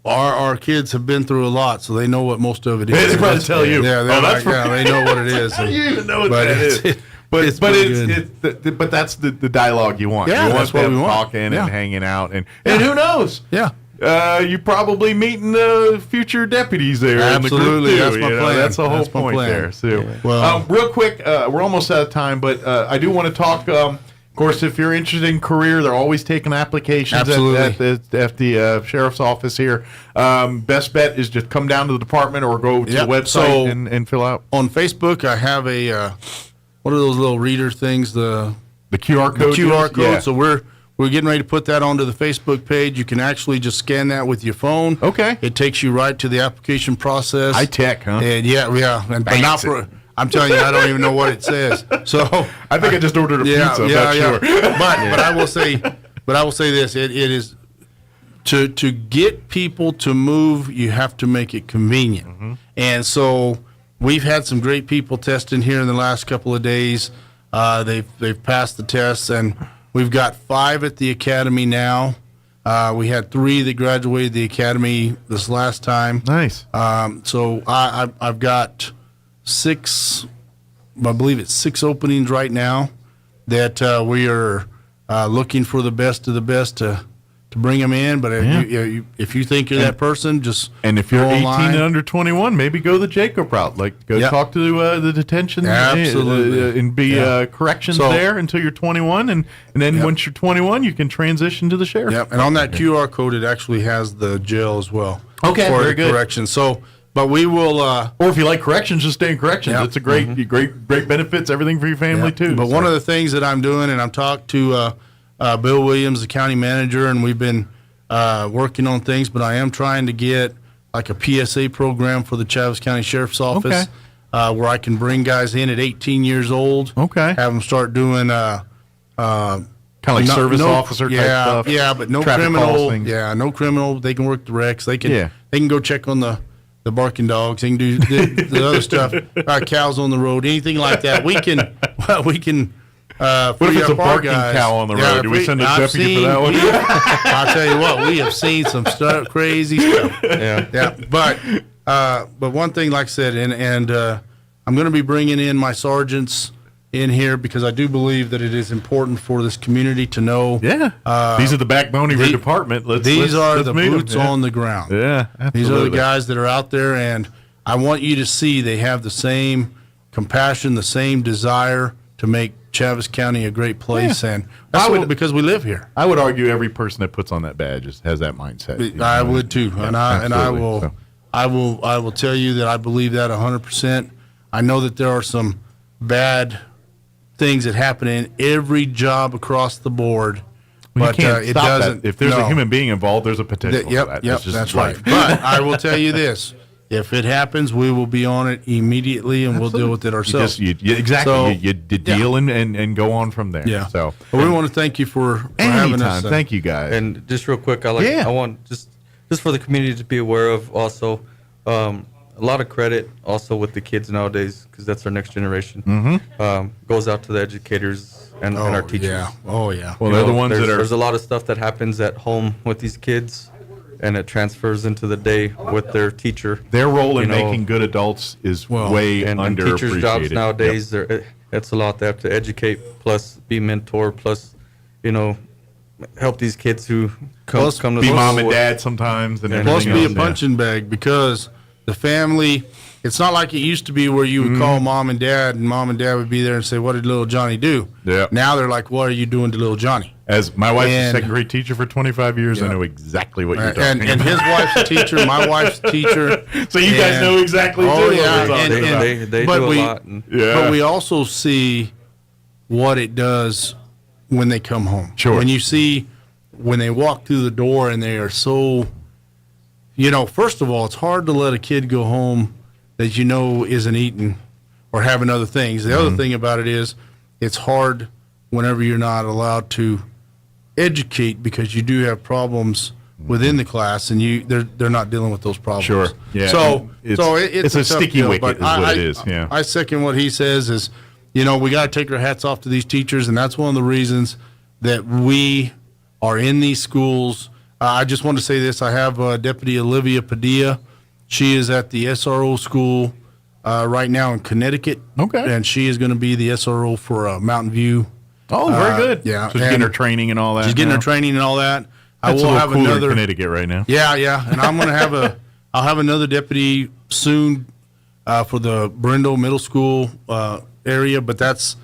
Our kids have been through a lot, so they know what most of it is. They're going to tell you. Yeah, that's they know what it is. How do you even know what that is? but It's but that's the dialogue you want. Yeah, you that's what them we want. talking Yeah. and hanging out, and who knows? Yeah. You probably meeting future deputies there. Absolutely, in the group too, that's my plan. That's the whole That's my point plan. there. So, Well- real quick, we're almost out of time, but I do want to talk. Of course, if you're interested in career, they're always taking applications at the sheriff's office here. Best bet is just come down to the department or go to the website and fill out. On Facebook, I have a what are those little reader things? The QR code. The QR code. Yeah. So we're getting ready to put that onto the Facebook page. You can actually just scan that with your phone. Okay. It takes you right to the application process. High tech, huh? And but not for. I'm telling you, I don't even know what it says. So I think I just ordered a pizza. I'm not sure. But I will say this: it is to get people to move. You have to make it convenient, and so we've had some great people testing here in the last couple of days. They've passed the tests, and we've got 5 at the academy now. We had 3 that graduated the academy this last time. Nice. So I've got 6, I believe it's 6 openings right now that we are looking for the best of the best to bring them in. But if you think you're that person, just and if you're go 18 online. and under 21, maybe go the Jacob route. Like go talk to the detention, Absolutely. and be corrections there until you're 21, and then once you're 21, you can transition to the sheriff. Yep. And on that QR code, it actually has the jail as well. Okay, for very the good. correction. So. But we will, or if you like corrections, just stay in corrections. Yep. It's a great benefits, everything for your family too. But one of the things that I'm doing, and I've talked to Bill Williams, the county manager, and we've been working on things. But I am trying to get like a PSA program for the Chaves County Sheriff's Office, where I can bring guys in at 18 years old. Okay. Have them start doing kind of like service officer type stuff. Yeah, but no traffic criminal. calls, things. Yeah, no criminal. They can work the wrecks. They can go check on the barking dogs. They can do the other stuff. Cows on the road, anything like that. We can. What if it's a barking cow on the road? Do we send a deputy for that one? I'll tell you what, we have seen some stuff, crazy stuff. Yeah. But one thing, like I said, and I'm going to be bringing in my sergeants in here because I do believe that it is important for this community to know. Yeah. These are the backbone of your department. These are let's the meet 'em. boots on the ground. Yeah, absolutely. These are the guys that are out there, and I want you to see they have the same compassion, the same desire to make Chaves County a great place, and that's because we live here. I would argue every person that puts on that badge has that mindset. I would too, and I will. So. I will tell you that I believe that 100%. I know that there are some bad things that happen in every job across the board, but you can't it stop doesn't. that. If there's a human being involved, there's a potential. Yep, That's just that's life. right. But I will tell you this: if it happens, we will be on it immediately, and we'll deal with it ourselves. Exactly. So, you deal and go on from there. Yeah. So we want to thank you for having us. Thank you guys. And just real quick, I want just for the community to be aware of also. A lot of credit also with the kids nowadays because that's our next generation. Goes out to the educators and our teachers. Yeah. Oh yeah. Well, they're the ones that are. There's a lot of stuff that happens at home with these kids, and it transfers into the day with their teacher. Their role in making good adults is way and underappreciated. teachers' jobs nowadays, it's a lot. They have to educate, plus be mentor, plus help these kids who come to be school mom and dad sometimes, and plus everything be else. a punching bag because the family. It's not like it used to be where you would call mom and dad would be there and say, "What did little Johnny do?" Yeah. Now they're like, "What are you doing to little Johnny?" As my wife's a second grade teacher for 25 years, I know exactly what you're talking about. And his wife's a teacher, my wife's a teacher. So you guys know exactly. Oh too yeah, what we're talking about. They do a lot. But we also see what it does when they come home. Sure. When you see when they walk through the door and they are so, first of all, it's hard to let a kid go home that isn't eating or having other things. The other thing about it is it's hard whenever you're not allowed to educate because you do have problems within the class and they're not dealing with those problems. Sure. Yeah. So it's a tough sticky deal, wicket but is what it is. Yeah. I second what he says is, we got to take our hats off to these teachers, and that's one of the reasons that we are in these schools. I just want to say this. I have Deputy Olivia Padilla. She is at the SRO school right now in Connecticut. Okay. And she is going to be the SRO for Mountain View. Oh, very good. Yeah. So she's getting her training and all that. She's getting now. her training and all that. That's I will a have little cooler another in Connecticut right now. Yeah. And I'm going to have I'll have another deputy soon for the Brindle Middle School area, but that's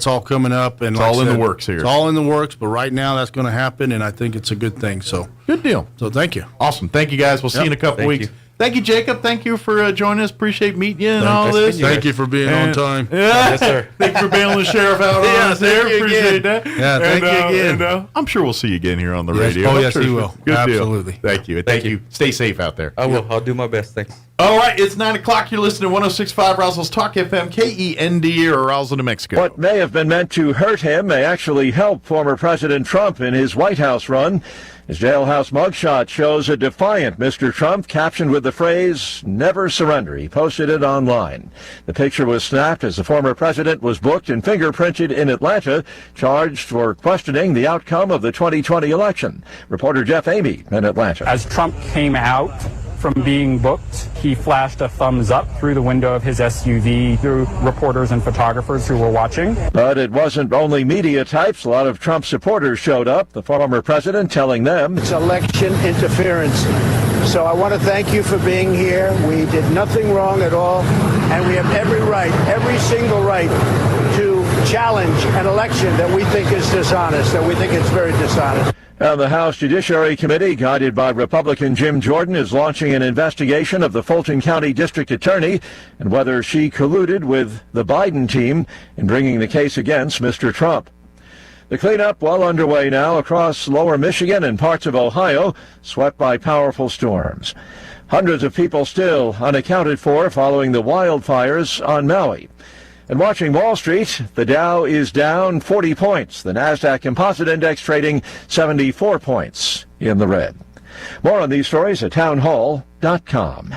all coming up. And it's all in the works here. It's all in the works, but right now that's going to happen, and I think it's a good thing. So good deal. So thank you. Awesome. Thank you, guys. We'll see you in a couple weeks. Thank you, Jacob. Thank you for joining us. Appreciate meeting you and all this. Thank you for being on time. Yeah. Yes, sir. Thank you for bailing the sheriff out on us there. Appreciate that. Yeah, thank you again. And, I'm sure we'll see you again here on the Yes. radio. Oh, I'm yes, sure you will. Good Absolutely. Deal. Thank you. Thank you. Stay safe out there. I will. I'll do my best. Thanks. All right, it's 9 o'clock. You're listening to 106.5 Roswell's Talk FM, KEND, or Roswell, New Mexico. What may have been meant to hurt him may actually help former President Trump in his White House run. His jailhouse mugshot shows a defiant Mr. Trump captioned with the phrase, "Never surrender." He posted it online. The picture was snapped as the former president was booked and fingerprinted in Atlanta, charged for questioning the outcome of the 2020 election. Reporter Jeff Amy in Atlanta. As Trump came out from being booked, he flashed a thumbs up through the window of his SUV through reporters and photographers who were watching. But it wasn't only media types. A lot of Trump supporters showed up, the former president telling them, "It's election interference. So I want to thank you for being here. We did nothing wrong at all, and we have every right, every single right, to challenge an election that we think is dishonest, that we think it's very dishonest." And the House Judiciary Committee, guided by Republican Jim Jordan, is launching an investigation of the Fulton County District Attorney and whether she colluded with the Biden team in bringing the case against Mr. Trump. The cleanup well underway now across lower Michigan and parts of Ohio, swept by powerful storms. Hundreds of people still unaccounted for following the wildfires on Maui. And watching Wall Street, the Dow is down 40 points. The NASDAQ Composite Index trading 74 points in the red. More on these stories at townhall.com.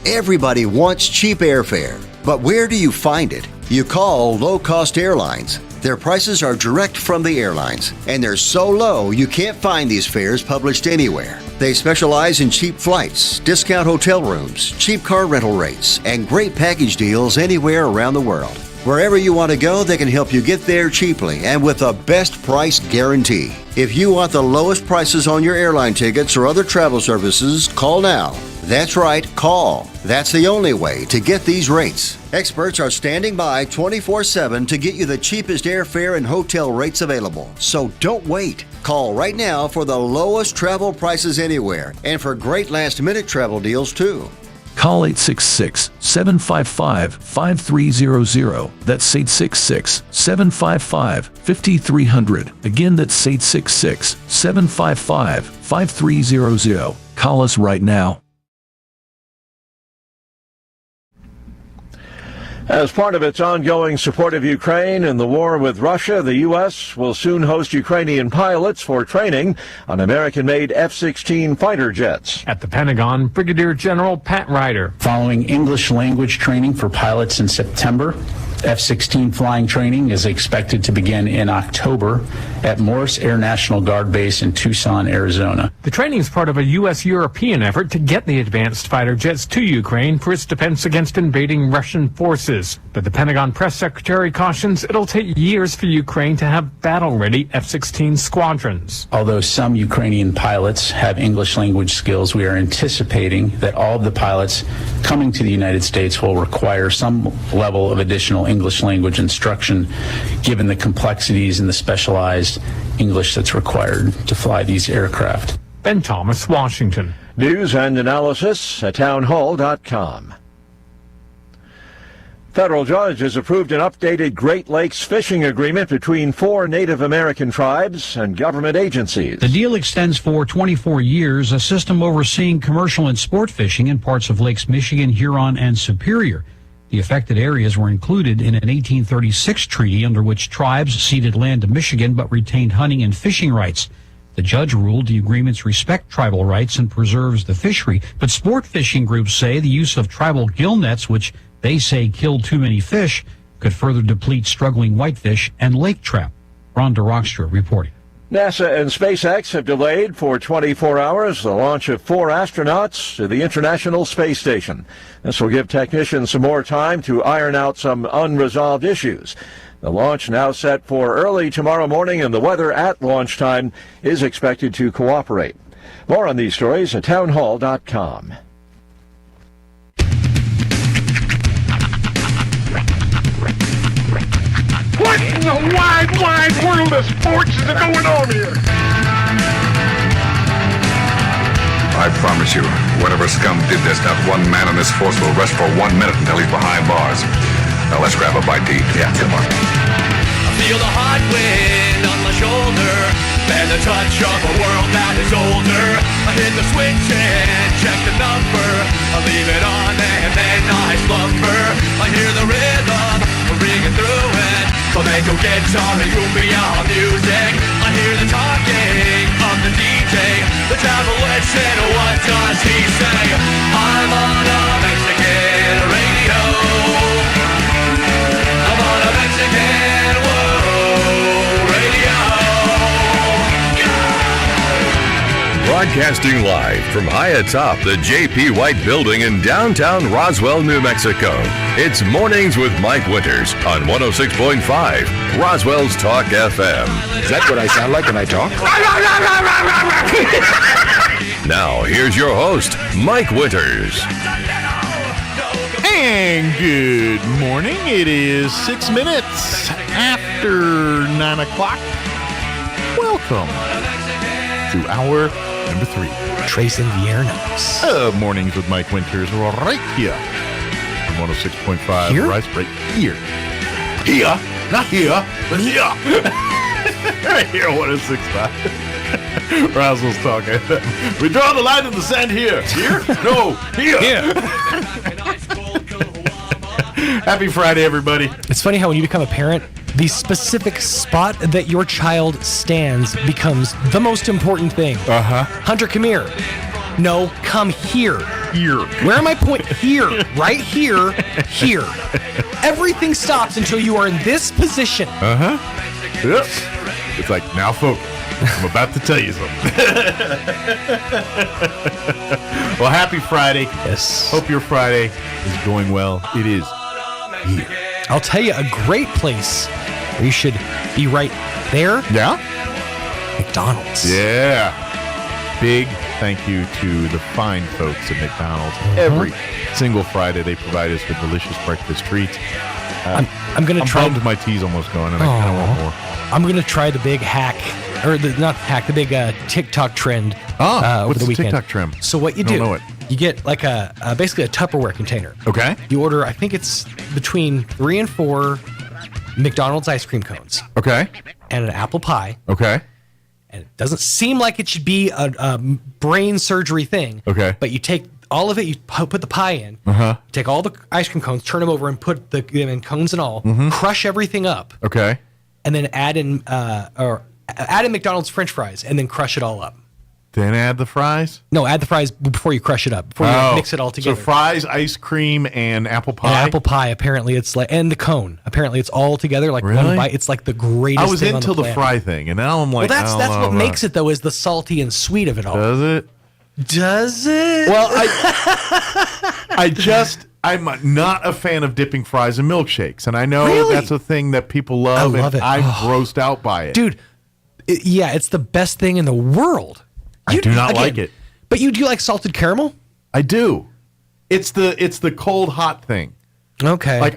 Everybody wants cheap airfare, but where do you find it? You call low-cost airlines. Their prices are direct from the airlines, and they're so low you can't find these fares published anywhere. They specialize in cheap flights, discount hotel rooms, cheap car rental rates, and great package deals anywhere around the world. Wherever you want to go, they can help you get there cheaply and with a best price guarantee. If you want the lowest prices on your airline tickets or other travel services, call now. That's right, call. That's the only way to get these rates. Experts are standing by 24/7 to get you the cheapest airfare and hotel rates available. So don't wait. Call right now for the lowest travel prices anywhere and for great last-minute travel deals too. Call 866-755-5300. That's 866-755-5300. Again, that's 866-755-5300. Call us right now. As part of its ongoing support of Ukraine in the war with Russia, the U.S. will soon host Ukrainian pilots for training on American-made F-16 fighter jets. At the Pentagon, Brigadier General Pat Ryder. Following English language training for pilots in September, F-16 flying training is expected to begin in October at Morris Air National Guard Base in Tucson, Arizona. The training is part of a U.S.-European effort to get the advanced fighter jets to Ukraine for its defense against invading Russian forces. But the Pentagon press secretary cautions it'll take years for Ukraine to have battle-ready F-16 squadrons. Although some Ukrainian pilots have English language skills, we are anticipating that all of the pilots coming to the United States will require some level of additional English language instruction, given the complexities and the specialized English that's required to fly these aircraft. Ben Thomas, Washington. News and analysis at townhall.com. Federal judge has approved an updated Great Lakes fishing agreement between 4 Native American tribes and government agencies. The deal extends for 24 years, a system overseeing commercial and sport fishing in parts of Lakes Michigan, Huron, and Superior. The affected areas were included in an 1836 treaty under which tribes ceded land to Michigan but retained hunting and fishing rights. The judge ruled the agreements respect tribal rights and preserves the fishery, but sport fishing groups say the use of tribal gill nets, which they say kill too many fish, could further deplete struggling whitefish and lake trout. Rhonda Rockstra reporting. NASA and SpaceX have delayed for 24 hours the launch of 4 astronauts to the International Space Station. This will give technicians some more time to iron out some unresolved issues. The launch now set for early tomorrow morning, and the weather at launch time is expected to cooperate. More on these stories at townhall.com. What in the wide, wide world of sports is going on here? I promise you, whatever scum did this, not one man in this force will rest for 1 minute until he's behind bars. Now let's grab a bite to eat. Yeah, come on. I feel the hot wind on my shoulder and the touch of a world that is older. I hit the switch and check the number. I leave it on and then I slumber. I hear the rhythm ringing through it. Flamenco guitar and cumbia music. I hear the talking of the DJ. The devil listen, what does he say? I'm on a Mexican radio. I'm on a Mexican radio. Broadcasting live from high atop the J.P. White Building in downtown Roswell, New Mexico. It's Mornings with Mike Winters on 106.5 Roswell's Talk FM. Is that what I sound like when I talk? Now, here's your host, Mike Winters. And good morning. It is 6 minutes after 9 o'clock. Welcome to hour number 3. Tracing the air notes. Mornings with Mike Winters right here. 106.5. Here? Right here. Here. Not here, but here. Right here, 106.5. Roswell's Talk FM. We draw the line in the sand here. Here? No, here. Happy Friday, everybody. It's funny how when you become a parent, the specific spot that your child stands becomes the most important thing. Uh-huh. Hunter, come here. No, come here. Here. Where am I pointing? Here. Right here. Here. Everything stops until you are in this position. Uh-huh. Yep. It's like, now focus. I'm about to tell you something. Well, happy Friday. Yes. Hope your Friday is going well. It is here. I'll tell you a great place where you should be right there. Yeah? McDonald's. Yeah. Big thank you to the fine folks at McDonald's. Every single Friday they provide us with delicious breakfast treats. I'm going to try. My tea's almost gone, and I kind of want more. I'm going to try the big hack, or the big TikTok trend over the weekend. TikTok trend? So what you do, know it. you get like basically a Tupperware container. Okay. You order, I think it's between 3 and 4 McDonald's ice cream cones. Okay. And an apple pie. Okay. And it doesn't seem like it should be a brain surgery thing. Okay. But you take all of it, you put the pie in, take all the ice cream cones, turn them over, and put them in cones and all, crush everything up. Okay. And then add in McDonald's French fries, and then crush it all up. Then add the fries? No, add the fries before you crush it up, before you mix it all together. So fries, ice cream, and apple pie? And apple pie, apparently it's like, and the cone. Apparently it's all together, like really? one bite. It's like the greatest I was thing into on the the fry thing, and now I'm like, well, that's what makes it, though, is the salty and sweet of it all. Does it? Does it? Well, I'm not a fan of dipping fries in milkshakes, and I know that's a thing that people love. I love and it. I'm grossed out by it. Dude, it's the best thing in the world. I do not like it. But you do like salted caramel? I do. It's the cold hot thing. Okay. Like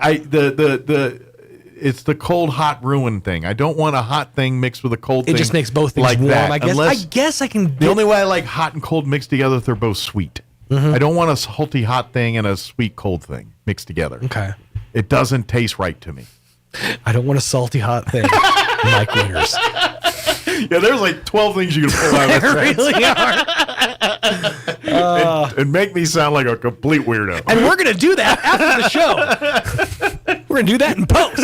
it's the cold hot ruin thing. I don't want a hot thing mixed with a cold thing. It just makes both things like warm, that. I guess. I guess I can. The only way I like hot and cold mixed together if they're both sweet. I don't want a salty hot thing and a sweet cold thing mixed together. Okay. It doesn't taste right to me. I don't want a salty hot thing. Mike Winters. Yeah, there's like 12 things you can pull out of There really are. and make me sound like a complete weirdo. And we're going to do that after the show. We're going to do that in post.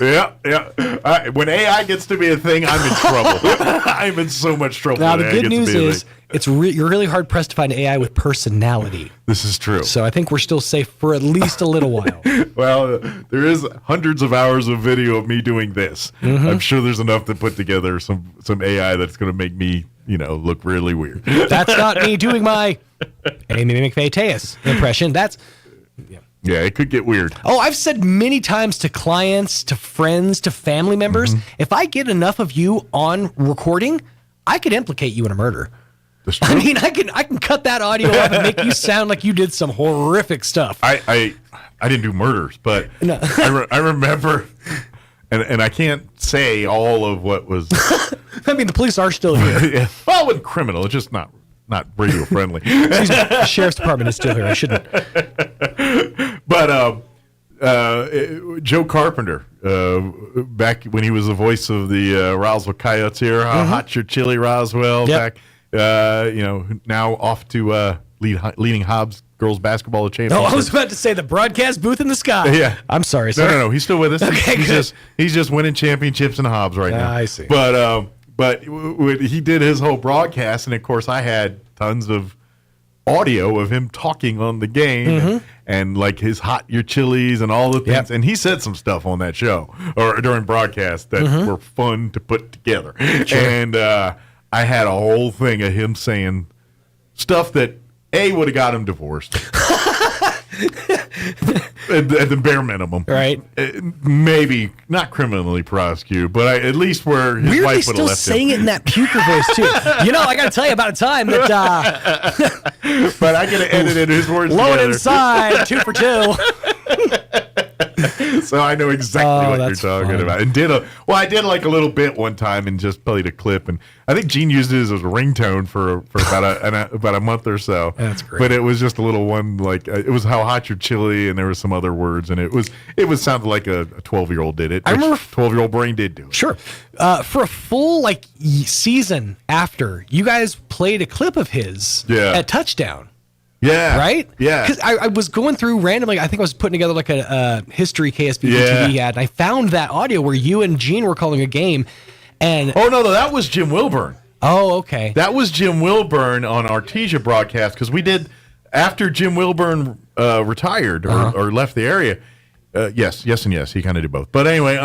Yeah. When AI gets to be a thing, I'm in trouble. I'm in so much trouble. Now, when the AI good gets to news be a is thing. you're really hard pressed to find AI with personality. This is true. So I think we're still safe for at least a little while. Well, there is hundreds of hours of video of me doing this. Mm-hmm. I'm sure there's enough to put together some AI that's going to make me, look really weird. That's not me doing my Amy McFay-Tejas impression. Yeah, it could get weird. Oh, I've said many times to clients, to friends, to family members, if I get enough of you on recording, I could implicate you in a murder. I mean, I can cut that audio up and make you sound like you did some horrific stuff. I didn't do murders, but No. I remember, and I can't say all of what was. I mean, the police are still here. Yeah. Well, it wasn't criminal. It's just not radio friendly. The sheriff's department is still here. I shouldn't. But Joe Carpenter, back when he was the voice of the Roswell Coyotes here, Hot Your Chili Roswell, Yep. back, now off to leading Hobbs girls basketball championship. Oh, I was about to say the broadcast booth in the sky. Yeah. I'm sorry, sir. No, he's still with us. Okay, he's just winning championships in Hobbs right now. I see. But he did his whole broadcast, and of course I had tons of audio of him talking on the game and like his hot your chilies and all the things. Yep. And he said some stuff on that show or during broadcast that were fun to put together. Sure. And I had a whole thing of him saying stuff that would have got him divorced. At the bare minimum, right? Maybe not criminally prosecuted, but at least where his Weirdly wife would still have left saying him. it in that puker voice too. I got to tell you about a time that but I gotta edit in his words low together. inside 2 for 2. So I know exactly what you're that's talking fun. about. And I did like a little bit one time and just played a clip, and I think Gene used it as a ringtone for about a month or so. That's great. But it was just a little one, like it was how hot your chili, and there were some other words, and it was sounded like a 12-year-old did it. I remember 12-year-old brain did do it. Sure. For a full season after, you guys played a clip of his at Touchdown. Yeah. Right? Yeah. Because I was going through randomly, I think I was putting together like a history KSBP TV ad, and I found that audio where you and Gene were calling a game. And oh, no, that was Jim Wilburn. Oh, okay. That was Jim Wilburn on Artesia broadcast, because we did, after Jim Wilburn retired or left the area, yes, and yes, he kind of did both. But anyway,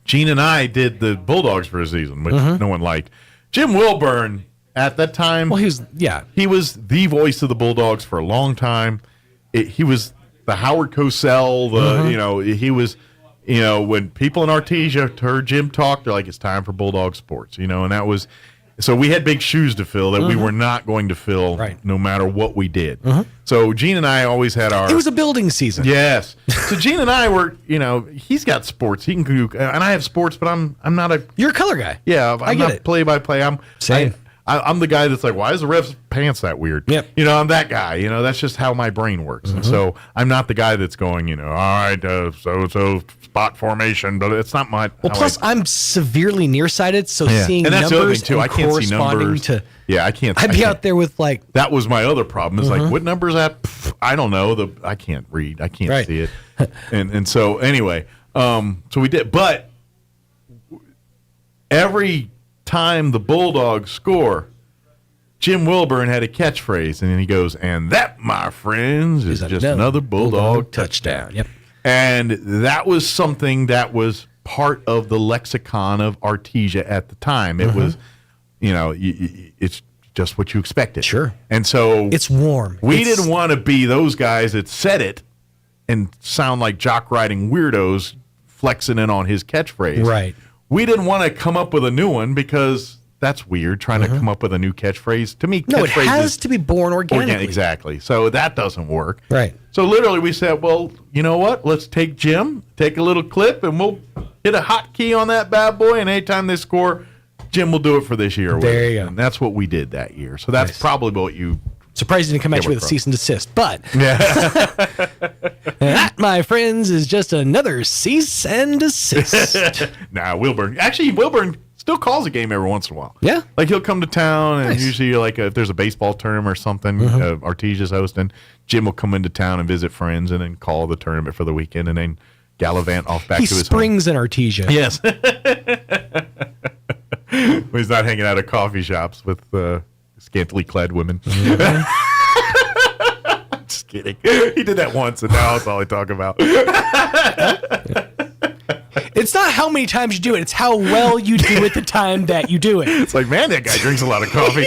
Gene and I did the Bulldogs for a season, which no one liked. Jim Wilburn, at that time, well, he was the voice of the Bulldogs for a long time. He was the Howard Cosell. He was, when people in Artesia heard Jim talk, they're like, it's time for Bulldog sports, and that was. So we had big shoes to fill that we were not going to fill, no matter what we did. So Gene and I always had our. It was a building season. Yes. So Gene and I were, he's got sports. He can do, and I have sports, but I'm not a. You're a color guy. Yeah, I I'm get not it. play-by-play. I'm the guy that's like, why is the ref's pants that weird? Yep. I'm that guy. That's just how my brain works. And so I'm not the guy that's going, all right, so spot formation, but it's not my. Well, plus I'm severely nearsighted, so seeing and that's the other numbers thing too. I can't see numbers. I can't. I'd be out there with like. That was my other problem. Is like, what number is that? I don't know. I can't read. I can't see it. And so anyway, so we did, but every time the Bulldogs score, Jim Wilburn had a catchphrase, and he goes, and that, my friends, is just another Bulldog touchdown. Yep. And that was something that was part of the lexicon of Artesia at the time. It was, it's just what you expected. Sure. And so it's warm. We didn't want to be those guys that said it and sound like jock riding weirdos flexing in on his catchphrase. Right. We didn't want to come up with a new one because that's weird, trying to come up with a new catchphrase. To me, no, it catchphrase has to be born organically. Exactly. So that doesn't work. Right. So literally we said, well, you know what? Let's take Jim, take a little clip, and we'll hit a hotkey on that bad boy, and anytime they score, Jim will do it for this year. There you go. And that's what we did that year. So that's probably what you... Surprised you didn't come at you with a cease and desist, but yeah. That, my friends, is just another cease and desist. Nah, Wilburn. Actually, Wilburn still calls a game every once in a while. Yeah. Like he'll come to town, and usually like if there's a baseball tournament or something, Artesia's hosting, Jim will come into town and visit friends and then call the tournament for the weekend. And then, gallivant off back He to his springs in Artesia. Yes. When he's not hanging out at coffee shops with scantily clad women. Just kidding. He did that once, and now that's all I talk about. It's not how many times you do it. It's how well you do it the time that you do it. It's like, man, that guy drinks a lot of coffee.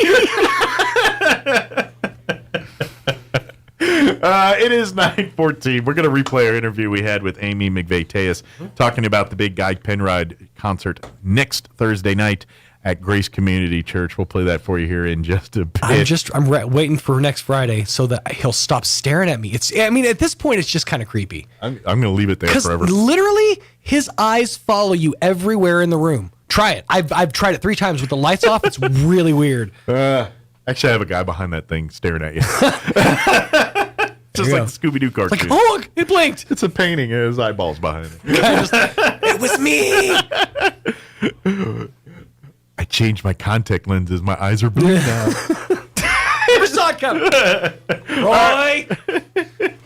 It is 9:14. We're going to replay our interview we had with Amy McVeigh-Tejas talking about the big Guy Penrod concert next Thursday night at Grace Community Church. We'll play that for you here in just a bit. I'm waiting for next Friday so that he'll stop staring at me. At this point, it's just kind of creepy. I'm going to leave it there forever. Literally, his eyes follow you everywhere in the room. Try it. I've tried it 3 times with the lights off. It's really weird. Actually, I have a guy behind that thing staring at you. Just like the Scooby-Doo cartoon. Like, oh, look, it blinked. It's a painting of his eyeballs behind it. It was me. I changed my contact lenses. My eyes are blue now. Never saw it coming. Roy.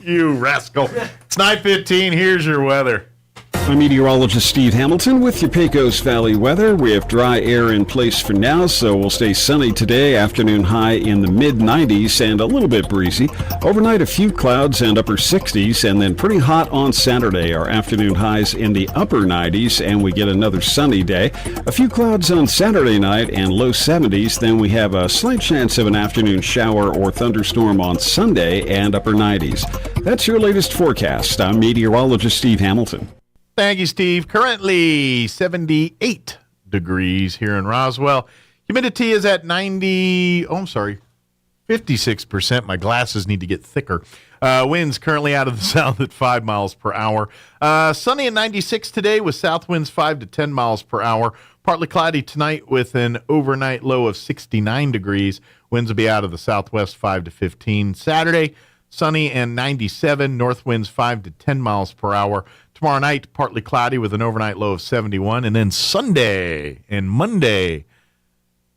You rascal. It's 9:15. Here's your weather. I'm meteorologist Steve Hamilton with your Pecos Valley weather. We have dry air in place for now, so we'll stay sunny today. Afternoon high in the mid-90s and a little bit breezy. Overnight, a few clouds and upper 60s, and then pretty hot on Saturday. Our afternoon highs in the upper 90s, and we get another sunny day. A few clouds on Saturday night and low 70s. Then we have a slight chance of an afternoon shower or thunderstorm on Sunday and upper 90s. That's your latest forecast. I'm meteorologist Steve Hamilton. Thank you, Steve. Currently 78 degrees here in Roswell. Humidity is at 56%. My glasses need to get thicker. Winds currently out of the south at 5 miles per hour. Sunny and 96 today with south winds 5 to 10 miles per hour. Partly cloudy tonight with an overnight low of 69 degrees. Winds will be out of the southwest 5 to 15. Saturday, sunny and 97. North winds 5 to 10 miles per hour. Tomorrow night, partly cloudy with an overnight low of 71. And then Sunday and Monday,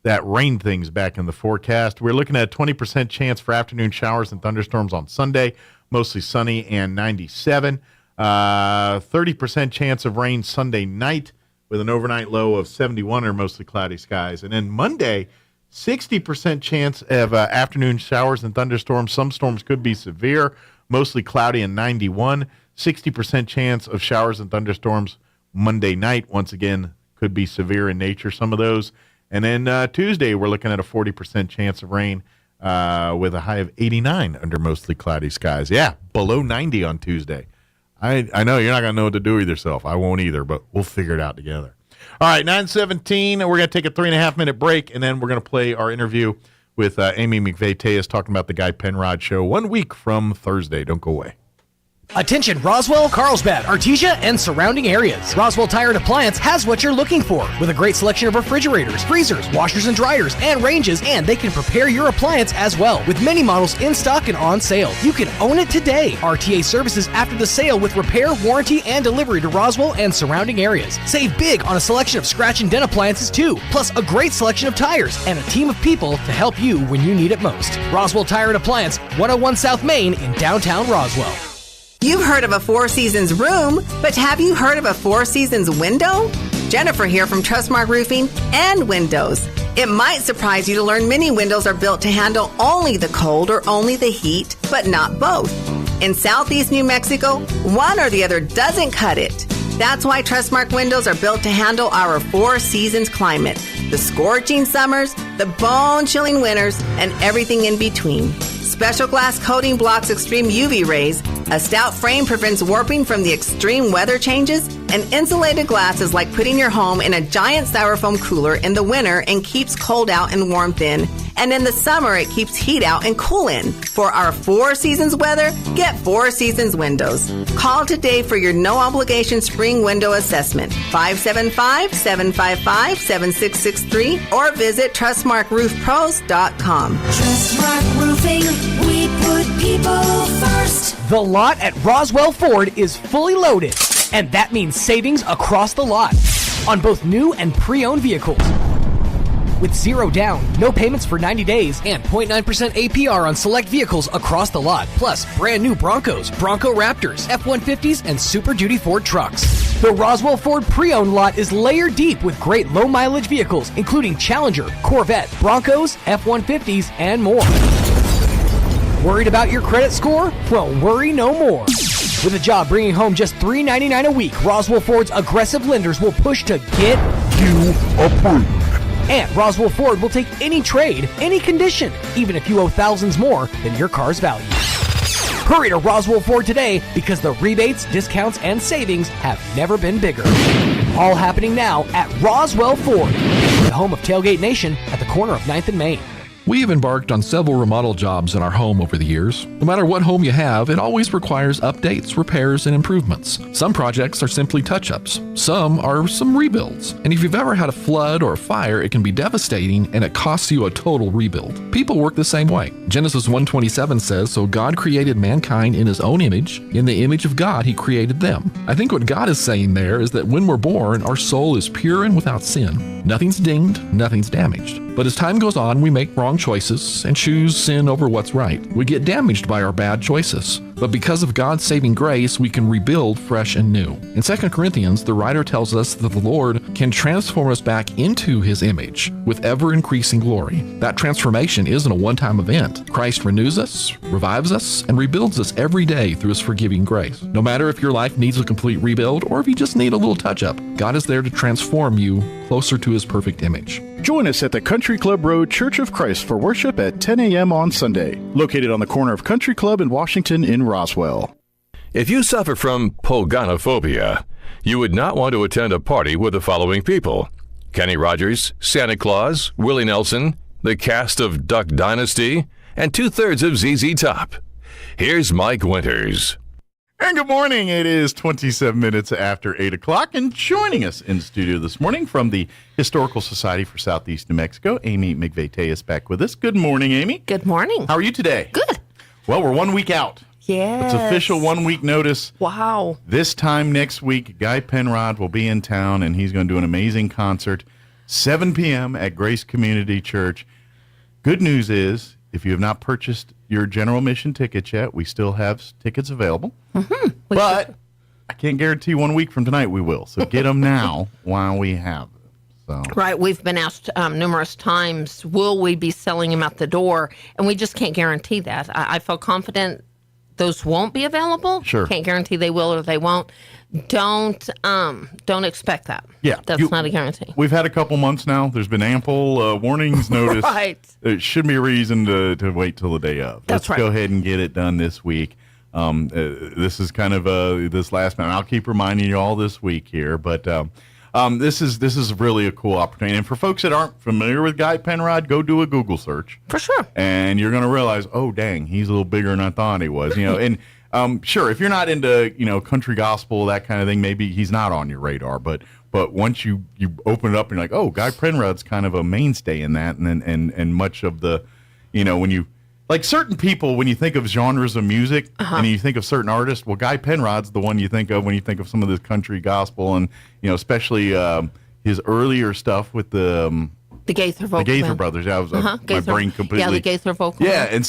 that rain thing's back in the forecast. We're looking at a 20% chance for afternoon showers and thunderstorms on Sunday, mostly sunny and 97. 30% chance of rain Sunday night with an overnight low of 71 or mostly cloudy skies. And then Monday, 60% chance of afternoon showers and thunderstorms. Some storms could be severe, mostly cloudy and 91. 60% chance of showers and thunderstorms Monday night. Once again, could be severe in nature, some of those. And then Tuesday, we're looking at a 40% chance of rain with a high of 89 under mostly cloudy skies. Yeah, below 90 on Tuesday. I know you're not going to know what to do with yourself. I won't either, but we'll figure it out together. All right, 9:17. We're going to take a 3.5-minute break, and then we're going to play our interview with Amy McVeigh-Tejas talking about the Guy Penrod Show 1 week from Thursday. Don't go away. Attention Roswell, Carlsbad, Artesia, and surrounding areas. Roswell Tire and Appliance has what you're looking for with a great selection of refrigerators, freezers, washers and dryers, and ranges, and they can prepare your appliance as well with many models in stock and on sale. You can own it today. RTA services after the sale with repair, warranty, and delivery to Roswell and surrounding areas. Save big on a selection of scratch and dent appliances too, plus a great selection of tires and a team of people to help you when you need it most. Roswell Tire and Appliance, 101 South Main in downtown Roswell. You've heard of a Four Seasons room, but have you heard of a Four Seasons window? Jennifer here from Trustmark Roofing and Windows. It might surprise you to learn many windows are built to handle only the cold or only the heat, but not both. In Southeast New Mexico, one or the other doesn't cut it. That's why Trustmark windows are built to handle our Four Seasons climate, the scorching summers, the bone-chilling winters, and everything in between. Special glass coating blocks extreme UV rays, a stout frame prevents warping from the extreme weather changes, and insulated glass is like putting your home in a giant styrofoam cooler in the winter and keeps cold out and warmth in. And in the summer, it keeps heat out and cool in. For our Four Seasons weather, get Four Seasons windows. Call today for your no-obligation spring window assessment, 575-755-7663, or visit TrustmarkRoofPros.com. Trustmark Roofing, we put people first. The lot at Roswell Ford is fully loaded, and that means savings across the lot on both new and pre-owned vehicles. with 0 down, no payments for 90 days, and 0.9% APR on select vehicles across the lot. Plus, brand new Broncos, Bronco Raptors, F-150s, and Super Duty Ford trucks. The Roswell Ford pre-owned lot is layer deep with great low-mileage vehicles, including Challenger, Corvette, Broncos, F-150s, and more. Worried about your credit score? Well, worry no more. With a job bringing home just $3.99 a week, Roswell Ford's aggressive lenders will push to get you approved. And Roswell Ford will take any trade, any condition, even if you owe thousands more than your car's value. Hurry to Roswell Ford today because the rebates, discounts, and savings have never been bigger. All happening now at Roswell Ford, the home of Tailgate Nation at the corner of 9th and Main. We have embarked on several remodel jobs in our home over the years. No matter what home you have, it always requires updates, repairs, and improvements. Some projects are simply touch-ups. Some are some rebuilds. And if you've ever had a flood or a fire, it can be devastating and it costs you a total rebuild. People work the same way. Genesis 1:27 says, "So God created mankind in his own image. In the image of God, he created them." I think what God is saying there is that when we're born, our soul is pure and without sin. Nothing's dinged, nothing's damaged. But as time goes on, we make wrong choices and choose sin over what's right. We get damaged by our bad choices. But because of God's saving grace, we can rebuild fresh and new. In 2 Corinthians, the writer tells us that the Lord can transform us back into his image with ever-increasing glory. That transformation isn't a one-time event. Christ renews us, revives us, and rebuilds us every day through his forgiving grace. No matter if your life needs a complete rebuild or if you just need a little touch-up, God is there to transform you closer to his perfect image. Join us at the Country Club Road Church of Christ for worship at 10 a.m. on Sunday, located on the corner of Country Club and Washington in Roswell. If you suffer from pogonophobia, you would not want to attend a party with the following people: Kenny Rogers, Santa Claus, Willie Nelson, the cast of Duck Dynasty, and 2/3 of ZZ Top. Here's Mike Winters. And good morning. It is 27 minutes after 8 o'clock, and joining us in studio this morning from the Historical Society for Southeast New Mexico, Amy McVeigh is back with us. Good morning, Amy. Good morning. How are you today? Good. Well, we're 1 week out. Yes. It's official 1 week notice. Wow. This time next week, Guy Penrod will be in town, and he's going to do an amazing concert, 7 p.m. at Grace Community Church. Good news is, if you have not purchased your general admission tickets yet, we still have tickets available. Mm-hmm. But I can't guarantee 1 week from tonight we will. So get them now while we have them. So. Right. We've been asked numerous times, will we be selling them at the door? And we just can't guarantee that. I feel confident those won't be available. Sure. Can't guarantee they will or they won't. Don't expect that. Yeah. That's not a guarantee. We've had a couple months now. There's been ample warnings, notice. Right. There shouldn't be a reason to wait till the day of. That's Let's go ahead and get it done this week. This is kind of this last minute. I'll keep reminding you all this week here, but this is really a cool opportunity. And for folks that aren't familiar with Guy Penrod, go do a Google search. For sure. And you're going to realize, oh, dang, he's a little bigger than I thought he was. And sure, if you're not into country gospel, that kind of thing, maybe he's not on your radar. But once you open it up and you're like, oh, Guy Penrod's kind of a mainstay in that, and much of the, when you. Like certain people, when you think of genres of music and you think of certain artists, well, Guy Penrod's the one you think of when you think of some of this country gospel, and especially his earlier stuff with the Gaither vocal the Gaither band. Brothers. Yeah, I was my Gaither, brain completely. Yeah, the Gaither vocal. Yeah, band. and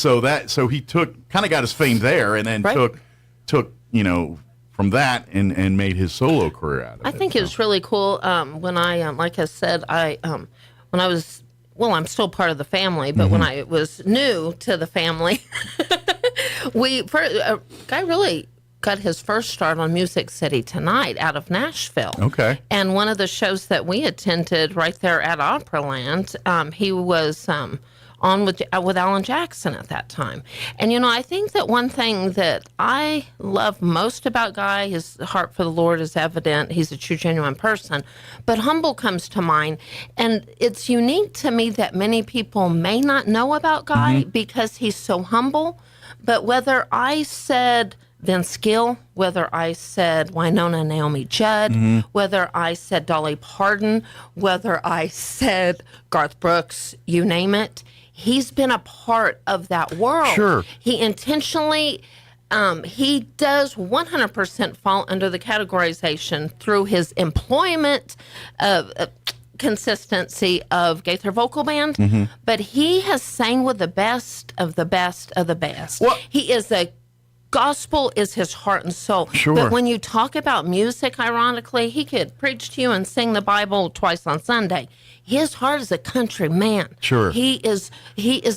so he kind of got his fame there, and then took from that and made his solo career out of it. I think it was really cool when I, like I said, when I was. Well, I'm still part of the family, but when I was new to the family, Guy really got his first start on Music City Tonight out of Nashville. Okay. And one of the shows that we attended right there at Operaland, he was on with Alan Jackson at that time. And, I think that one thing that I love most about Guy, his heart for the Lord is evident. He's a true, genuine person. But humble comes to mind. And it's unique to me that many people may not know about Guy because he's so humble. But whether I said Vince Gill, whether I said Winona Naomi Judd, whether I said Dolly Parton, whether I said Garth Brooks, you name it, he's been a part of that world. Sure. He intentionally, he does 100% fall under the categorization through his employment, consistency of Gaither Vocal Band, but he has sang with the best of the best of the best. He is gospel is his heart and soul. Sure. But when you talk about music, ironically, he could preach to you and sing the Bible twice on Sunday. His heart is a country man. Sure. He is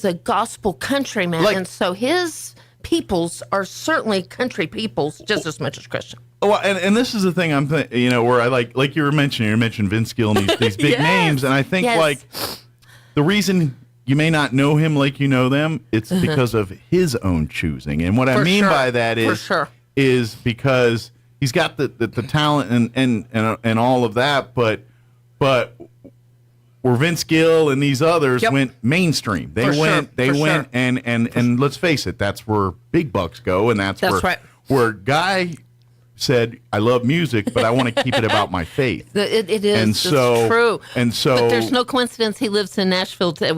a gospel country man. And so his peoples are certainly country peoples just as much as Christian. Well, and this is the thing where I like you mentioned Vince Gill and these big names, and I think the reason you may not know him like you know them, it's because of his own choosing. And what I mean by that is because he's got the talent and all of that, but where Vince Gill and these others went mainstream. They went and let's face it, that's where big bucks go, and that's where Guy said, I love music, but I want to keep it about my faith. It is. And it's true. And so, but there's no coincidence he lives in Nashville. But you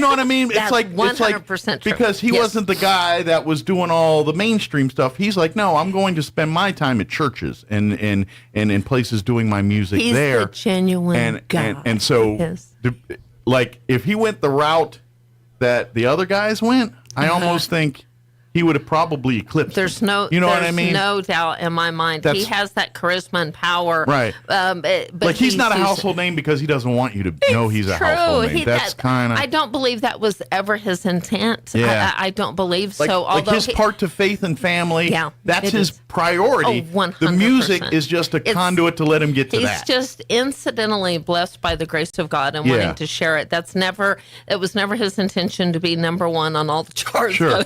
know what I mean? That's it's like 100% true. Because he wasn't the guy that was doing all the mainstream stuff. He's like, no, I'm going to spend my time at churches and in places doing my music there. He's the genuine guy. And so, like, if he went the route that the other guys went, I almost think he would have probably eclipsed. There's no, you know what I mean? No doubt in my mind. He has that charisma and power. Right. But he's not a household name because he doesn't want you to know he's a household name. That's kind of. I don't believe that was ever his intent. Yeah. I don't believe so. Although his part to faith and family. Yeah, that's his priority. 100%. The music is just a conduit to let him get to that. He's just incidentally blessed by the grace of God and wanting to share it. It was never his intention to be number one on all the charts. Sure.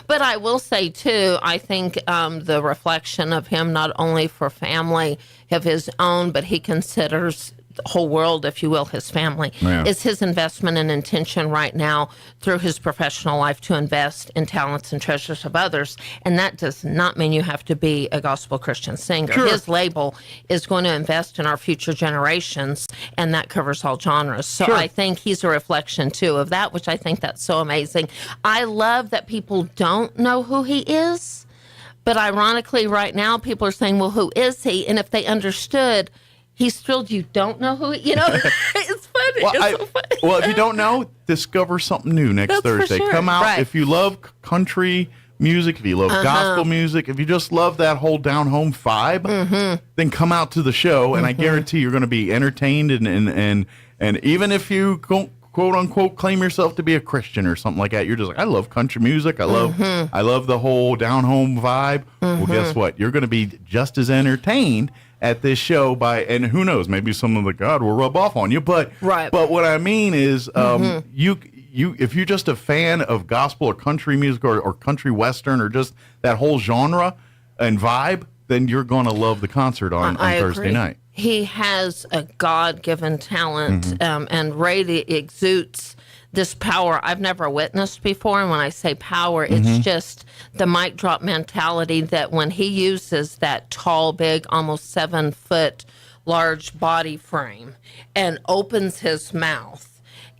But I will say, too, I think the reflection of him not only for family of his own, but he considers the whole world, if you will, his family, is his investment and intention right now through his professional life to invest in talents and treasures of others. And that does not mean you have to be a gospel Christian singer. Sure. His label is going to invest in our future generations, and that covers all genres. So Sure. I think he's a reflection, too, of that, which I think that's so amazing. I love that people don't know who he is, but ironically right now people are saying, well, who is he? And if they understood, he's thrilled you don't know who he, it's funny. Well, it's so funny. Well, if you don't know, discover something new next That's for Thursday. sure. Come out. Right. If you love country music, if you love gospel music, if you just love that whole down home vibe, then come out to the show, and I guarantee you're going to be entertained and even if you quote unquote claim yourself to be a Christian or something like that, you're just like, I love country music. I love the whole down home vibe. Well, guess what? You're going to be just as entertained at this show and who knows, maybe some of the God will rub off on you. But what I mean is, you if you're just a fan of gospel or country music or country western or just that whole genre and vibe, then you're going to love the concert on Thursday night. He has a God-given talent and exudes this power I've never witnessed before. And when I say power, it's just the mic drop mentality that when he uses that tall, big, almost 7-foot large body frame and opens his mouth,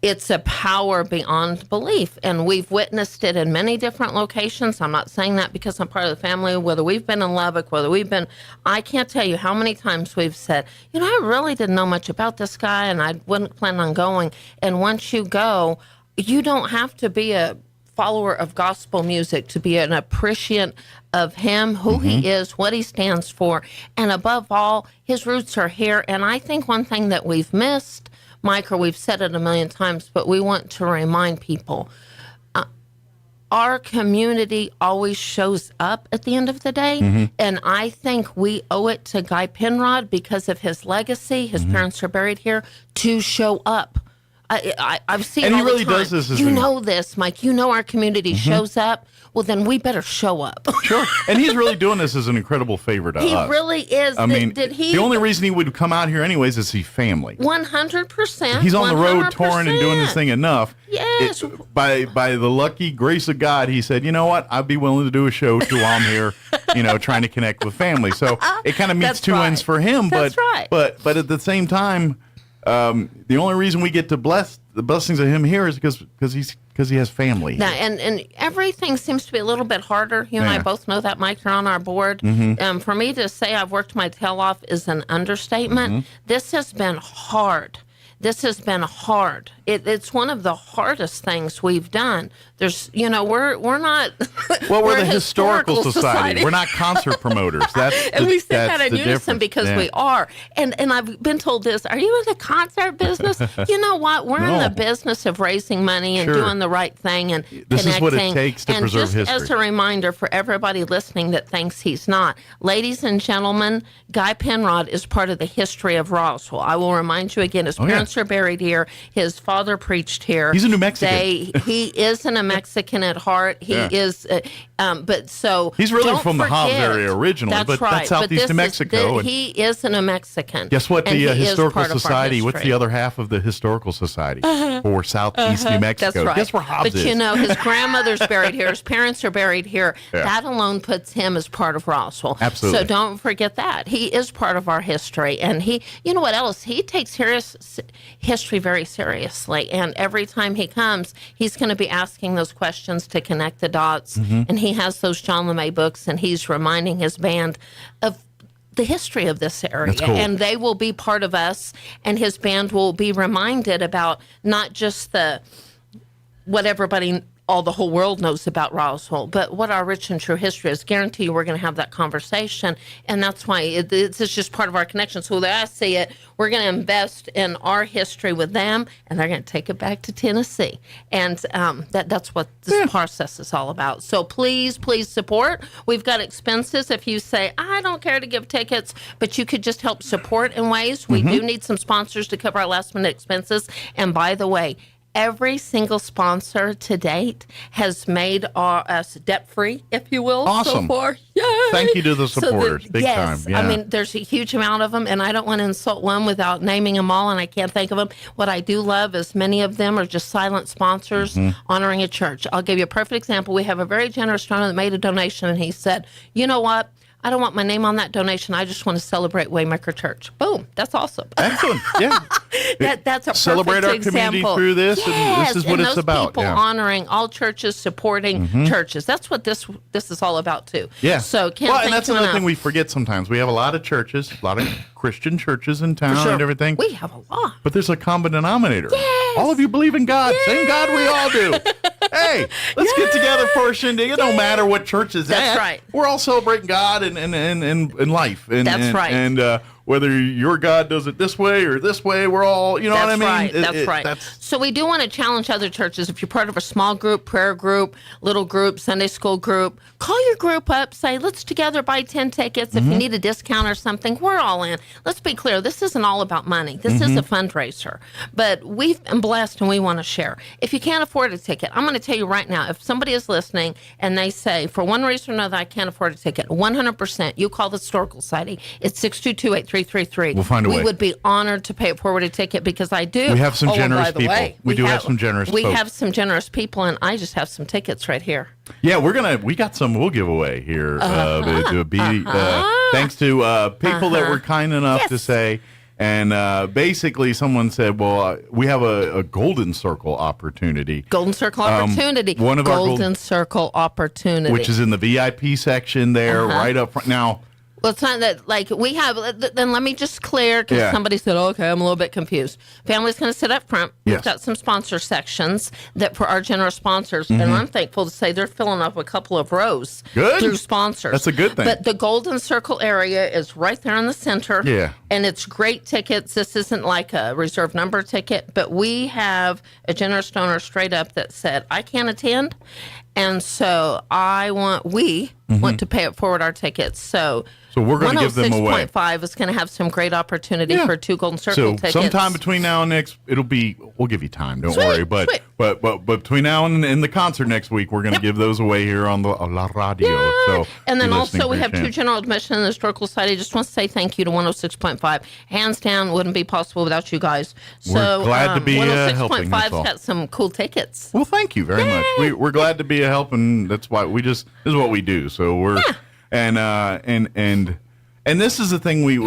it's a power beyond belief. And we've witnessed it in many different locations. I'm not saying that because I'm part of the family, whether we've been in Lubbock, I can't tell you how many times we've said, I really didn't know much about this guy and I wouldn't plan on going. And once you go, you don't have to be a follower of gospel music to be an appreciant of him, who he is, what he stands for. And above all, his roots are here. And I think one thing that we've missed, Mike, or we've said it a million times, but we want to remind people, our community always shows up at the end of the day. And I think we owe it to Guy Penrod because of his legacy. His parents are buried here to show up. I've seen and all he really the time. does this. Know this, Mike. Our community shows up. Well, then we better show up. Sure. And he's really doing this as an incredible favor to us. He really is. I mean, the only reason he would come out here anyways is he's family. 100%. He's on the road touring and doing this thing enough. Yes. By the lucky grace of God, he said, you know what? I'd be willing to do a show too while I'm here, trying to connect with family. So it kind of meets two ends for him. But at the same time, the only reason we get to bless the blessings of him here is because he has family. Now, and everything seems to be a little bit harder. You and I both know that, Mike. You're on our board. For me to say I've worked my tail off is an understatement. This has been hard. This has been hard. It's one of the hardest things we've done. There's, we're not. Well, we're the historical society. We're not concert promoters. And we say that in unison because we are. And I've been told this. Are you in the concert business? You know what? We're in the business of raising money and doing the right thing and this connecting. Is what it takes to preserve history. And just as a reminder for everybody listening that thinks he's not, ladies and gentlemen, Guy Penrod is part of the history of Roswell. I will remind you again. His parents are buried here. His father preached here. He's a New Mexican. He is a New Mexican at heart. He is, but so he's really from the Hobbs area originally, but that's southeast New Mexico. He is a New Mexican. Guess what? The Historical Society. What's the other half of the Historical Society for southeast New Mexico? That's right. Guess where Hobbs is? But his grandmother's buried here. His parents are buried here. Yeah. That alone puts him as part of Roswell. Absolutely. So don't forget that he is part of our history, and you know what else? He takes history very seriously, and every time he comes, he's going to be asking those questions to connect the dots. And he has those John LeMay books, and he's reminding his band of the history of this area. That's cool. And they will be part of us, and his band will be reminded about not just what everybody, all the whole world knows about Roswell, but what our rich and true history is. Guarantee you we're going to have that conversation, and that's why it's just part of our connection. So that I see it, we're going to invest in our history with them, and they're going to take it back to Tennessee. And that's what this process is all about. So please support. We've got expenses. If you say, I don't care to give tickets, but you could just help support in ways. We do need some sponsors to cover our last-minute expenses. And by the way, every single sponsor to date has made us debt-free, if you will, awesome. So far. Yay! Thank you to the supporters. Big time. Yeah. I mean, there's a huge amount of them, and I don't want to insult one without naming them all, and I can't think of them. What I do love is many of them are just silent sponsors honoring a church. I'll give you a perfect example. We have a very generous donor that made a donation, and he said, you know what? I don't want my name on that donation. I just want to celebrate Waymaker Church. Boom. That's awesome. Excellent. Yeah. That's a celebrate perfect our community example. through this, and this is what and it's about. People honoring all churches, supporting churches. That's what this is all about too. Yeah. So can't and that's another thing we forget sometimes. We have a lot of churches, a lot of Christian churches in town and everything. We have a lot. But there's a common denominator. Yes. All of you believe in God. Same God we all do. Hey, let's get together for a shindig. It don't matter what church is That's at. right. We're all celebrating God and life. That's right. And whether your God does it this way or this way, we're all, you know what I mean? Right. That's right. So we do want to challenge other churches. If you're part of a small group, prayer group, little group, Sunday school group, call your group up, say, let's together buy 10 tickets. If you need a discount or something, we're all in. Let's be clear. This isn't all about money. This is a fundraiser. But we've been blessed and we want to share. If you can't afford a ticket, I'm going to tell you right now, if somebody is listening and they say, for one reason or another, I can't afford a ticket, 100%, you call the Historical Society. It's 622-8333. We'll find a way. We would be honored to pay it forward a ticket because I do. We have some generous people. We have some generous We folks. have some generous people, and I just have some tickets right here. Yeah, we got some we'll give away here. It'll be thanks to people that were kind enough to say. And basically, someone said, well, we have a Golden Circle opportunity. Golden Circle opportunity. One of Golden Circle opportunity. Which is in the VIP section there, right up front. Now, well, it's not that, like, we have, then let me just clear, because somebody said, okay, I'm a little bit confused. Family's going to sit up front. Yes. We've got some sponsor sections that for our generous sponsors, and I'm thankful to say they're filling up a couple of rows through sponsors. That's a good thing. But the Golden Circle area is right there in the center. Yeah. And it's great tickets. This isn't like a reserved number ticket, but we have a generous donor straight up that said, I can't attend, and so we want to pay it forward our tickets. So we're going to give them away. 106.5 is going to have some great opportunity for 2 Golden Circle tickets. So sometime between now and next, we'll give you time. Don't worry. But between now and the concert next week, we're going to give those away here on the La Radio. Yeah. So and then also we have 2 general admission in the Historical Society. Just want to say thank you to 106.5. Hands down, wouldn't be possible without you guys. We're glad to be helping. 106.5's got some cool tickets. Well, thank you very much. We're glad to be a help, and that's why this is what we do. So we're and this is the thing we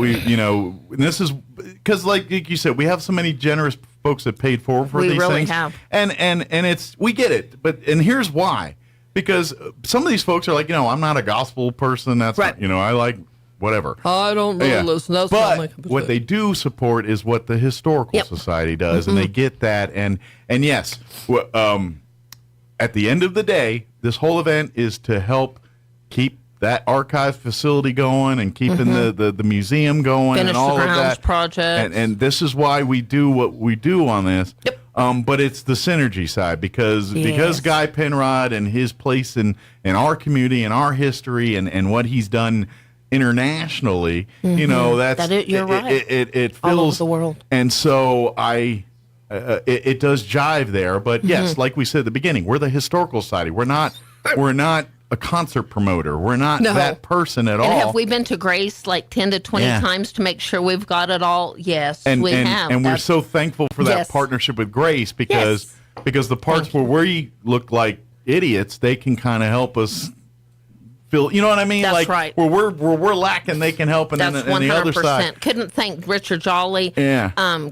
this is because like you said, we have so many generous folks that paid forward for We these really things. have. And it's, we get it, and here's why. Because some of these folks are like, I'm not a gospel person. That's right. not, I like whatever. I don't really listen. That's not my cup of What tea. they do support is what the Historical Society does, and they get that. And yes, at the end of the day, this whole event is to help keep that archive facility going and keeping the museum going Finish and all the of grounds that. project. And this is why we do what we do on this. Yep. But it's the synergy side because Yes. Guy Penrod and his place in our community and our history and what he's done internationally, that's you're right. It All over feels the world. And so it does jive there. But yes, like we said at the beginning, we're the Historical Society. We're not a concert promoter. We're not that person at all. And have we been to Grace like 10 to 20 Yeah. times to make sure we've got it all? Yes, and we have. And we're That's- so thankful for that Yes. partnership with Grace because the parts where we look like idiots, they can kind of help us feel. You know what I mean? That's like right. where we're lacking, they can help, and That's then the other side. Couldn't thank Richard Jolly,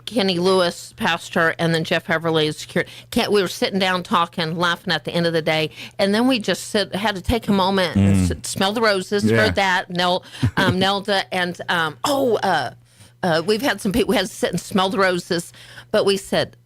Kenny Lewis, pastor, and then Jeff Everly, security. We were sitting down talking, laughing at the end of the day, and then we just had to take a moment and smell the roses. Yeah. Heard that, Nelda, and we've had some people. We had to sit and smell the roses, but we said,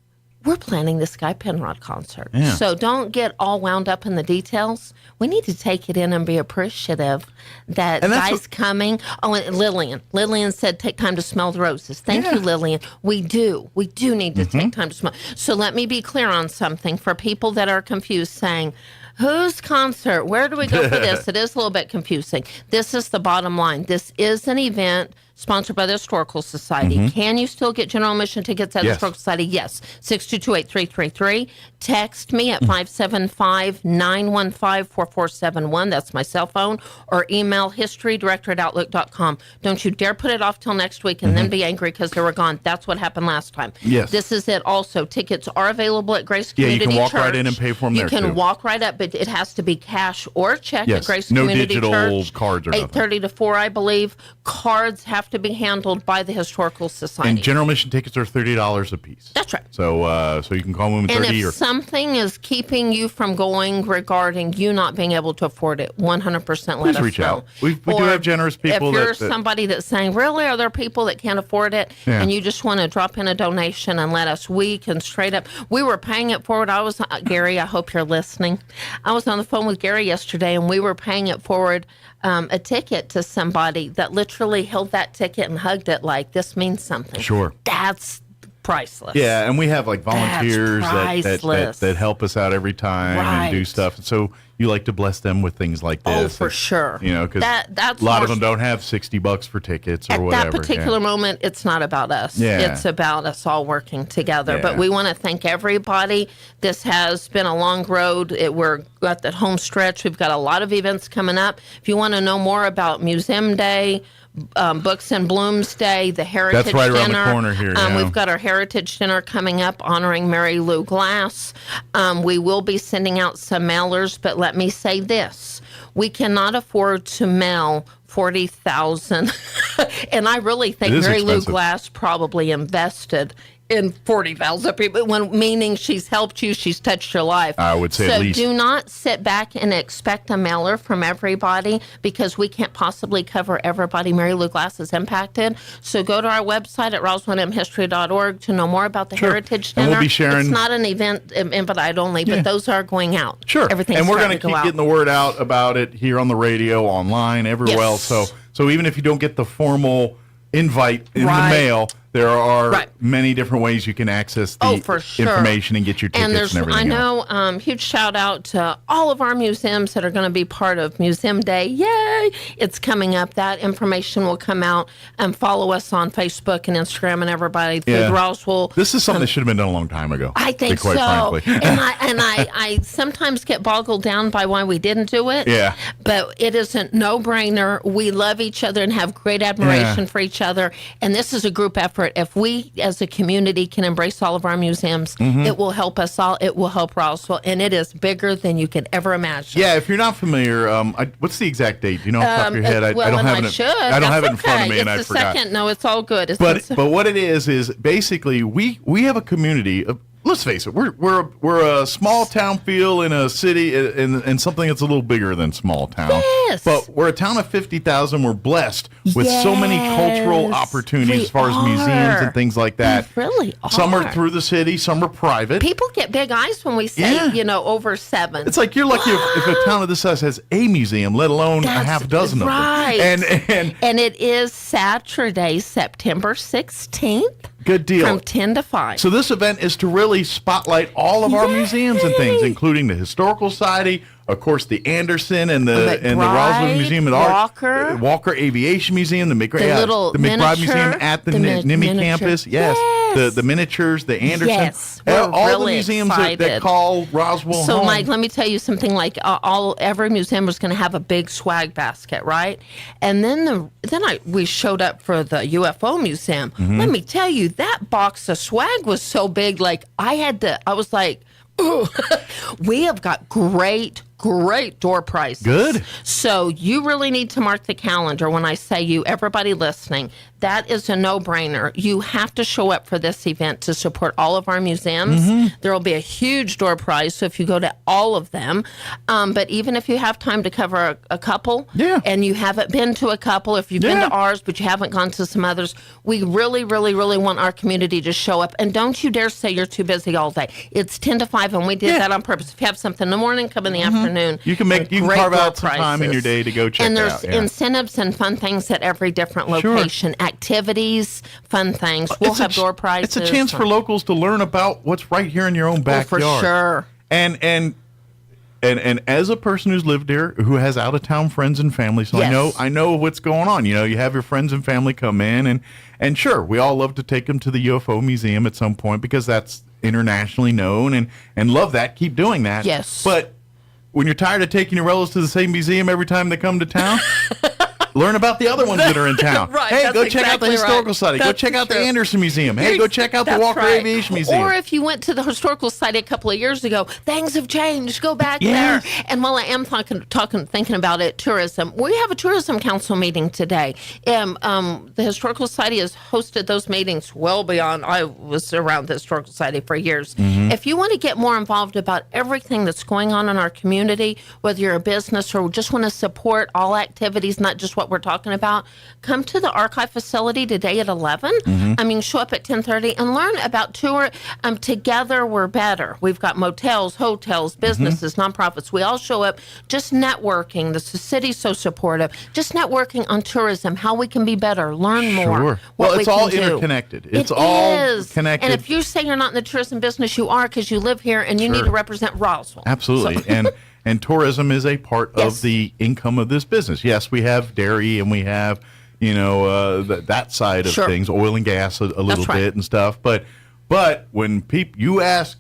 we're planning this Guy Penrod concert. Yeah. So don't get all wound up in the details. We need to take it in and be appreciative that Guy's coming. Oh, and Lillian. Lillian said take time to smell the roses. Thank you, Lillian. We do. We do need to take time to smell. So let me be clear on something for people that are confused saying, whose concert? Where do we go for this? It is a little bit confusing. This is the bottom line. This is an event sponsored by the Historical Society. Can you still get general admission tickets at the Historical Society? Yes. 622-8333. Text me at 575-915-4471. That's my cell phone. Or email historydirector@outlook.com. Don't you dare put it off till next week and then be angry because they were gone. That's what happened last time. Yes. This is it also. Tickets are available at Grace Community you can walk Church. right in and pay for them You there, can too. walk right up, but it has to be cash or check Yes. at Grace No Community digital Church. cards or nothing. 8:30 to 4, I believe. Cards have to be handled by the Historical Society. And general admission tickets are $30 a piece. That's right. So you can call them And 30 if or something is keeping you from going regarding you not being able to afford it, 100% let please us reach know. out. We do Or have generous people if you're that somebody that's saying, really, are there people that can't afford it? Yeah. And you just want to drop in a donation and let us, we can straight up. We were paying it forward. I was, Gary, I hope you're listening. I was on the phone with Gary yesterday, and we were paying it forward a ticket to somebody that literally held that ticket and hugged it like, this means something. Sure. That's priceless. Yeah, and we have like volunteers priceless. that help us out every time and do Right. stuff. So you like to bless them with things like this. Oh, for sure. You know, because That's a lot more of them don't have $60 for tickets or At whatever. that particular moment, it's not about us. Yeah. It's about us all working together. Yeah. But we want to thank everybody. This has been a long road. We're at the home stretch. We've got a lot of events coming up. If you want to know more about Museum Day, Books and Blooms Day, the Heritage That's right Dinner. around the corner here, yeah. We've got our Heritage Dinner coming up honoring Mary Lou Glass. We will be sending out some mailers, but let me say this. We cannot afford to mail 40,000. And I really think It is Mary Lou expensive. Glass probably invested in 40,000 people, meaning she's helped you, she's touched your life. I would say so at least. do not sit back and expect a mailer from everybody because we can't possibly cover everybody Mary Lou Glass has impacted. So go to our website at roswellmhistory.org to know more about the Heritage Dinner. And we'll be sharing- It's not an event invite only, but those are going out. Sure. Everything's And we're going to keep go out. getting the word out about it here on the radio, online, everywhere else. Yes. So even if you don't get the formal invite in Right. the mail, there are Right. many different ways you can access the for sure. information and get your tickets And and, there's, everything I else. know, huge shout out to all of our museums that are going to be part of Museum Day. Yay! It's coming up. That information will come out. And follow us on Facebook and Instagram and everybody. Yeah. Food Roswell. This is something that should have been done a long time ago. I to think be quite so. frankly. and I sometimes get boggled down by why we didn't do it. Yeah. But it is a no-brainer. We love each other and have great admiration for each other. And this is a group effort. support. If we as a community can embrace all of our museums, it will help us all. It will help Roswell, and it is bigger than you could ever imagine. Yeah, if you're not familiar, what's the exact date? Do you know off the top of your head? I don't have it. I don't have it in front of me, and I forgot. Second. No, it's all good. But what it is basically we have a community of. Let's face it, we're a small town feel in a city in something that's a little bigger than small town. Yes. But we're a town of 50,000. We're blessed with so many cultural opportunities as far as museums and things like that. We really are. Some are through the city, some are private. People get big eyes when we say, over 7. It's like you're lucky if a town of this size has a museum, let alone a half dozen of them. Right. And it is Saturday, September 16th. Good deal. From 10 to 5. So this event is to really spotlight all of our museums and things, including the Historical Society, of course, the Anderson and the Roswell Museum of Art, Walker Aviation Museum, the McBride Museum at the NIMI campus. Yes. The miniatures, the Anderson. Yes. All really the museums that call Roswell so, home. Mike, let me tell you something. Like every museum was going to have a big swag basket, right? And then we showed up for the UFO museum. Let me tell you, that box of swag was so big. Like I was like, ooh, we have got great door prizes. Good. So you really need to mark the calendar when I say you, everybody listening, that is a no-brainer. You have to show up for this event to support all of our museums. There will be a huge door prize, so if you go to all of them, but even if you have time to cover a couple, and you haven't been to a couple, if you've been to ours, but you haven't gone to some others, we really, really, really want our community to show up. And don't you dare say you're too busy all day. It's 10 to 5, and we did that on purpose. If you have something in the morning, come in the afternoon. You can carve out some time in your day to go check it out. And there's incentives and fun things at every different location. Activities, fun things. We'll have door prizes. It's a chance for locals to learn about what's right here in your own backyard. For sure. And as a person who's lived there, who has out of town friends and family, so I know what's going on. You have your friends and family come in, and sure, we all love to take them to the UFO museum at some point because that's internationally known, and love that. Keep doing that. Yes. But when you're tired of taking your relatives to the same museum every time they come to town, learn about the other ones that are in town. Right, hey, go check out the Historical Society. Go check out the Anderson Museum. Hey, go check out the Walker Aviation Museum. Or if you went to the Historical Society a couple of years ago, things have changed. Go back there. And while I am thinking about it, tourism, we have a tourism council meeting today. The Historical Society has hosted those meetings well beyond. I was around the Historical Society for years. If you want to get more involved about everything that's going on in our community, whether you're a business or just want to support all activities, not just what we're talking about, come to the archive facility today at 11. Show up at 10:30 and learn about tour. Together we're better. We've got motels, hotels, businesses, nonprofits. We all show up just networking. The city's so supportive. Just networking on tourism, how we can be better, learn more. Well, it's all interconnected. It's all connected. And if you say you're not in the tourism business, you are because you live here and you need to represent Roswell. Absolutely. And tourism is a part of the income of this business. Yes, we have dairy and we have, that side of things, oil and gas a little bit and stuff. But when you ask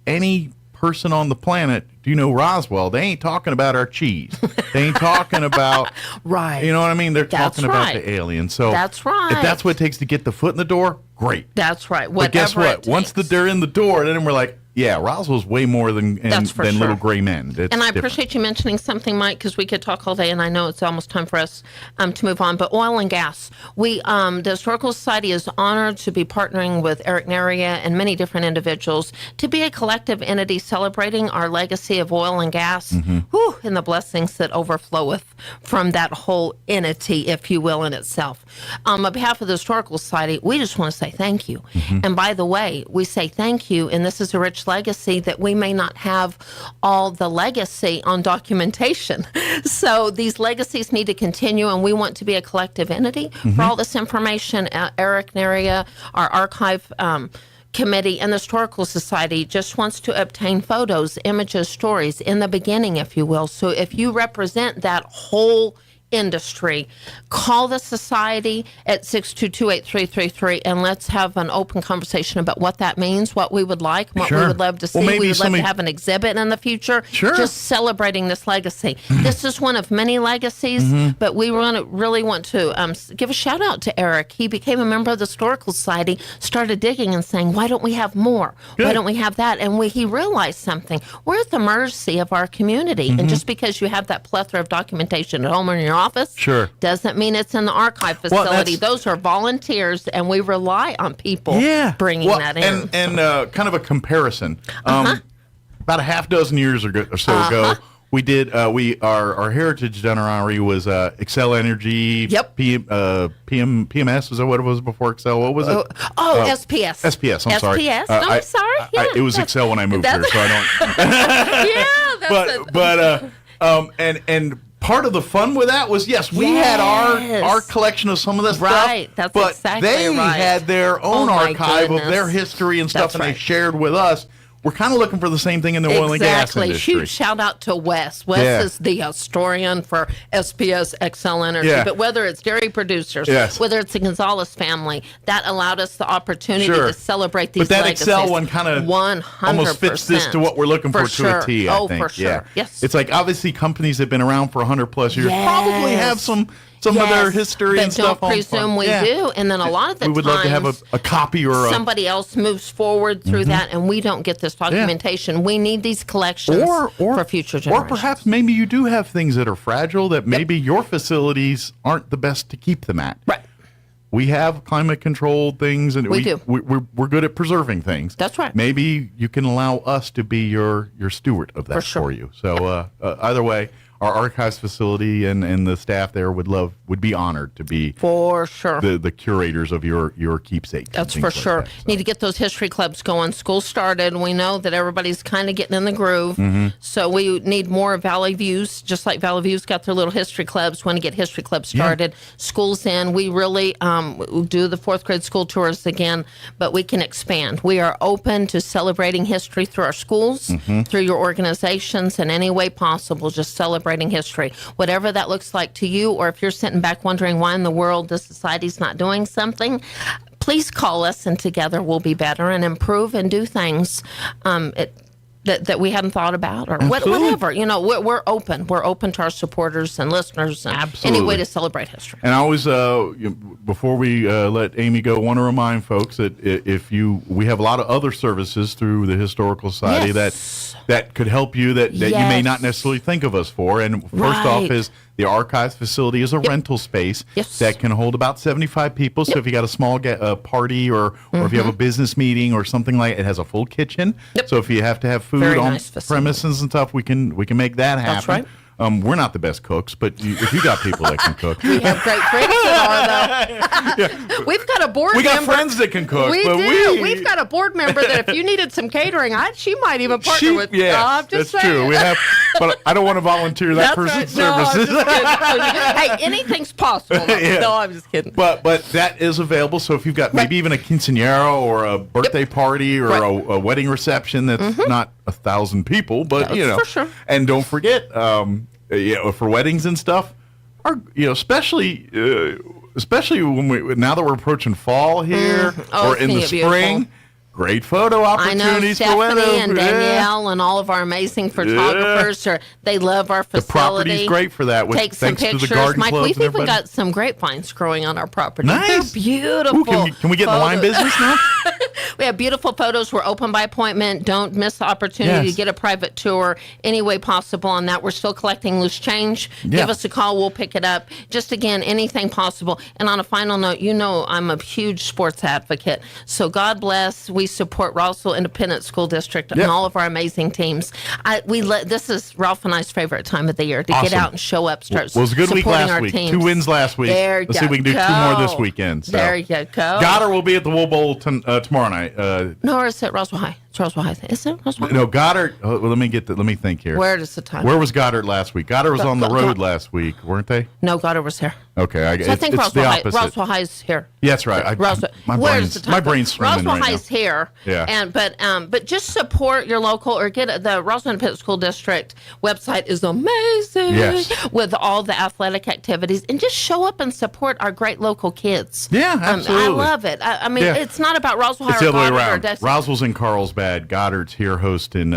any person on the planet, do you know Roswell? They ain't talking about our cheese. They ain't talking about You know what I mean? They're talking about the aliens. So that's right. If that's what it takes to get the foot in the door, great. That's right. But guess what? Once they're in the door, then we're like, yeah, Roswell's way more than little gray men. And I appreciate you mentioning something, Mike, because we could talk all day, and I know it's almost time for us to move on. But oil and gas, the Historical Society is honored to be partnering with Eric Naria and many different individuals to be a collective entity celebrating our legacy of oil and gas, and the blessings that overfloweth from that whole entity, if you will, in itself. On behalf of the Historical Society, we just want to say thank you. And by the way, we say thank you, and this is a rich legacy that we may not have all the legacy on documentation. So these legacies need to continue, and we want to be a collective entity for all this information. Eric Naria, our archive committee, and the Historical Society just wants to obtain photos, images, stories in the beginning, if you will. So if you represent that whole industry, call the society at 622-8333 and let's have an open conversation about what that means, what we would like, what we would love to see. We would love to have an exhibit in the future, just celebrating this legacy. This is one of many legacies, but we really want to give a shout out to Eric. He became a member of the Historical Society, started digging and saying, why don't we have more? Why don't we have that? And he realized something. We're at the mercy of our community. And just because you have that plethora of documentation at home or in your office doesn't mean it's in the archive facility. Those are volunteers, and we rely on people bringing that in. And kind of a comparison. About a half dozen years or so ago, we did. Our heritage honorary was Excel Energy. PMS, is that what it was before Excel? What was it? SPS. SPS. I'm sorry. SPS. I'm sorry. Yeah, it was Excel when I moved here, so I don't. And part of the fun with that was, we had our collection of some of this stuff. Right, that's but exactly they right. had their own archive of their history and stuff, and they shared with us. We're kind of looking for the same thing in the oil and gas industry. Huge shout out to Wes. Wes is the historian for SPS Excel Energy. But whether it's dairy producers, whether it's the Gonzalez family, that allowed us the opportunity to celebrate these legacies. But that Excel one kind of 100% almost fits this to what we're looking for to a T, I think. For sure. Yes. It's like, obviously companies that have been around for 100 plus years probably have some of their history and stuff. Don't presume we do. And then a lot of the times, we would love to have a copy or somebody else moves forward through that, and we don't get this documentation. We need these collections for future generations. Or perhaps maybe you do have things that are fragile that maybe your facilities aren't the best to keep them at. Right. We have climate-controlled things, and we're good at preserving things. That's right. Maybe you can allow us to be your steward of that for you. So either way, our archives facility and the staff there would be honored to be for sure the curators of your keepsakes. That's for sure. Like that, so. Need to get those history clubs going. School started. We know that everybody's kind of getting in the groove. So we need more Valley Views, just like Valley Views got their little history clubs. Want to get history clubs started. Schools in. We really do the fourth grade school tours again, but we can expand. We are open to celebrating history through our schools, through your organizations, in any way possible. Just celebrating history, whatever that looks like to you, or if you're sitting back wondering why in the world the society's not doing something, please call us, and together we'll be better and improve and do things that we hadn't thought about, or whatever. You know, we're open. We're open to our supporters and listeners, and any way to celebrate history. And I always, before we let Amy go, want to remind folks that we have a lot of other services through the Historical Society that could help you that you may not necessarily think of us for. And first off is the archives facility is a rental space that can hold about 75 people. So if you got a small party or if you have a business meeting or something like it has a full kitchen. So if you have to have food on premises and stuff, we can make that happen. That's right. We're not the best cooks, but if you got people that can cook. We have great friends that are, though. We've got a board member. We got friends that can cook. We do. We've got a board member that if you needed some catering, she might even partner with you. I'm just saying. True. We have, but I don't want to volunteer that person's services. No, hey, anything's possible. No, I'm just kidding. But that is available. So if you've got maybe even a quinceañera or a birthday party or a wedding reception that's not 1,000 people, but for sure. And don't forget, for weddings and stuff, especially when now that we're approaching fall here or in the spring. Beautiful. Great photo opportunities I know for Stephanie and Danielle and all of our amazing photographers. They love our facility. The property's great for that. Take some pictures. To the garden Mike, we've even got some grapevines growing on our property. Nice. They're beautiful. Ooh, can we get in the wine business now? We have beautiful photos. We're open by appointment. Don't miss the opportunity to get a private tour any way possible on that. We're still collecting loose change. Give us a call. We'll pick it up. Just, again, anything possible. And on a final note, I'm a huge sports advocate. So God bless. We support Roswell Independent School District and all of our amazing teams. This is Ralph and I's favorite time of the year to get out and show up, start supporting our teams. Well, it was a good week last week. Teams. 2 wins last week. Let's see if we can do 2 more this weekend. So. There you go. Goddard will be at the Wool Bowl tomorrow night. No, it's at Roswell High. It's Roswell High. Is it Roswell? No, Goddard. Well, let me think here. Where is the time? Where was Goddard last week? Goddard was on the road last week, weren't they? No, Goddard was here. Okay, So I think Roswell High's here. Yeah, that's right. Where's the time? My brain's swimming Roswell right High's here. Yeah. But just support your local or get the Roswell Independent School District website is amazing. Yes. With all the athletic activities and just show up and support our great local kids. Yeah, absolutely. I love it. I mean, it's not about Roswell High It's the or other way Goddard or around. Dexter. Roswell's in Carlsbad. Goddard's here hosting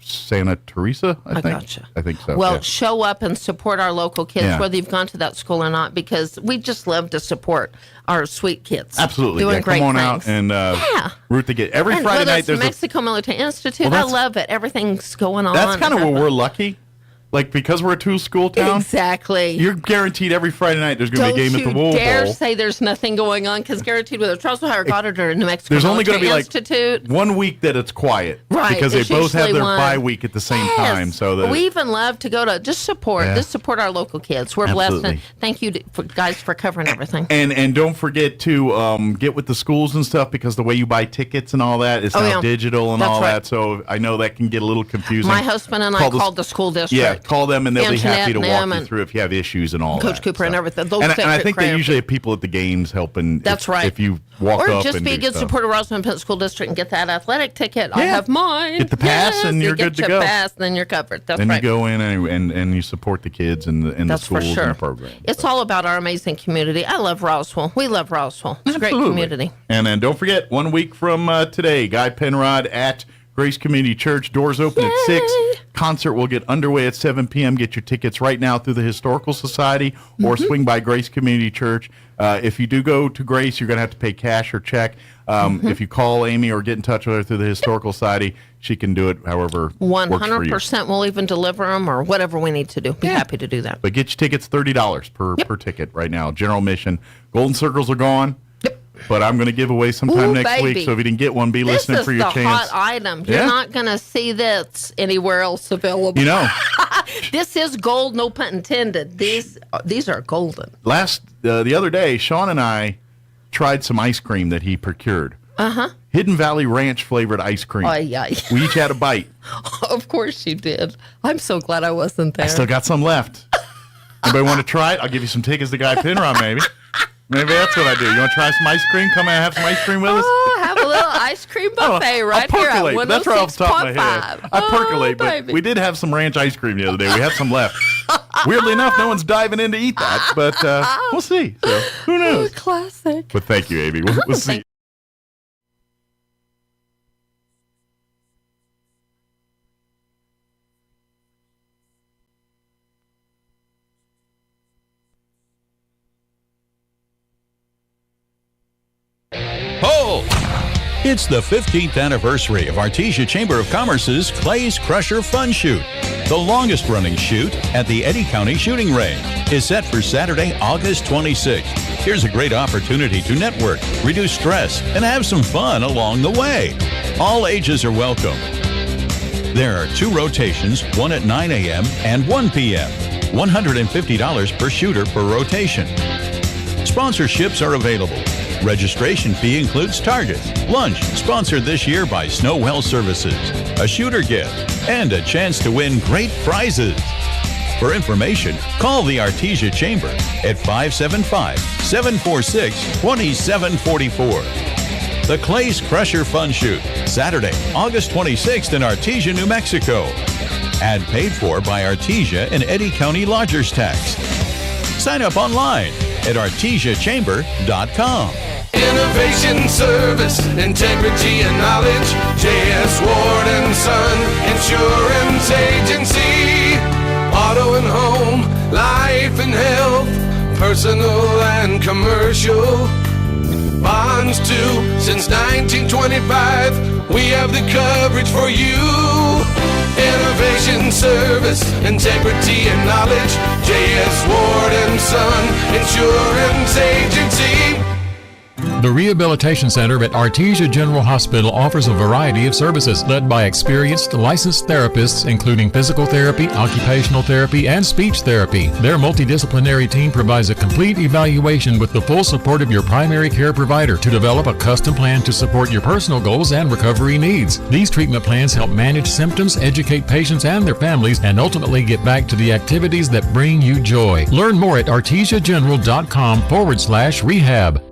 Santa Teresa, I think. Gotcha. I think so. Well, yeah. show up and support our local kids, Yeah. whether you've gone to that school or not, because we just love to support our sweet kids. Absolutely. Doing Yeah, great come on things. out and root to get every Friday whether night. it's There's Mexico Military Institute. Well, I that's- love it. Everything's going on. That's kind of where we're lucky. Like, because we're a two-school town. Exactly. You're guaranteed every Friday night there's going to be a game at the Wool Don't you dare Bowl. say there's nothing going on, because guaranteed whether it's Roswell High or Goddard or New Mexico There's only going to be Military Institute. one week that it's quiet. Right, Because they it's both have usually their one. bye week at the same Yes. time. So that we even love to go to just support our local kids. We're blessed, Absolutely. and thank you guys for covering everything. And don't forget to get with the schools and stuff, because the way you buy tickets and all that is now digital and That's all right. that. So I know that can get a little confusing. My husband and I called the school district. Yeah, call them and they'll be happy to Antoinette walk and you them through if you have issues and all Coach that. Cooper and everything. Those And I separate think they prayers. usually have people at the games helping. That's right. If you walk or up just and be a do good stuff. supporter of Roswell Independent School District and get that athletic ticket. I Yeah. have mine. Get the pass Yes, and you you're get good to your go. Pass, then you're covered. That's Then right. you go in and you support the kids and the That's for schools sure. and the program. It's all about our amazing community. I love Roswell. We love Roswell. It's a great Absolutely. community. And then don't forget, 1 week from today, Guy Penrod at Grace Community Church. Doors open at 6. Concert will get underway at 7 p.m. Get your tickets right now through the Historical Society or swing by Grace Community Church. If you do go to Grace, you're going to have to pay cash or check. If you call Amy or get in touch with her through the Historical Society, she can do it however works for you. 100% we'll even deliver them or whatever we need to do. Be happy to do that. But get your tickets $30 per ticket right now. General admission. Golden Circles are gone. But I'm going to give away sometime Ooh, next baby. week. So if you didn't get one, be This listening is for your the chance. hot item. You're Yeah. not going to see this anywhere else available. You know. This is gold, no pun intended. These are golden. The other day, Sean and I tried some ice cream that he procured. Uh-huh. Hidden Valley Ranch flavored ice cream. Ay, ay. We each had a bite. Of course you did. I'm so glad I wasn't there. I still got some left. Anybody want to try it? I'll give you some tickets to Guy Penrod, maybe. Maybe that's what I do. You want to try some ice cream? Come and have some ice cream with us? Oh, have a little ice cream buffet right here at 106.5. That's right off the top of my head. I percolate, but baby. we did have some ranch ice cream the other day. We had some left. Weirdly enough, no one's diving in to eat that, but we'll see. So who knows? Classic. But thank you, Amy. We'll see. Ho! It's the 15th anniversary of Artesia Chamber of Commerce's Clay's Crusher Fun Shoot. The longest running shoot at the Eddy County Shooting Range is set for Saturday, August 26th. Here's a great opportunity to network, reduce stress, and have some fun along the way. All ages are welcome. There are 2 rotations, one at 9 a.m. and 1 p.m. $150 per shooter per rotation. Sponsorships are available. Registration fee includes Target, lunch sponsored this year by Snowwell Services, a shooter gift, and a chance to win great prizes. For information, call the Artesia Chamber at 575-746-2744. The Clay's Crusher Fun Shoot, Saturday, August 26th in Artesia, New Mexico. Ad paid for by Artesia and Eddy County Lodgers Tax. Sign up online at artesiachamber.com. Innovation, service, integrity, and knowledge. J.S. Ward & Son Insurance Agency. Auto and home, life and health, personal and commercial. Bonds too, since 1925. We have the coverage for you. Innovation, service, integrity, and knowledge. J.S. Ward & Son Insurance Agency. The Rehabilitation Center at Artesia General Hospital offers a variety of services led by experienced licensed therapists, including physical therapy, occupational therapy, and speech therapy. Their multidisciplinary team provides a complete evaluation with the full support of your primary care provider to develop a custom plan to support your personal goals and recovery needs. These treatment plans help manage symptoms, educate patients and their families, and ultimately get back to the activities that bring you joy. Learn more at artesiageneral.com/rehab.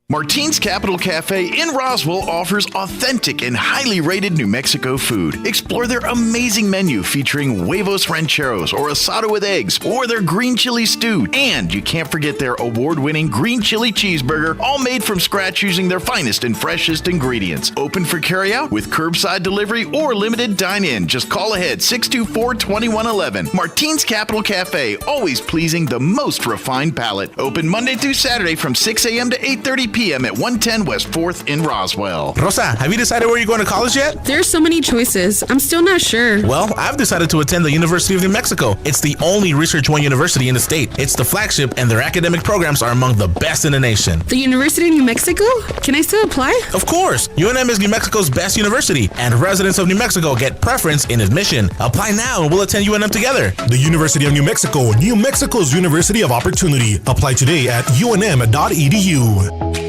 Martine's Capital Cafe in Roswell offers authentic and highly rated New Mexico food. Explore their amazing menu featuring huevos rancheros or asado with eggs or their green chili stew. And you can't forget their award-winning green chili cheeseburger, all made from scratch using their finest and freshest ingredients. Open for carryout with curbside delivery or limited dine-in. Just call ahead 624-2111. Martine's Capital Cafe, always pleasing the most refined palate. Open Monday through Saturday from 6 a.m. to 8:30 p.m. at 110 West 4th in Roswell. Rosa, have you decided where you're going to college yet? There's so many choices. I'm still not sure. Well, I've decided to attend the University of New Mexico. It's the only Research One university in the state. It's the flagship, and their academic programs are among the best in the nation. The University of New Mexico? Can I still apply? Of course. UNM is New Mexico's best university, and residents of New Mexico get preference in admission. Apply now, and we'll attend UNM together. The University of New Mexico, New Mexico's University of Opportunity. Apply today at unm.edu.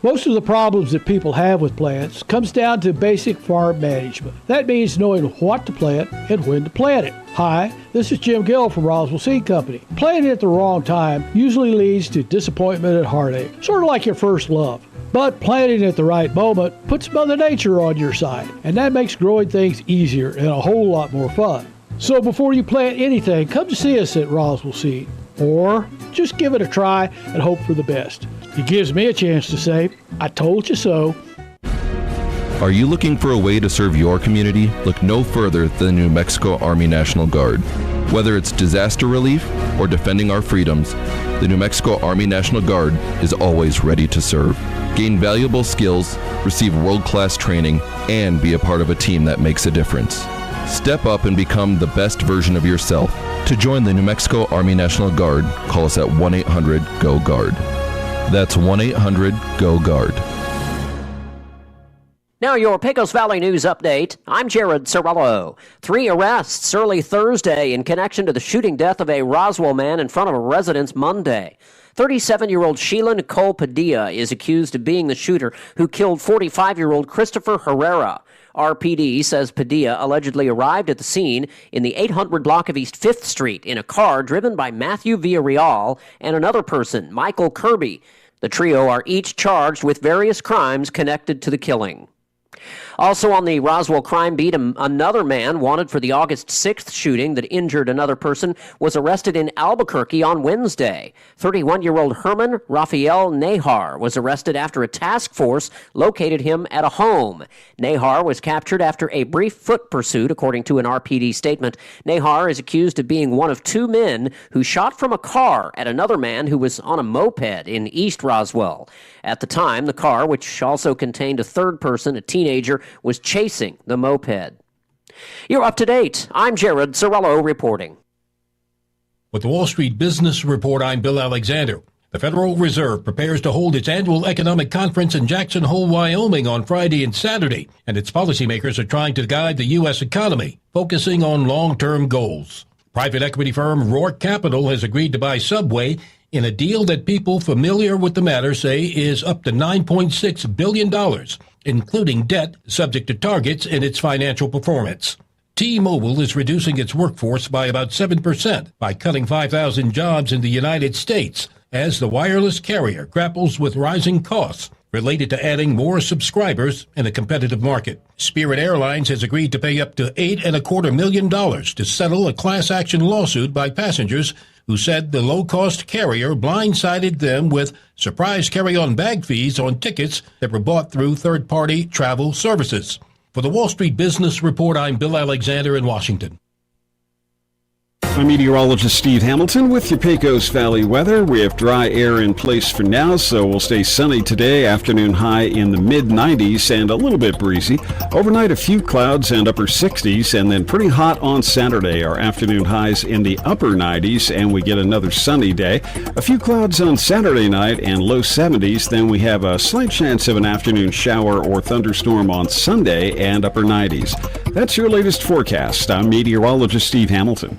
Most of the problems that people have with plants comes down to basic farm management. That means knowing what to plant and when to plant it. Hi, this is Jim Gill from Roswell Seed Company. Planting at the wrong time usually leads to disappointment and heartache, sort of like your first love. But planting at the right moment puts Mother Nature on your side, and that makes growing things easier and a whole lot more fun. So before you plant anything, come to see us at Roswell Seed, or just give it a try and hope for the best. It gives me a chance to say, I told you so. Are you looking for a way to serve your community? Look no further than the New Mexico Army National Guard. Whether it's disaster relief or defending our freedoms, the New Mexico Army National Guard is always ready to serve. Gain valuable skills, receive world-class training, and be a part of a team that makes a difference. Step up and become the best version of yourself. To join the New Mexico Army National Guard, call us at 1-800-GO-GUARD. That's 1-800-GO-GUARD. Now your Pecos Valley News Update. I'm Jared Sorello. 3 arrests early Thursday in connection to the shooting death of a Roswell man in front of a residence Monday. 37-year-old Sheila Nicole Padilla is accused of being the shooter who killed 45-year-old Christopher Herrera. RPD says Padilla allegedly arrived at the scene in the 800 block of East 5th Street in a car driven by Matthew Villarreal and another person, Michael Kirby. The trio are each charged with various crimes connected to the killing. Also on the Roswell crime beat, another man wanted for the August 6th shooting that injured another person was arrested in Albuquerque on Wednesday. 31-year-old Herman Rafael Nahar was arrested after a task force located him at a home. Nahar was captured after a brief foot pursuit, according to an RPD statement. Nahar is accused of being one of 2 men who shot from a car at another man who was on a moped in East Roswell. At the time, the car, which also contained a third person, a teenager, was chasing the moped. You're up to date. I'm Jared Sorello reporting. With the Wall Street Business Report, I'm Bill Alexander. The Federal Reserve prepares to hold its annual economic conference in Jackson Hole, Wyoming on Friday and Saturday, and its policymakers are trying to guide the U.S. economy, focusing on long-term goals. Private equity firm Roark Capital has agreed to buy Subway in a deal that people familiar with the matter say is up to $9.6 billion, including debt subject to targets in its financial performance. T-Mobile is reducing its workforce by about 7% by cutting 5,000 jobs in the United States as the wireless carrier grapples with rising costs related to adding more subscribers in a competitive market. Spirit Airlines has agreed to pay up to $8.25 million to settle a class action lawsuit by passengers who said the low-cost carrier blindsided them with surprise carry-on bag fees on tickets that were bought through third-party travel services. For the Wall Street Business Report, I'm Bill Alexander in Washington. I'm meteorologist Steve Hamilton with your Pecos Valley weather. We have dry air in place for now, so we'll stay sunny today. Afternoon high in the mid-90s and a little bit breezy. Overnight, a few clouds and upper 60s, and then pretty hot on Saturday. Our afternoon highs in the upper 90s, and we get another sunny day. A few clouds on Saturday night and low 70s. Then we have a slight chance of an afternoon shower or thunderstorm on Sunday and upper 90s. That's your latest forecast. I'm meteorologist Steve Hamilton.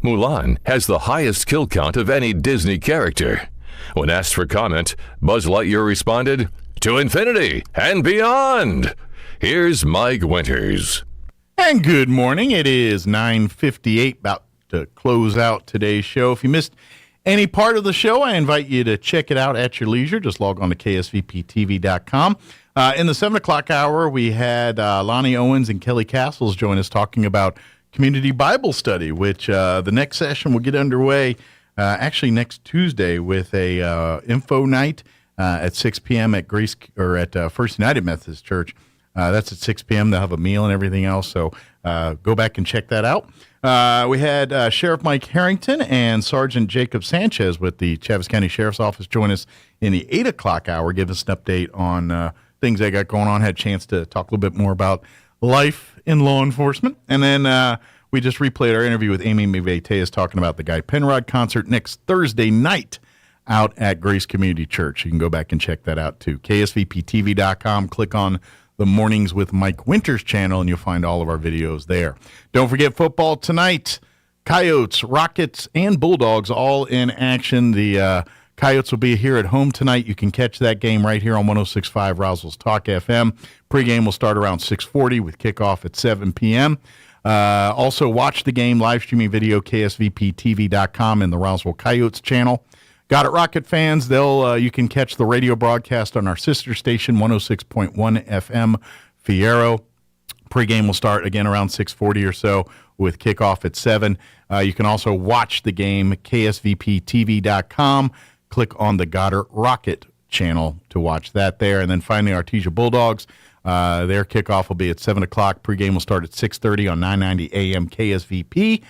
Mulan has the highest kill count of any Disney character. When asked for comment, Buzz Lightyear responded, "To infinity and beyond." Here's Mike Winters. And good morning. It is 9:58, about to close out today's show. If you missed any part of the show, I invite you to check it out at your leisure. Just log on to ksvptv.com. In the 7 o'clock hour, we had Lonnie Owens and Kelly Castles join us talking about Community Bible Study, which the next session will get underway actually next Tuesday with a info night at 6 p.m. at Grace or at First United Methodist Church. That's at 6 p.m. They'll have a meal and everything else, so go back and check that out. We had Sheriff Mike Harrington and Sergeant Jacob Sanchez with the Chaves County Sheriff's Office join us in the 8 o'clock hour, give us an update on things they got going on. Had a chance to talk a little bit more about life in law enforcement. And then we just replayed our interview with Amy McVeigh talking about the Guy Penrod concert next Thursday night out at Grace Community Church. You can go back and check that out too. KSVPTV.com. Click on the Mornings with Mike Winters channel, and you'll find all of our videos there. Don't forget football tonight. Coyotes, Rockets, and Bulldogs all in action. The Coyotes will be here at home tonight. You can catch that game right here on 106.5 Roswell's Talk FM. Pre-game will start around 6:40 with kickoff at 7 p.m. Also, watch the game live streaming video, ksvptv.com and the Roswell Coyotes channel. Got it, Rocket fans. You can catch the radio broadcast on our sister station, 106.1 FM Fierro. Pre-game will start again around 6:40 or so with kickoff at 7. You can also watch the game, ksvptv.com. Click on the Goddard Rocket channel to watch that there. And then finally, Artesia Bulldogs. Their kickoff will be at 7 o'clock. Pre-game will start at 6:30 on 990 AM KSVP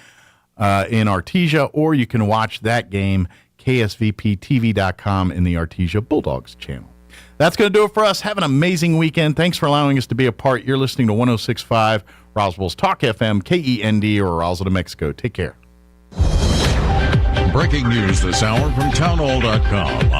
in Artesia. Or you can watch that game, ksvptv.com, in the Artesia Bulldogs channel. That's going to do it for us. Have an amazing weekend. Thanks for allowing us to be a part. You're listening to 106.5 Roswell's Talk FM, KEND, or Roswell, New Mexico. Take care. Breaking news this hour from townhall.com.